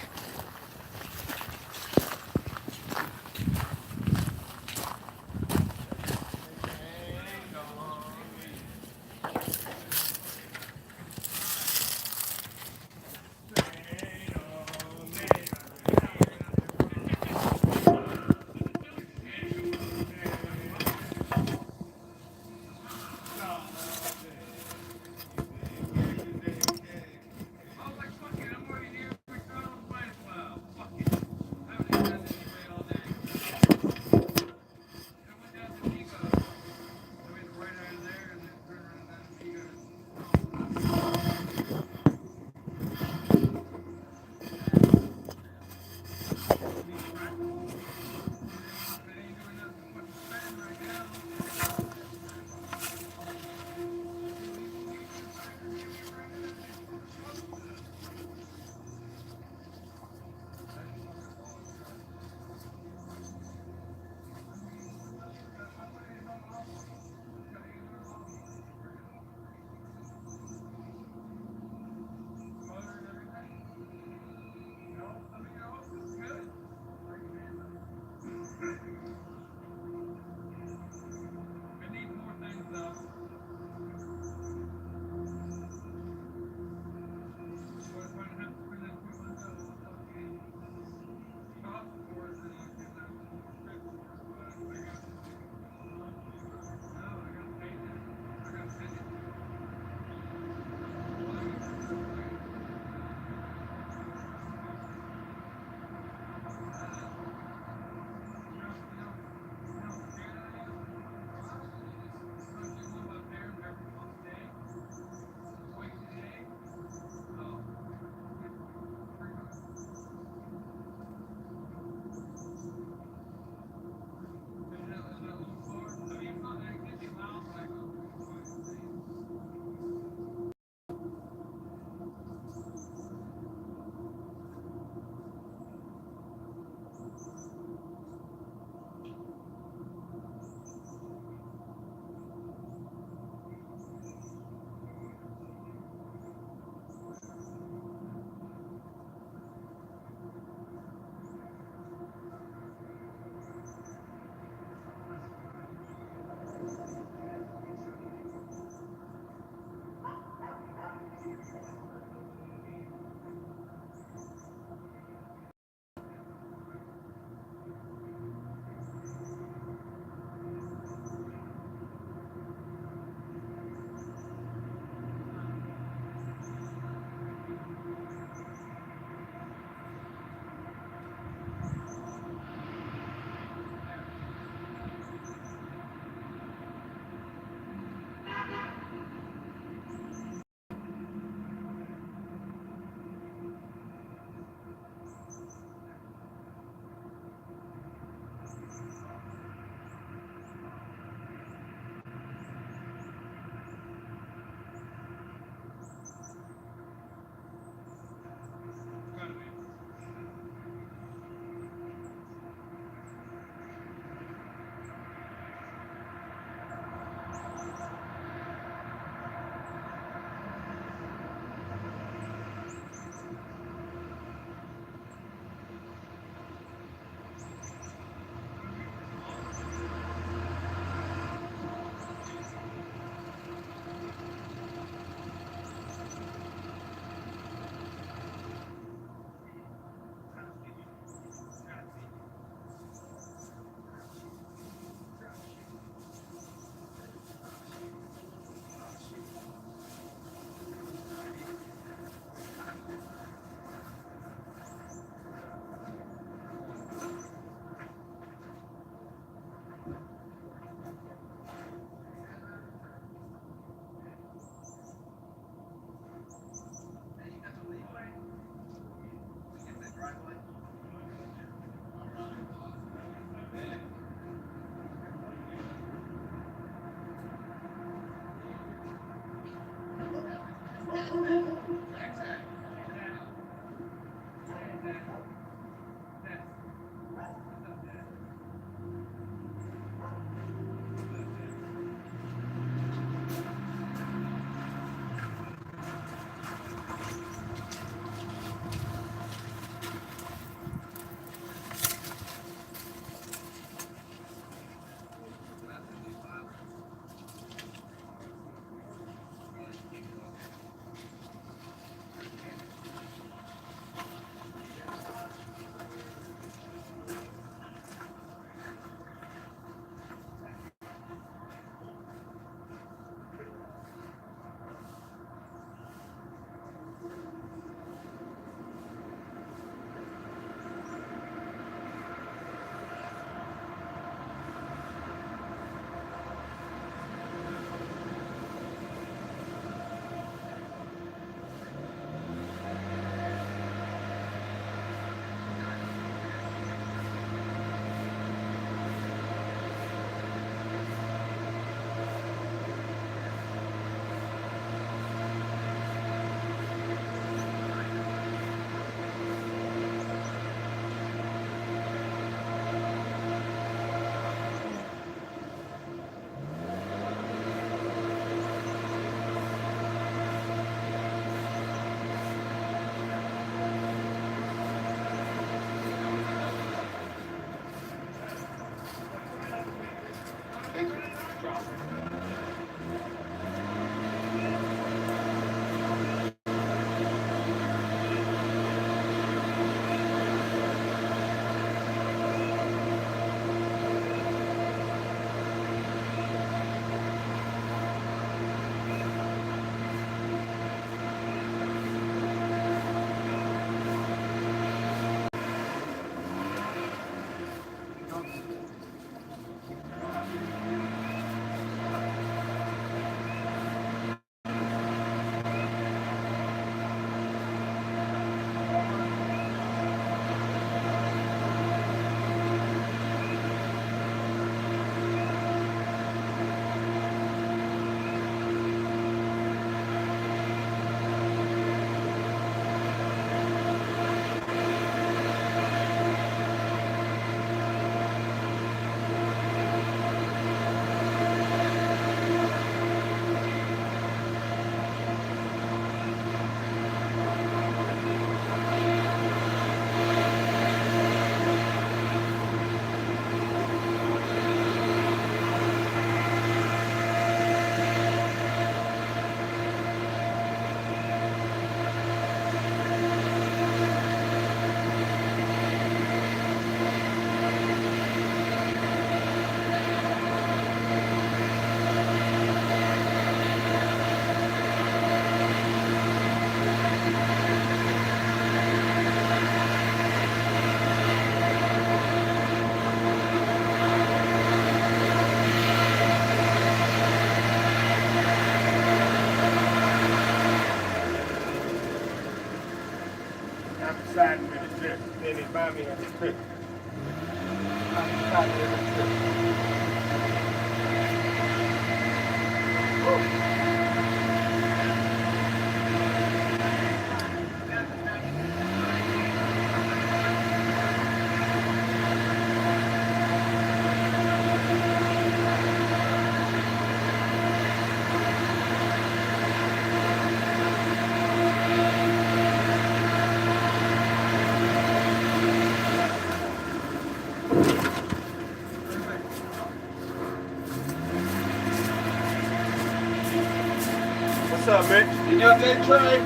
[SPEAKER 2] What's up, Mitch?
[SPEAKER 6] You okay, Trey?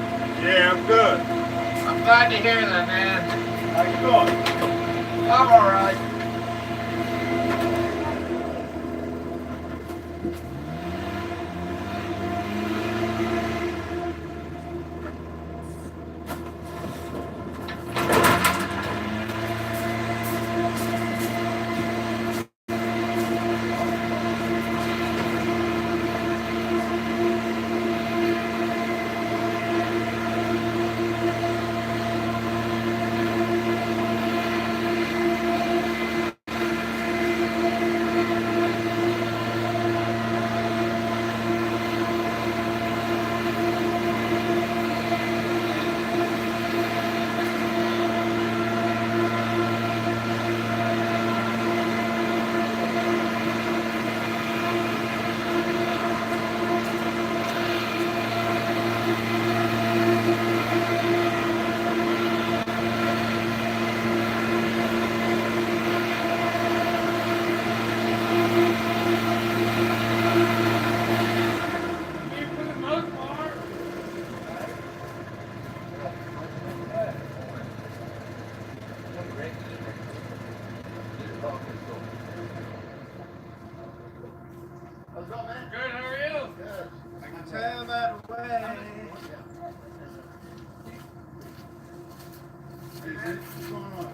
[SPEAKER 2] Yeah, I'm good.
[SPEAKER 6] I'm glad to hear that, man.
[SPEAKER 2] How you doing?
[SPEAKER 6] I'm all right.
[SPEAKER 4] Good, how are you?
[SPEAKER 2] Tell that way. What's going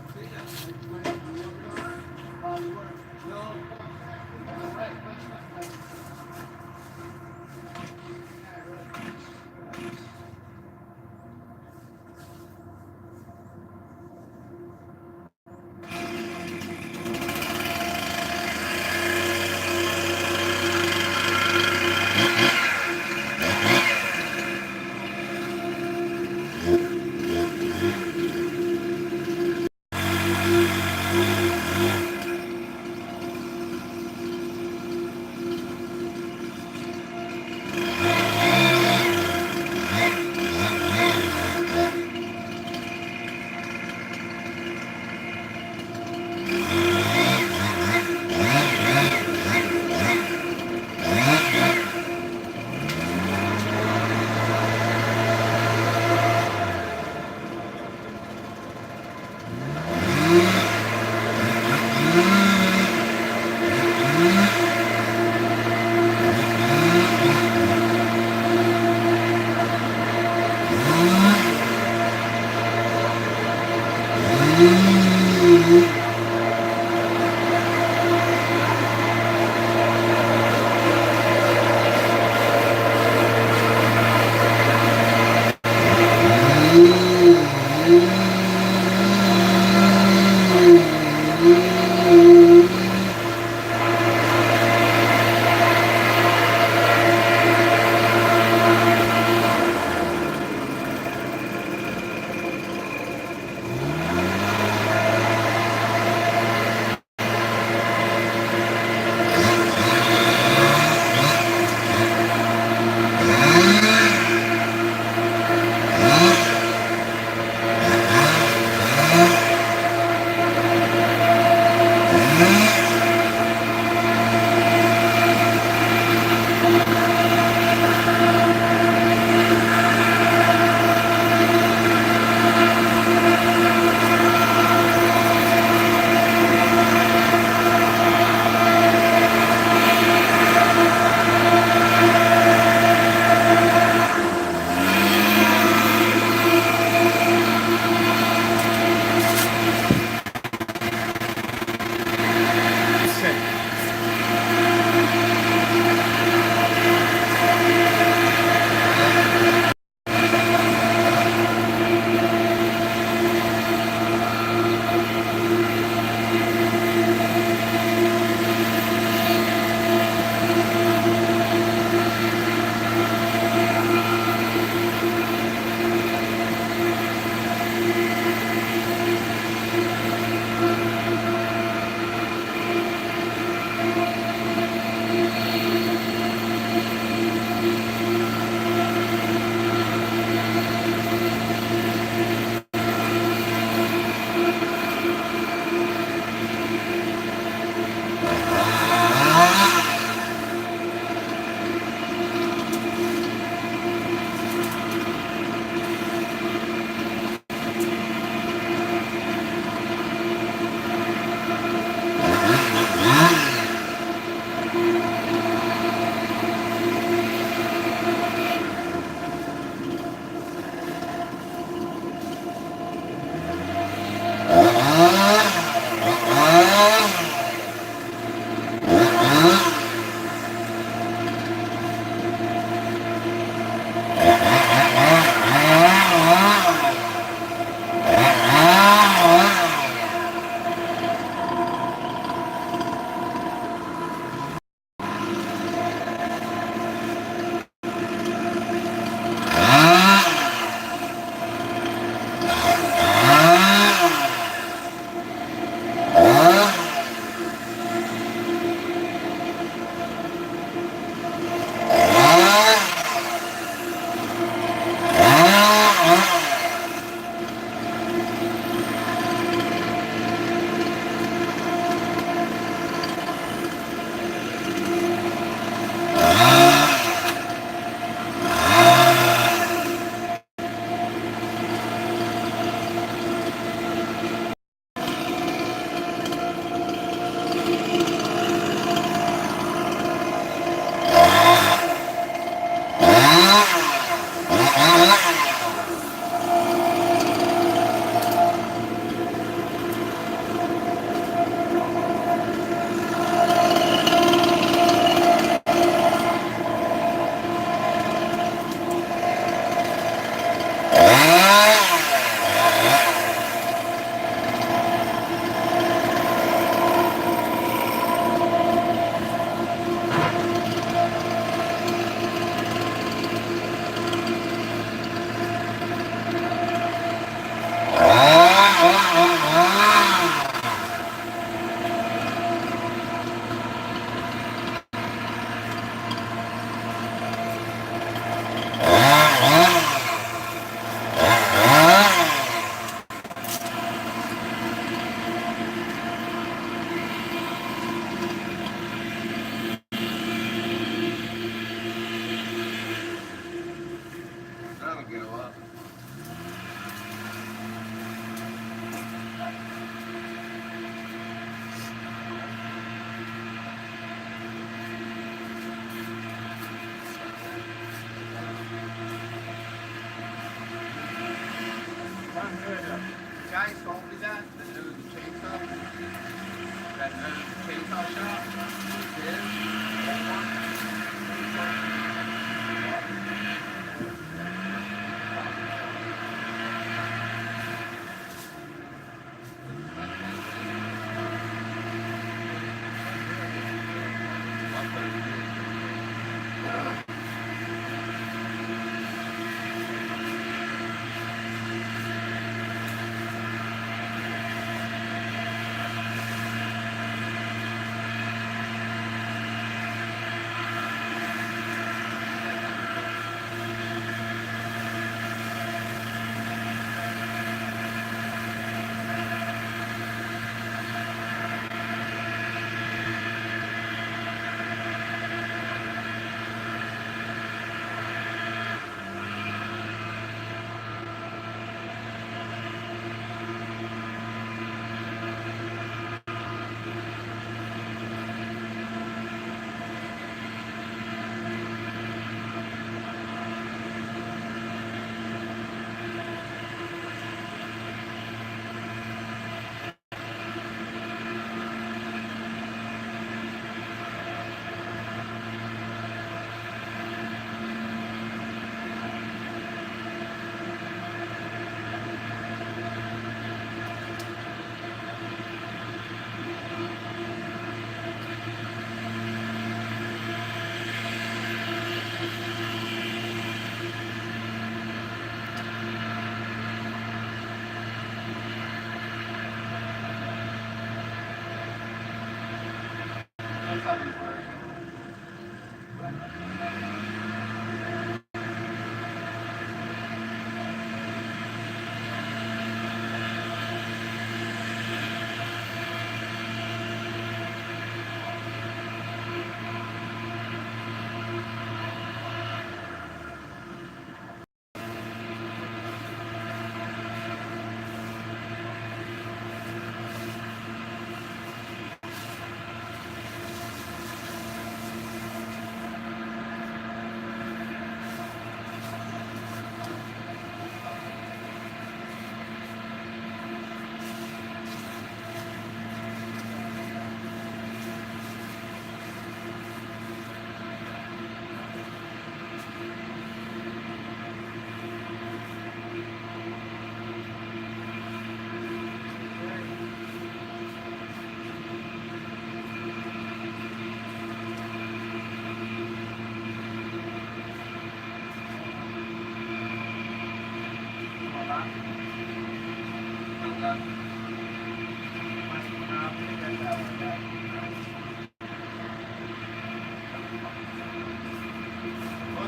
[SPEAKER 2] What's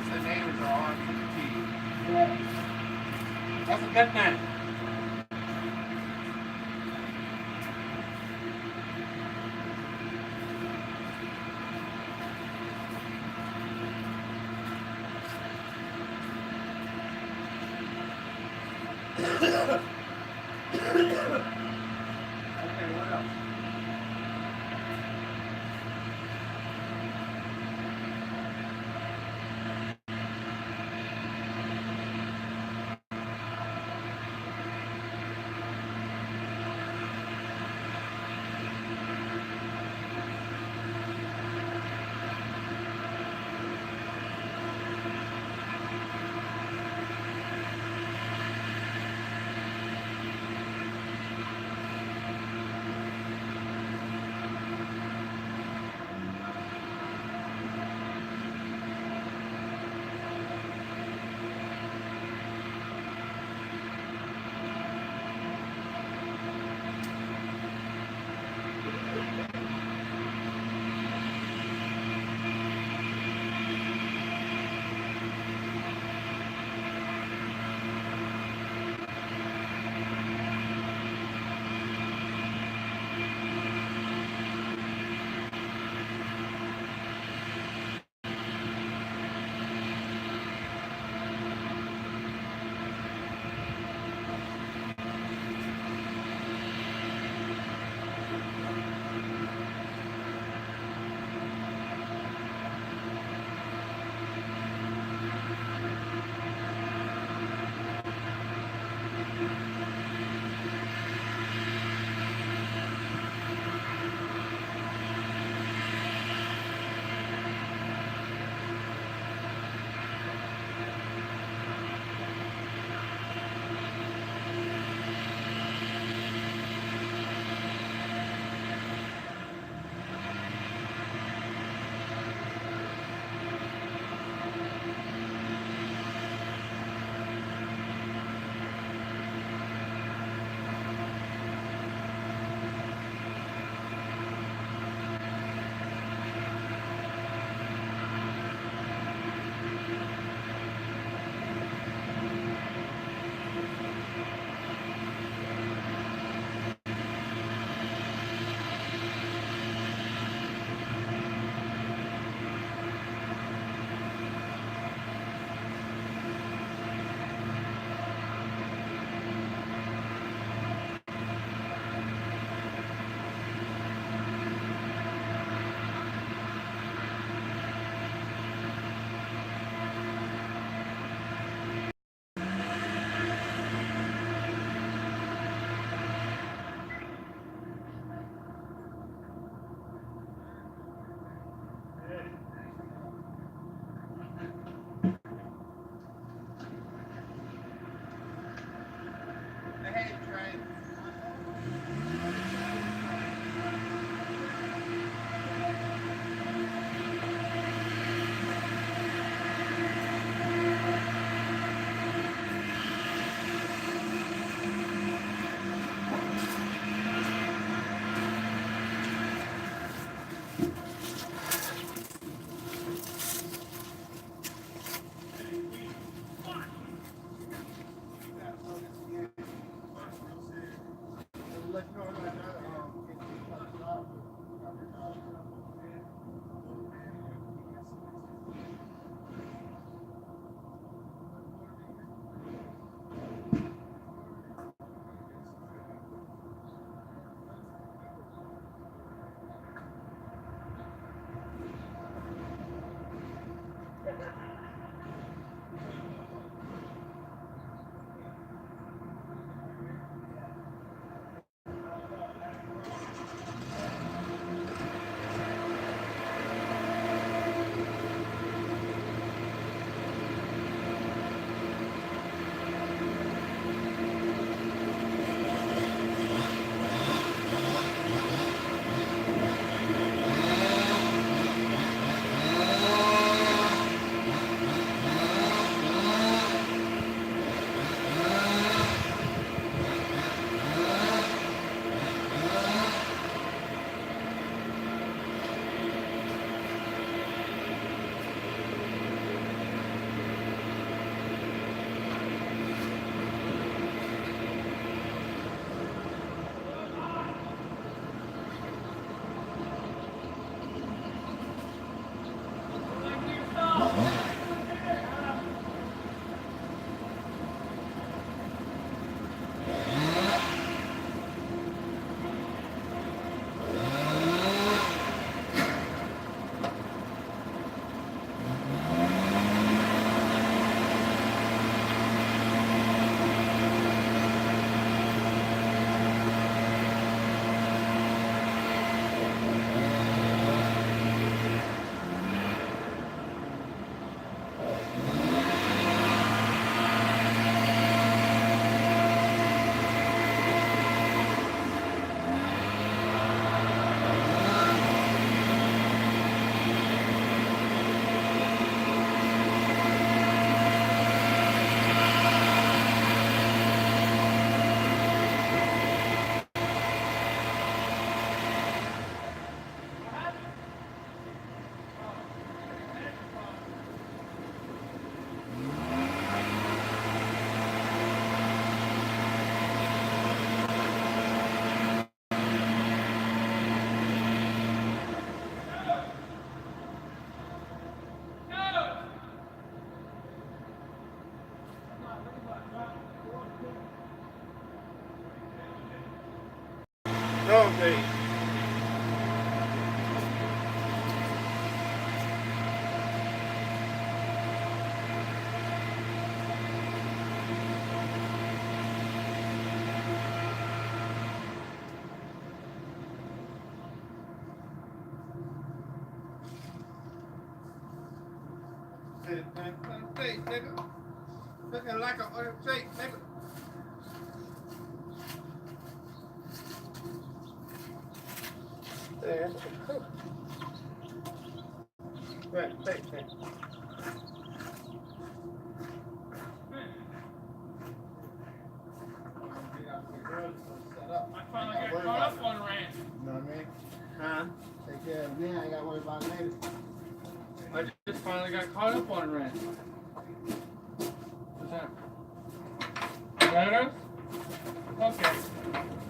[SPEAKER 2] the name of the R to the T? That's a good name. Okay, what else? nigga. Looking like a fake, nigga. Yeah. Right, fake, fake.
[SPEAKER 4] I finally got caught up on rant.
[SPEAKER 1] You know what I mean?
[SPEAKER 2] Huh?
[SPEAKER 1] Take care of it then. I ain't got to worry about it later.
[SPEAKER 4] I just finally got caught up on rant. What's that? Letters? Okay.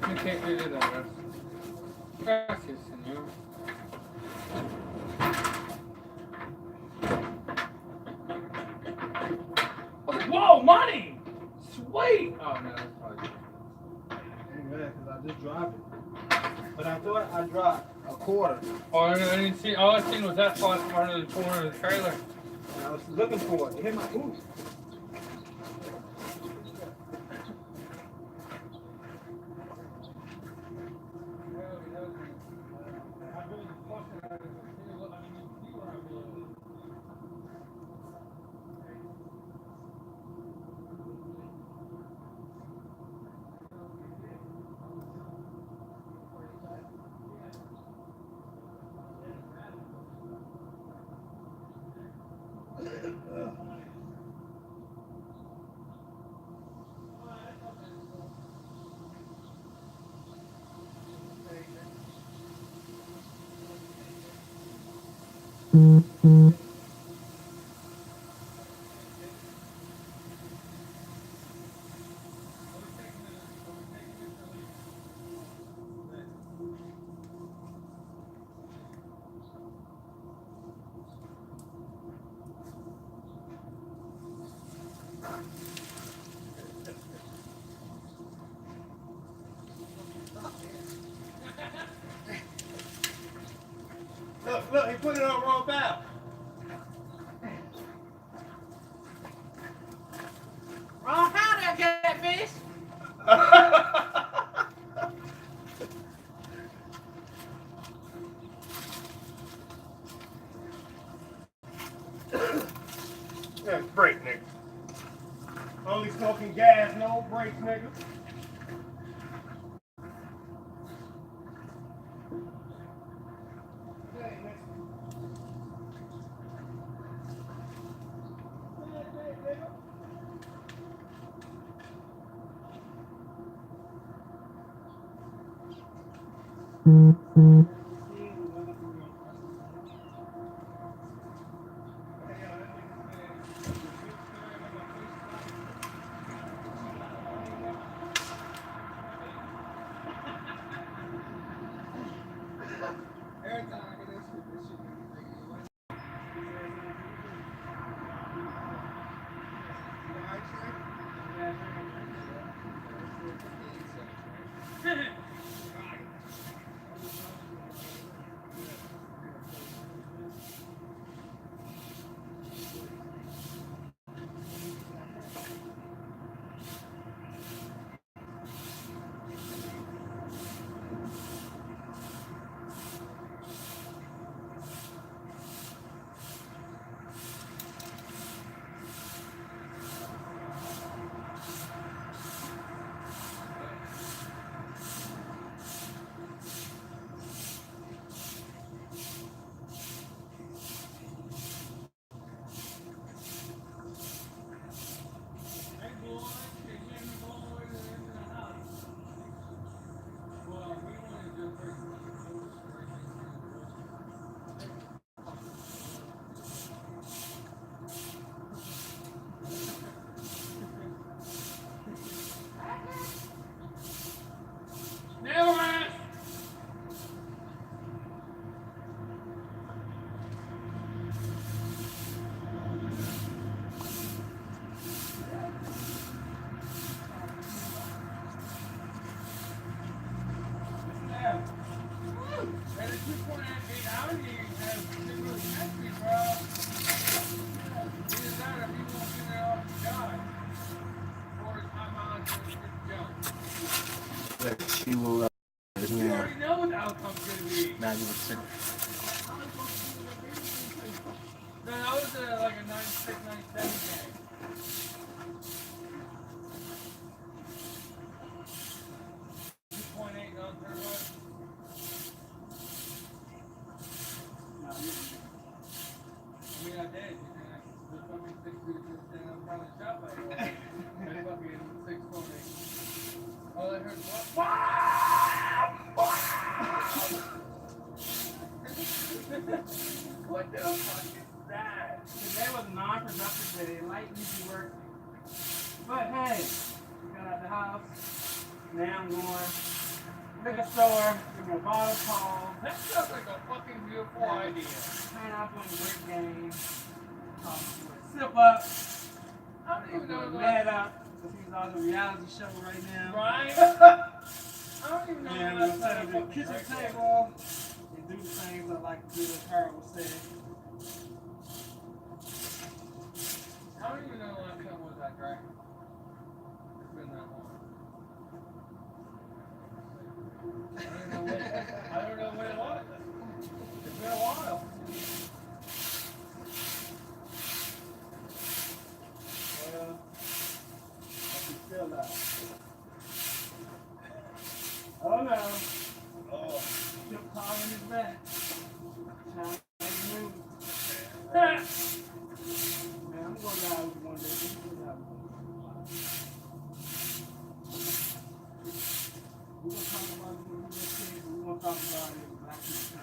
[SPEAKER 4] You can't do the letters. Gracias, señor. Whoa, money! Sweet! Oh, no, that's probably good.
[SPEAKER 2] Ain't bad, cause I just dropped it. But I thought I dropped a quarter.
[SPEAKER 4] Oh, I didn't see. All I seen was that spot part of the corner of the trailer.
[SPEAKER 2] And I was looking for it. It hit my boot. Look, he put it on wrong valve.
[SPEAKER 6] Wrong how that catfish?
[SPEAKER 2] Yeah, brake, nigga. Only smoking gas, no brakes, nigga.
[SPEAKER 4] Nail it! And at 2.8 hours, you have didn't really catch me, bro. Either that or he won't get it off the job. Or it's my mind to jump.
[SPEAKER 1] She will.
[SPEAKER 4] You already know what the outcome's gonna be.
[SPEAKER 1] 90%.
[SPEAKER 4] No, that was like a 96, 97 game.
[SPEAKER 6] What the fuck is that? Today was a non-productive day. Light easy work. But hey, got out the house. Now I'm going liquor store, give me a bottle call.
[SPEAKER 4] That sounds like a fucking beautiful idea.
[SPEAKER 6] Pineapple and great game. Sip up.
[SPEAKER 4] I don't even know what.
[SPEAKER 6] Mad up. Because he's on the reality show right now.
[SPEAKER 4] Right? I don't even know
[SPEAKER 6] And I'm
[SPEAKER 4] what
[SPEAKER 6] gonna set up the kitchen table and do the things I like to do, as Carl was saying.
[SPEAKER 4] I don't even know the last time was that great. It's been that long. I don't know when it was. It's been a while.
[SPEAKER 6] Well, I can still that. Oh no.
[SPEAKER 4] Oh.
[SPEAKER 6] Chip calling his back. Trying to make moves.
[SPEAKER 4] Ah.
[SPEAKER 6] Man, I'm going live with one day. I'm going live with one day. We're going to talk about the movie this thing, but we're going to talk about it in Black People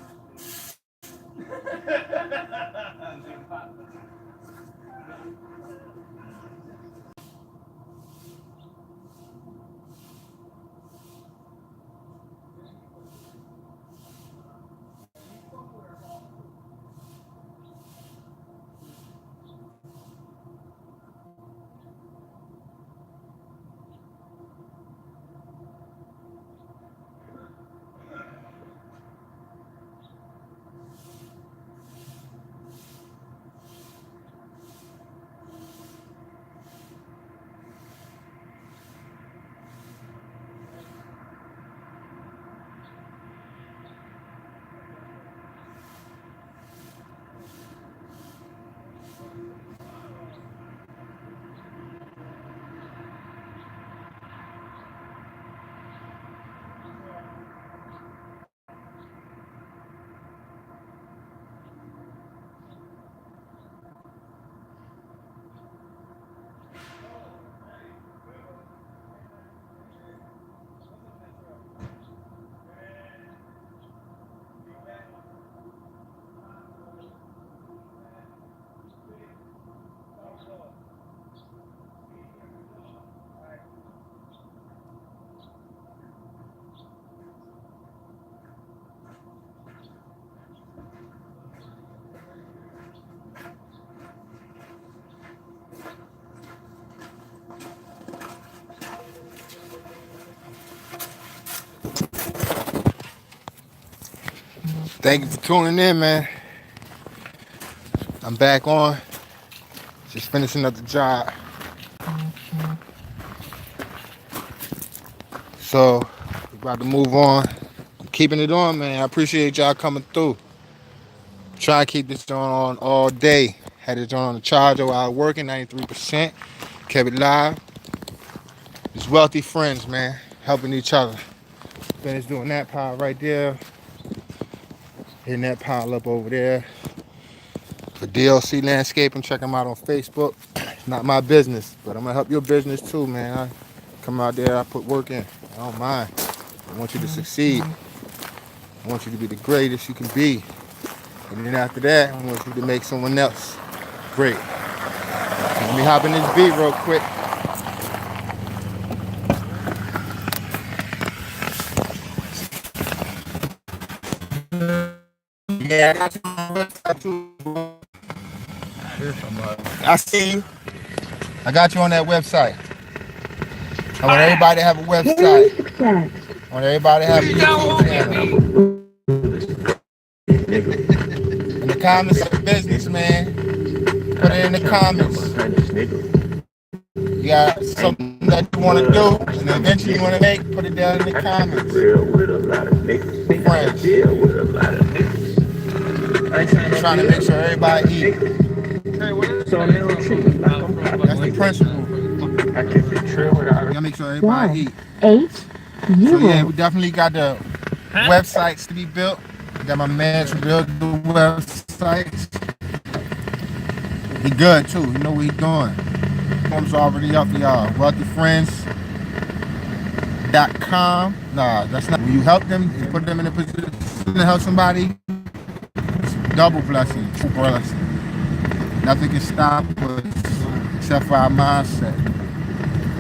[SPEAKER 1] Thank you for tuning in, man. I'm back on. Just finishing up the job. So, we're about to move on. I'm keeping it on, man. I appreciate y'all coming through. Try to keep this on all day. Had it on the charger while I was working, 93%. Kept it live. Just wealthy friends, man. Helping each other. Finished doing that pile right there. Hitting that pile up over there. For DLC Landscaping, check them out on Facebook. Not my business, but I'm gonna help your business too, man. I come out there, I put work in. I don't mind. I want you to succeed. I want you to be the greatest you can be. And then after that, I want you to make someone else great. Let me hop in this beat real quick. Yeah, I got you on the website too, bro. I see you. I got you on that website. I want everybody to have a website. I want everybody to have a YouTube channel. In the comments of the business, man. Put it in the comments. You got something that you want to do, and eventually you want to make, put it down in the comments. Friends. I'm trying to make sure everybody eat.
[SPEAKER 2] Hey, what is
[SPEAKER 5] So I'm little treat. Like I'm
[SPEAKER 1] That's the principle.
[SPEAKER 5] I keep it true without
[SPEAKER 1] We gotta make sure everybody eat.
[SPEAKER 7] 8
[SPEAKER 1] So yeah,
[SPEAKER 7] 0.
[SPEAKER 1] we definitely got the websites to be built. We got my man to build the websites. He good too. He know what he doing. Form's already up for y'all. Wealthyfriends.com. Nah, that's not. When you help them, you put them in a position to help somebody. It's double blessing, true blessing. Nothing can stop us except for our mindset.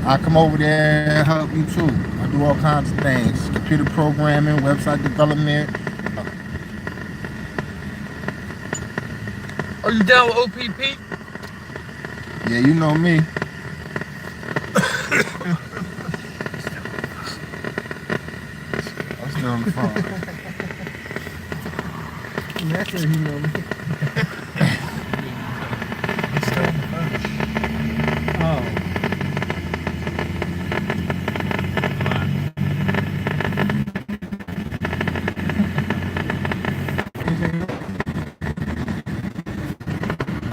[SPEAKER 1] I come over there and help you too. I do all kinds of things. Computer programming, website development.
[SPEAKER 4] Are you down with OPP?
[SPEAKER 1] Yeah, you know me. I'm still on the phone.
[SPEAKER 5] Naturally, you know me. Oh.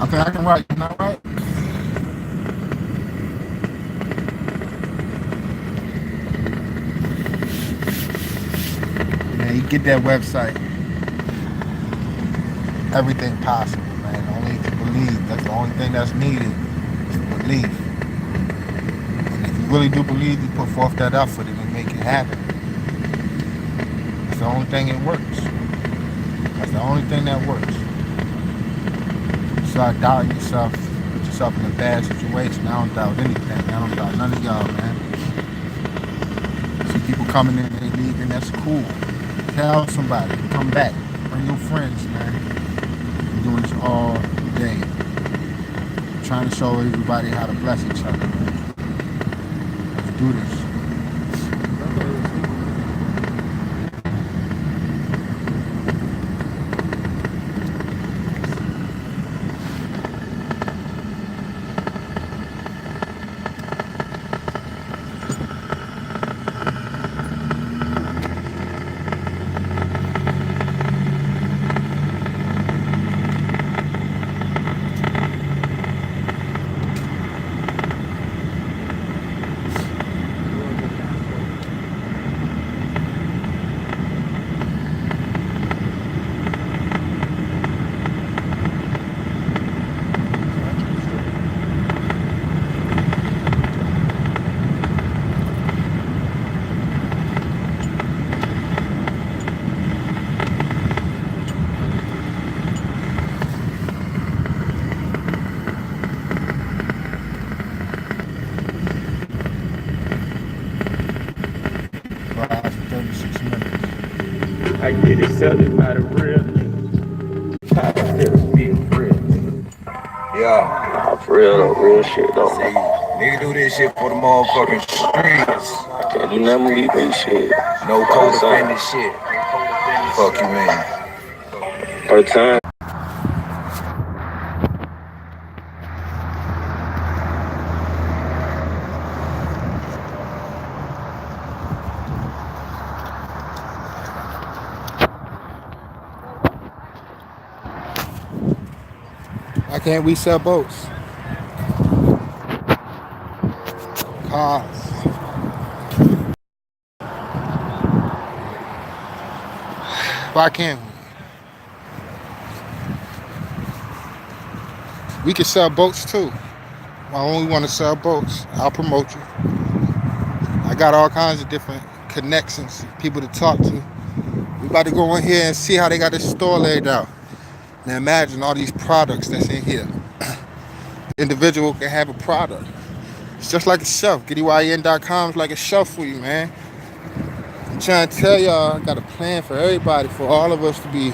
[SPEAKER 1] Okay, I can write. Can I write? Man, you get that website. Everything possible, man. Only if you believe. That's the only thing that's needed. Is belief. And if you really do believe, you put forth that effort and you make it happen. That's the only thing it works. That's the only thing that works. You start doubting yourself, put yourself in a bad situation. I don't doubt anything. I don't doubt none of y'all, man. See people coming in and they leaving, that's cool. Tell somebody, come back. Bring your friends, man. I'm doing this all day. I'm trying to show everybody how to bless each other, man. Let's do this.
[SPEAKER 5] I get it, sell it by the real nigga. I feel be a real nigga.
[SPEAKER 8] Yeah,
[SPEAKER 5] Nah, for real though, real shit though.
[SPEAKER 8] see, nigga do this shit for the motherfucking streets.
[SPEAKER 5] Can't do nothing with these shit.
[SPEAKER 8] No codependent shit. Fuck you, man.
[SPEAKER 5] Per time.
[SPEAKER 1] Why can't we sell boats? Cars. Why can't we? We can sell boats too. Why only want to sell boats? I'll promote you. I got all kinds of different connections, people to talk to. We about to go in here and see how they got this store laid out. Now imagine all these products that's in here. The individual can have a product. It's just like a shelf. GettyYN.com is like a shelf for you, man. I'm trying to tell y'all, I got a plan for everybody, for all of us to be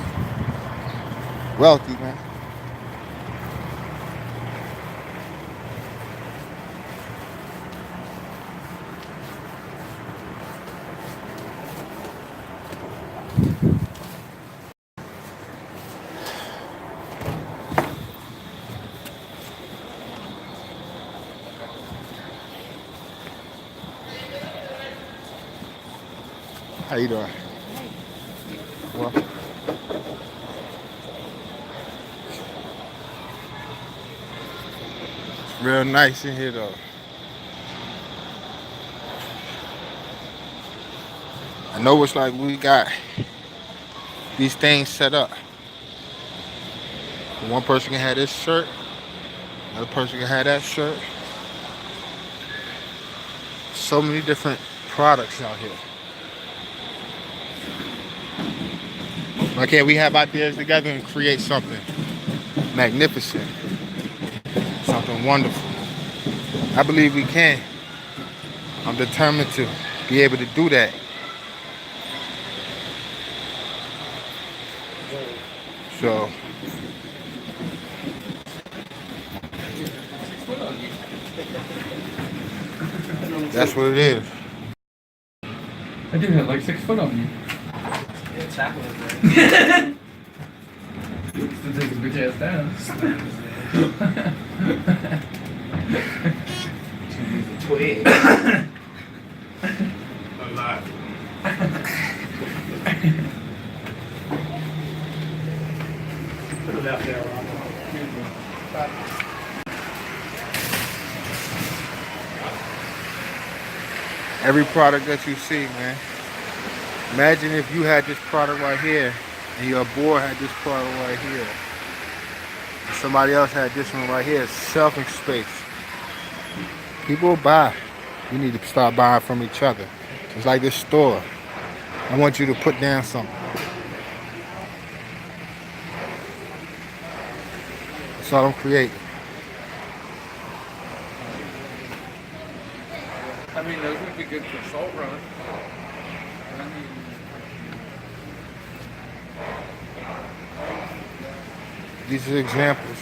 [SPEAKER 1] wealthy, man. How you doing? Well, Real nice in here though. I know it's like we got these things set up. One person can have this shirt, another person can have that shirt. So many different products out here. Why can't we have ideas together and create something magnificent, something wonderful? I believe we can. I'm determined to be able to do that. So that's what it is.
[SPEAKER 4] I do have like 6 foot on you.
[SPEAKER 6] Yeah, chocolate is there.
[SPEAKER 4] Still take a bitch ass down.
[SPEAKER 6] Twig.
[SPEAKER 2] A lot. Put it out there, Rob.
[SPEAKER 1] Every product that you see, man. Imagine if you had this product right here and your boy had this product right here. And somebody else had this one right here. Selling space. People will buy. You need to start buying from each other. It's like this store. I want you to put down something. That's all I'm creating.
[SPEAKER 4] I mean, those would be good for salt run. I mean,
[SPEAKER 1] These are examples.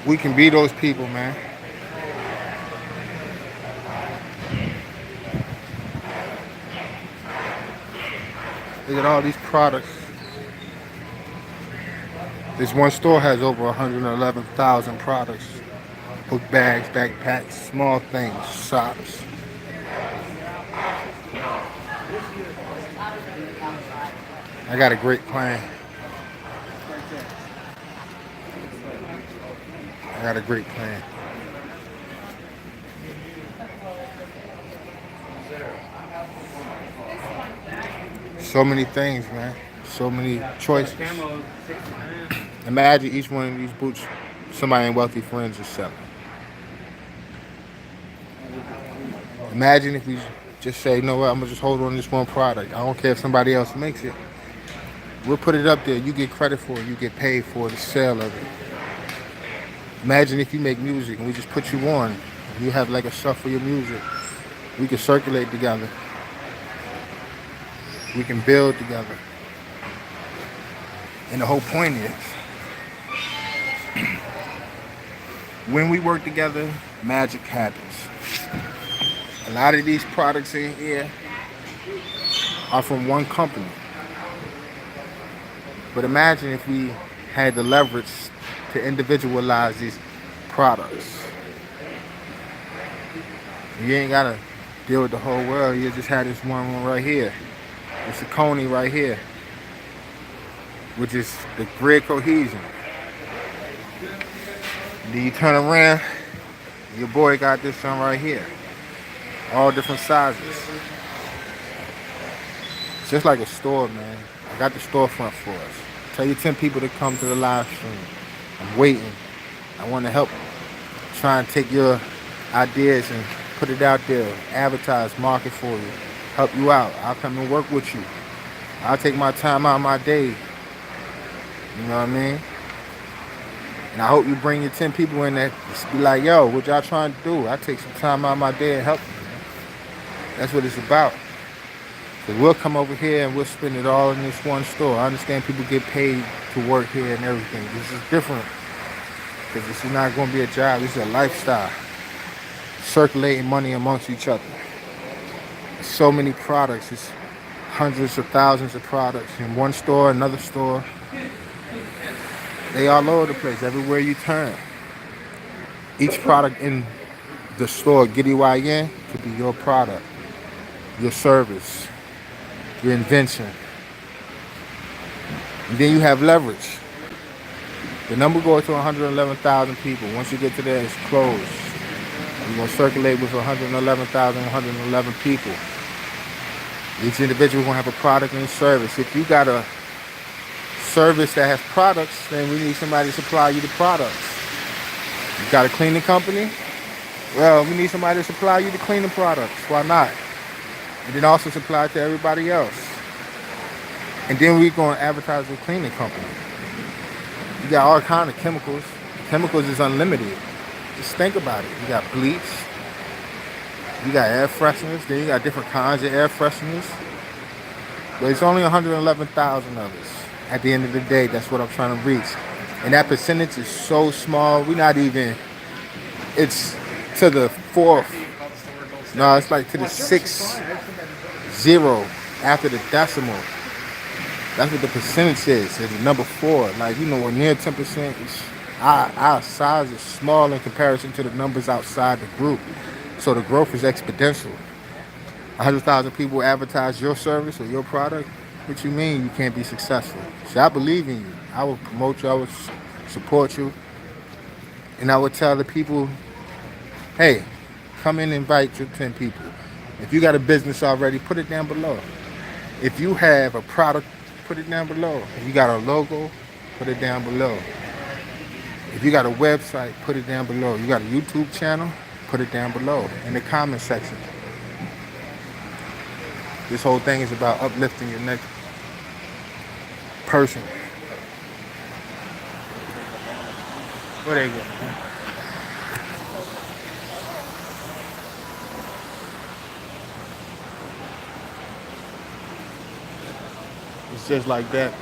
[SPEAKER 1] We can be those people, man. Look at all these products. This one store has over 111,000 products. Book bags, backpacks, small things, socks. I got a great plan. I got a great plan. So many things, man. So many choices.
[SPEAKER 6] Camo, 69.
[SPEAKER 1] Imagine each one of these boots somebody in Wealthy Friends is selling. Imagine if we just say, you know what, I'm gonna just hold on to this one product. I don't care if somebody else makes it. We'll put it up there. You get credit for it. You get paid for the sale of it. Imagine if you make music and we just put you on. You have like a shuffle your music. We can circulate together. We can build together. And the whole point is, when we work together, magic happens. A lot of these products in here are from one company. But imagine if we had the leverage to individualize these products. You ain't gotta deal with the whole world. You just have this one right here. It's a Coney right here, which is the grid cohesion. Then you turn around, your boy got this one right here. All different sizes. It's just like a store, man. I got the storefront for us. Tell your 10 people to come to the live stream. I'm waiting. I want to help try and take your ideas and put it out there, advertise, market for you, help you out. I'll come and work with you. I'll take my time out of my day. You know what I mean? And I hope you bring your 10 people in there. Just be like, yo, what y'all trying to do? I take some time out of my day and help you. That's what it's about. Because we'll come over here and we'll spend it all in this one store. I understand people get paid to work here and everything. This is different. Because this is not going to be a job. This is a lifestyle. Circulating money amongst each other. So many products. It's hundreds of thousands of products in one store, another store. They all over the place, everywhere you turn. Each product in the store, Giddy YN, could be your product, your service,
[SPEAKER 3] your invention. And then you have leverage. The number goes to 111,000 people. Once you get to there, it's closed. You're going to circulate with 111,111 people. Each individual is going to have a product and a service. If you got a service that has products, then we need somebody to supply you the products. You got a cleaning company? Well, we need somebody to supply you the cleaning products. Why not? And then also supply it to everybody else. And then we're going to advertise with a cleaning company. You got all kind of chemicals. Chemicals is unlimited. Just think about it. You got bleach. You got air fresheners. Then you got different kinds of air fresheners. But it's only 111,000 of us. At the end of the day, that's what I'm trying to reach. And that percentage is so small. We're not even, it's to the fourth. No, it's like to the 6 0 after the decimal. That's what the percentage is. It's number 4. Like, we're near 10%. Our size is small in comparison to the numbers outside the group. So the growth is exponential. 100,000 people advertise your service or your product. What you mean you can't be successful? See, I believe in you. I will promote you. I will support you. And I would tell the people, hey, come in and invite your 10 people. If you got a business already, put it down below. If you have a product, put it down below. If you got a logo, put it down below. If you got a website, put it down below. You got a YouTube channel, put it down below in the comment section. This whole thing is about uplifting your next person. Where they go? It's just like that.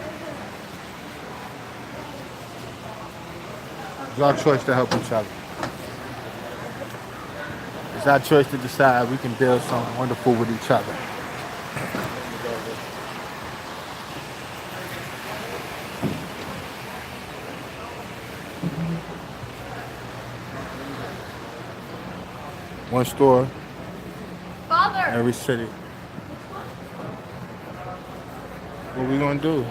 [SPEAKER 3] It's our choice to help each other. It's our choice to decide we can build something wonderful with each other. One store, every city. What we gonna do?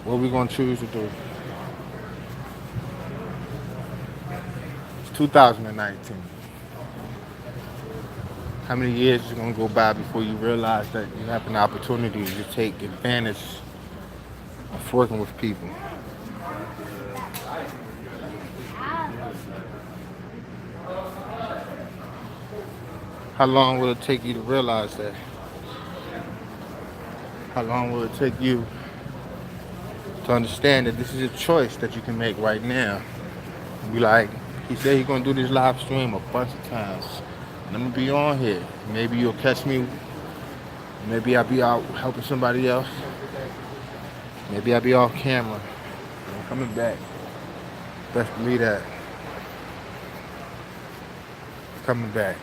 [SPEAKER 3] What we gonna choose to do? It's 2019. How many years is gonna go by before you realize that you have an opportunity to take advantage of working with people? How long will it take you to realize that? How long will it take you to understand that this is a choice that you can make right now? Be like, he said he's gonna do this live stream a bunch of times. And I'm gonna be on here. Maybe you'll catch me. Maybe I'll be out helping somebody else. Maybe I'll be off camera. I'm coming back. Best believe that. Coming back.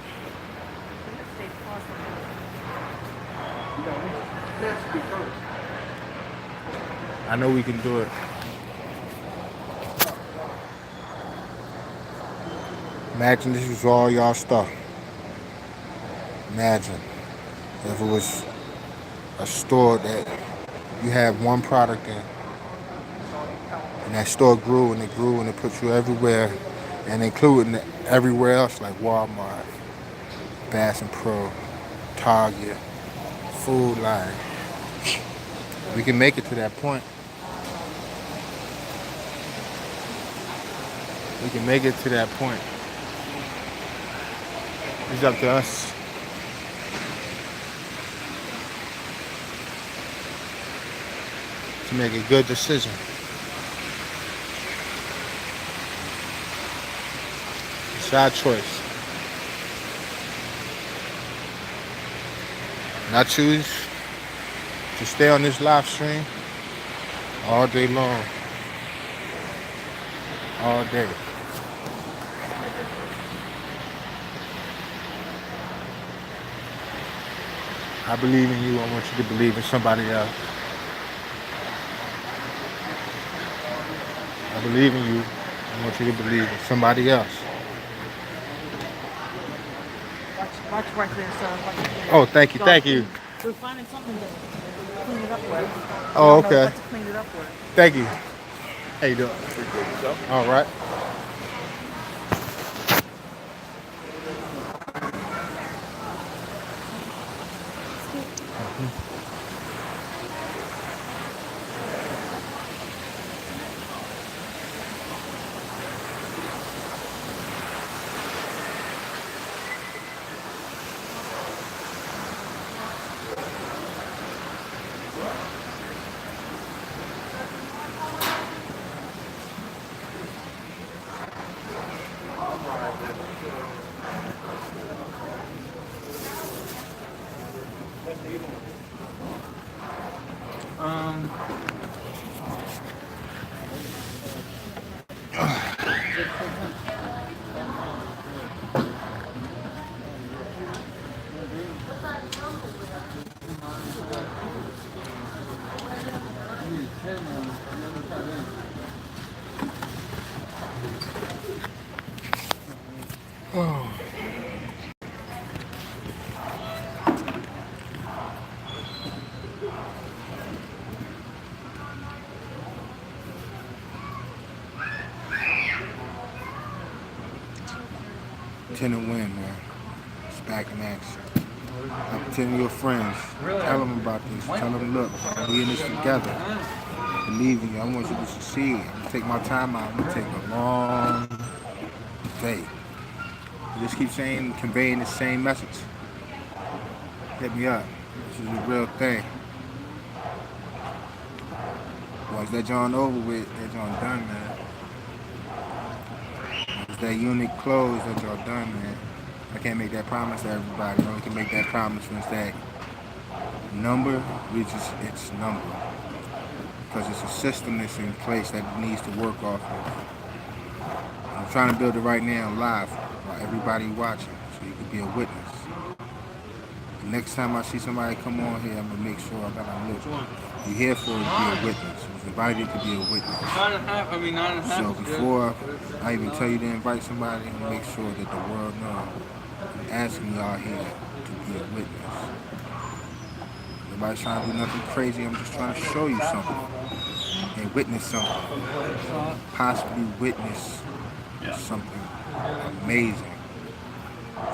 [SPEAKER 3] I know we can do it. Imagine this was all y'all stuff. Imagine if it was a store that you have one product in, and that store grew and it grew and it put you everywhere, and including everywhere else like Walmart, Bass and Pro, Target, Food Line. We can make it to that point. We can make it to that point. It's up to us. To make a good decision. It's our choice. And I choose to stay on this live stream all day long. All day. I believe in you. I want you to believe in somebody else. I believe in you. I want you to believe in somebody else.
[SPEAKER 6] Watch right there, sir.
[SPEAKER 1] Oh, thank you, thank you.
[SPEAKER 6] We're finding something to clean it up with.
[SPEAKER 1] Oh,
[SPEAKER 6] I don't know
[SPEAKER 1] okay.
[SPEAKER 6] what to clean it up with.
[SPEAKER 1] Thank you. How you doing? All right. Tenant win, man. It's back in action. I'm telling your friends. Tell them about this. Tell them, look, we in this together. Believe in you. I want you to succeed. I'm going to take my time out. I'm going to take a long day. Just keep saying, conveying the same message. Hit me up. This is the real thing. Once that John over with, that John done, man. Once that unit closed, that y'all done, man. I can't make that promise to everybody. I only can make that promise once that number reaches its number. Because it's a system that's in place that needs to work off of. I'm trying to build it right now live while everybody watching, so you can be a witness. The next time I see somebody come on here, I'm gonna make sure I got a look. You're here for to be a witness. You're invited to be a witness.
[SPEAKER 4] 9.5.
[SPEAKER 1] So before I even tell you to invite somebody, I'm gonna make sure that the world knows I'm asking y'all here to be a witness. Nobody's trying to do nothing crazy. I'm just trying to show you something and witness something. Possibly witness something amazing.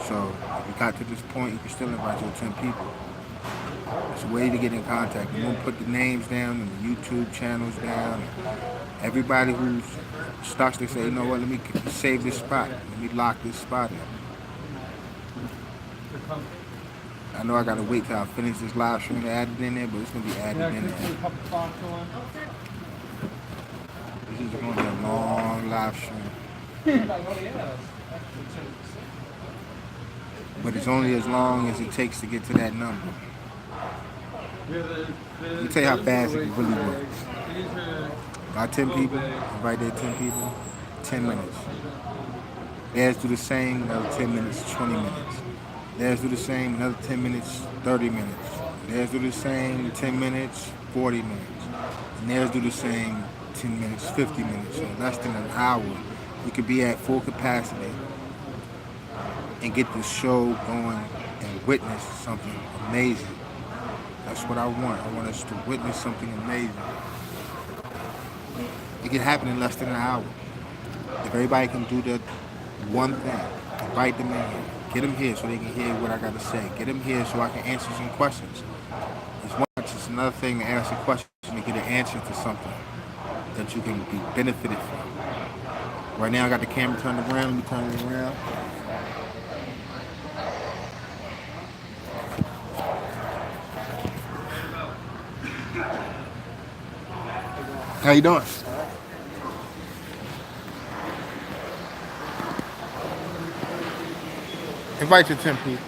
[SPEAKER 1] So if you got to this point, you can still invite your 10 people. It's a way to get in contact. I'm gonna put the names down and the YouTube channels down. Everybody who's starts to say, you know what, let me save this spot. Let me lock this spot in. I know I gotta wait till I finish this live stream to add it in there, but it's gonna be added in there. This is gonna be a long live stream. But it's only as long as it takes to get to that number. Let me tell you how fast it really works. Got 10 people, right there 10 people, 10 minutes. Theirs do the same, another 10 minutes, 20 minutes. Theirs do the same, another 10 minutes, 30 minutes. Theirs do the same, 10 minutes, 40 minutes. And theirs do the same, 10 minutes, 50 minutes. So less than an hour, we could be at full capacity and get this show going and witness something amazing. That's what I want. I want us to witness something amazing. It can happen in less than an hour. If everybody can do that one thing, invite them in here. Get them here so they can hear what I got to say. Get them here so I can answer some questions. It's another thing to answer questions and to get an answer to something that you can be benefited from. Right now I got the camera turned around. Let me turn it around. How you doing? Invite your 10 people.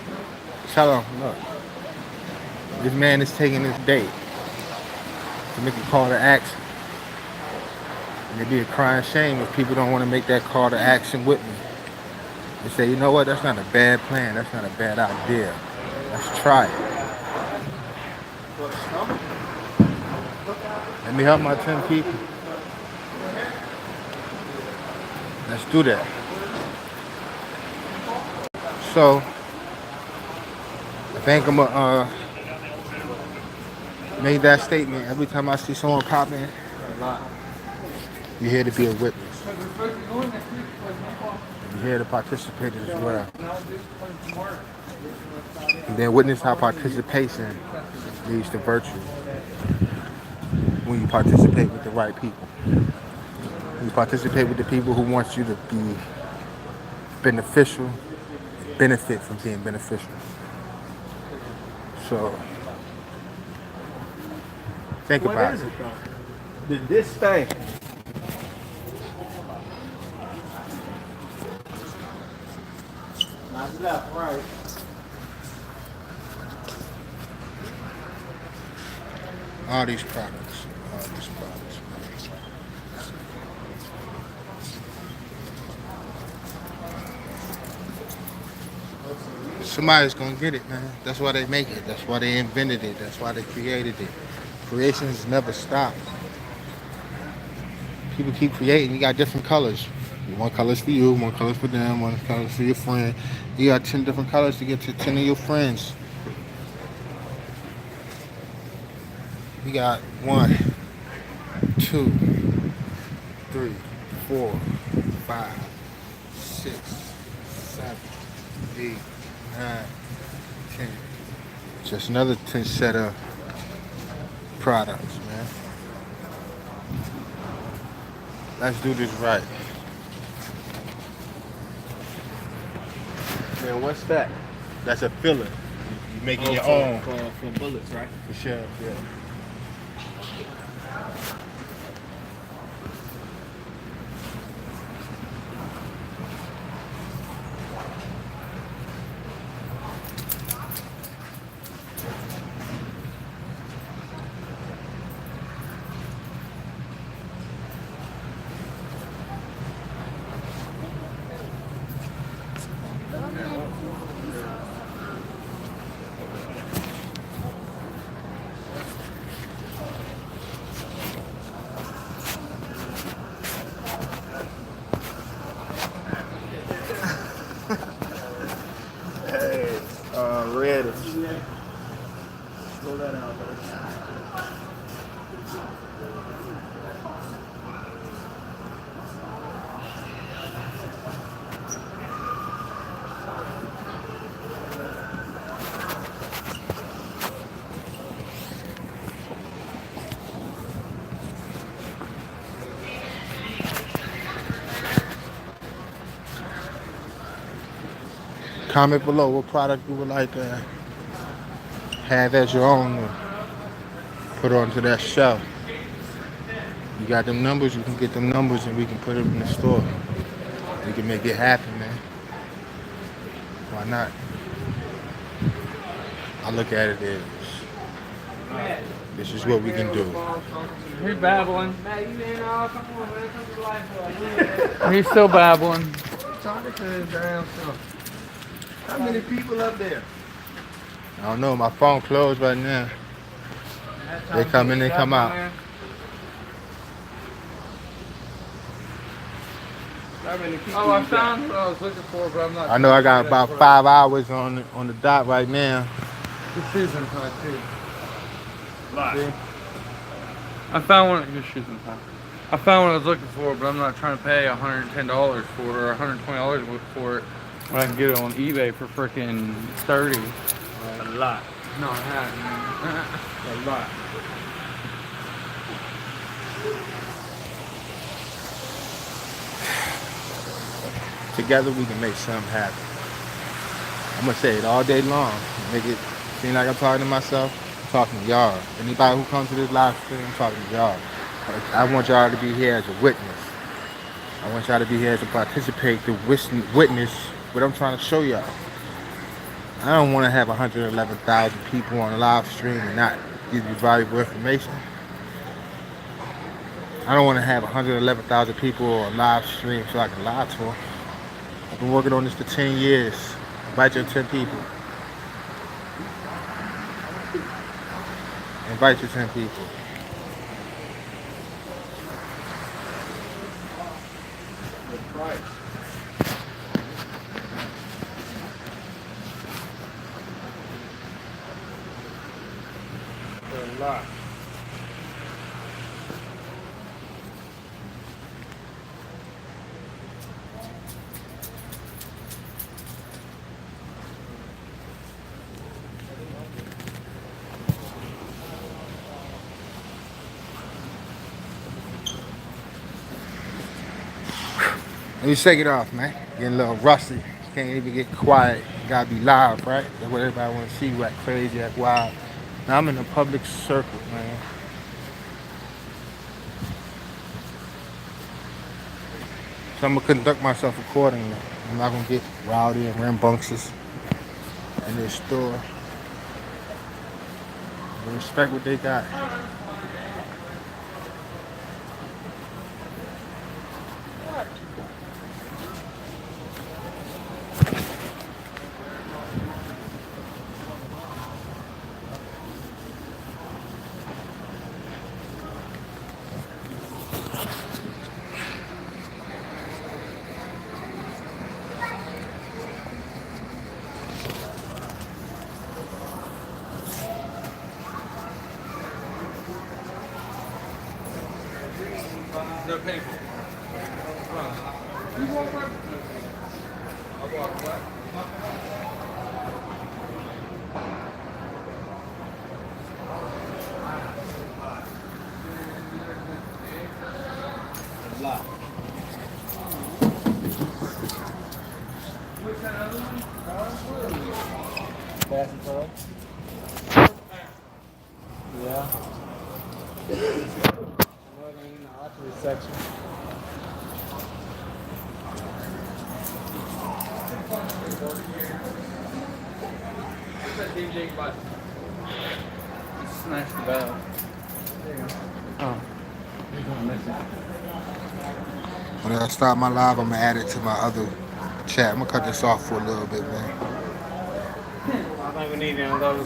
[SPEAKER 1] Tell them, look, this man is taking this day to make a call to action. And it'd be a crying shame if people don't want to make that call to action with me. They say, you know what, that's not a bad plan. That's not a bad idea. Let's try it. Let me help my 10 people. Let's do that. So,
[SPEAKER 3] think I'm gonna make that statement every time I see someone pop in. You're here to be a witness. You're here to participate as well. And then witness how participation leads to virtue. When you participate with the right people. You participate with the people who want you to be beneficial, benefit from being beneficial. So, think about it.
[SPEAKER 2] This thing. Not left, right.
[SPEAKER 3] All these products. Somebody's gonna get it, man. That's why they make it. That's why they invented it. That's why they created it. Creations never stop. People keep creating. You got different colors. One color's for you, one color's for them, one color's for your friend. You got 10 different colors to get to 10 of your friends. You got 1, 2, 3, 4, 5, 6, 7, 8, 9, 10. Just another 10 set of products, man. Let's do this right.
[SPEAKER 2] Man, what's that?
[SPEAKER 3] That's a filler. You're making your own.
[SPEAKER 2] For bullets, right?
[SPEAKER 3] For sure, yeah.
[SPEAKER 2] Ready. Slow that out, bro.
[SPEAKER 3] Comment below what product you would like to have as your own or put onto that shelf. You got them numbers, you can get them numbers and we can put them in the store. We can make it happen, man. Why not? I look at it as this is what we can do.
[SPEAKER 6] He's babbling. He's still babbling.
[SPEAKER 2] Talking to his damn self. How many people up there?
[SPEAKER 3] I don't know, my phone closed right now. They come in, they come out.
[SPEAKER 2] How many people?
[SPEAKER 6] Oh, I found what I was looking for, but I'm not.
[SPEAKER 3] I know I got about 5 hours on the dot right now.
[SPEAKER 6] Your shoes inside too.
[SPEAKER 2] Lot.
[SPEAKER 6] I found one. Your shoes inside. I found what I was looking for, but I'm not trying to pay $110 for it or $120 for it when I can get it on eBay for freaking $30.
[SPEAKER 2] A lot.
[SPEAKER 6] No, I haven't.
[SPEAKER 2] A lot.
[SPEAKER 3] Together we can make something happen. I'm gonna say it all day long. Make it seem like I'm talking to myself. I'm talking to y'all. Anybody who comes to this live stream, I'm talking to y'all. I want y'all to be here as a witness. I want y'all to be here to participate, to witness what I'm trying to show y'all. I don't want to have 111,000 people on a live stream and not give you valuable information. I don't want to have 111,000 people on live stream so I can lie to them. I've been working on this for 10 years. Invite your 10 people. Invite your 10 people.
[SPEAKER 2] The price.
[SPEAKER 3] Let me shake it off, man. Getting a little rusty. Can't even get quiet. Gotta be loud, right? That's what everybody wanna see. You act crazy, act wild. Now I'm in a public circle, man. So I'm gonna conduct myself accordingly. I'm not gonna get rowdy and rambunctious in this store. I respect what they got.
[SPEAKER 4] No paper. You want one? I bought what?
[SPEAKER 6] Passing through. Yeah. Loading in the archery section.
[SPEAKER 4] What's that DJ button?
[SPEAKER 6] Smash the bell. There you go.
[SPEAKER 3] Oh.
[SPEAKER 6] You're gonna miss it.
[SPEAKER 3] When I start my live, I'm gonna add it to my other chat. I'm gonna cut this off for a little bit, man.
[SPEAKER 6] I don't even need any of those.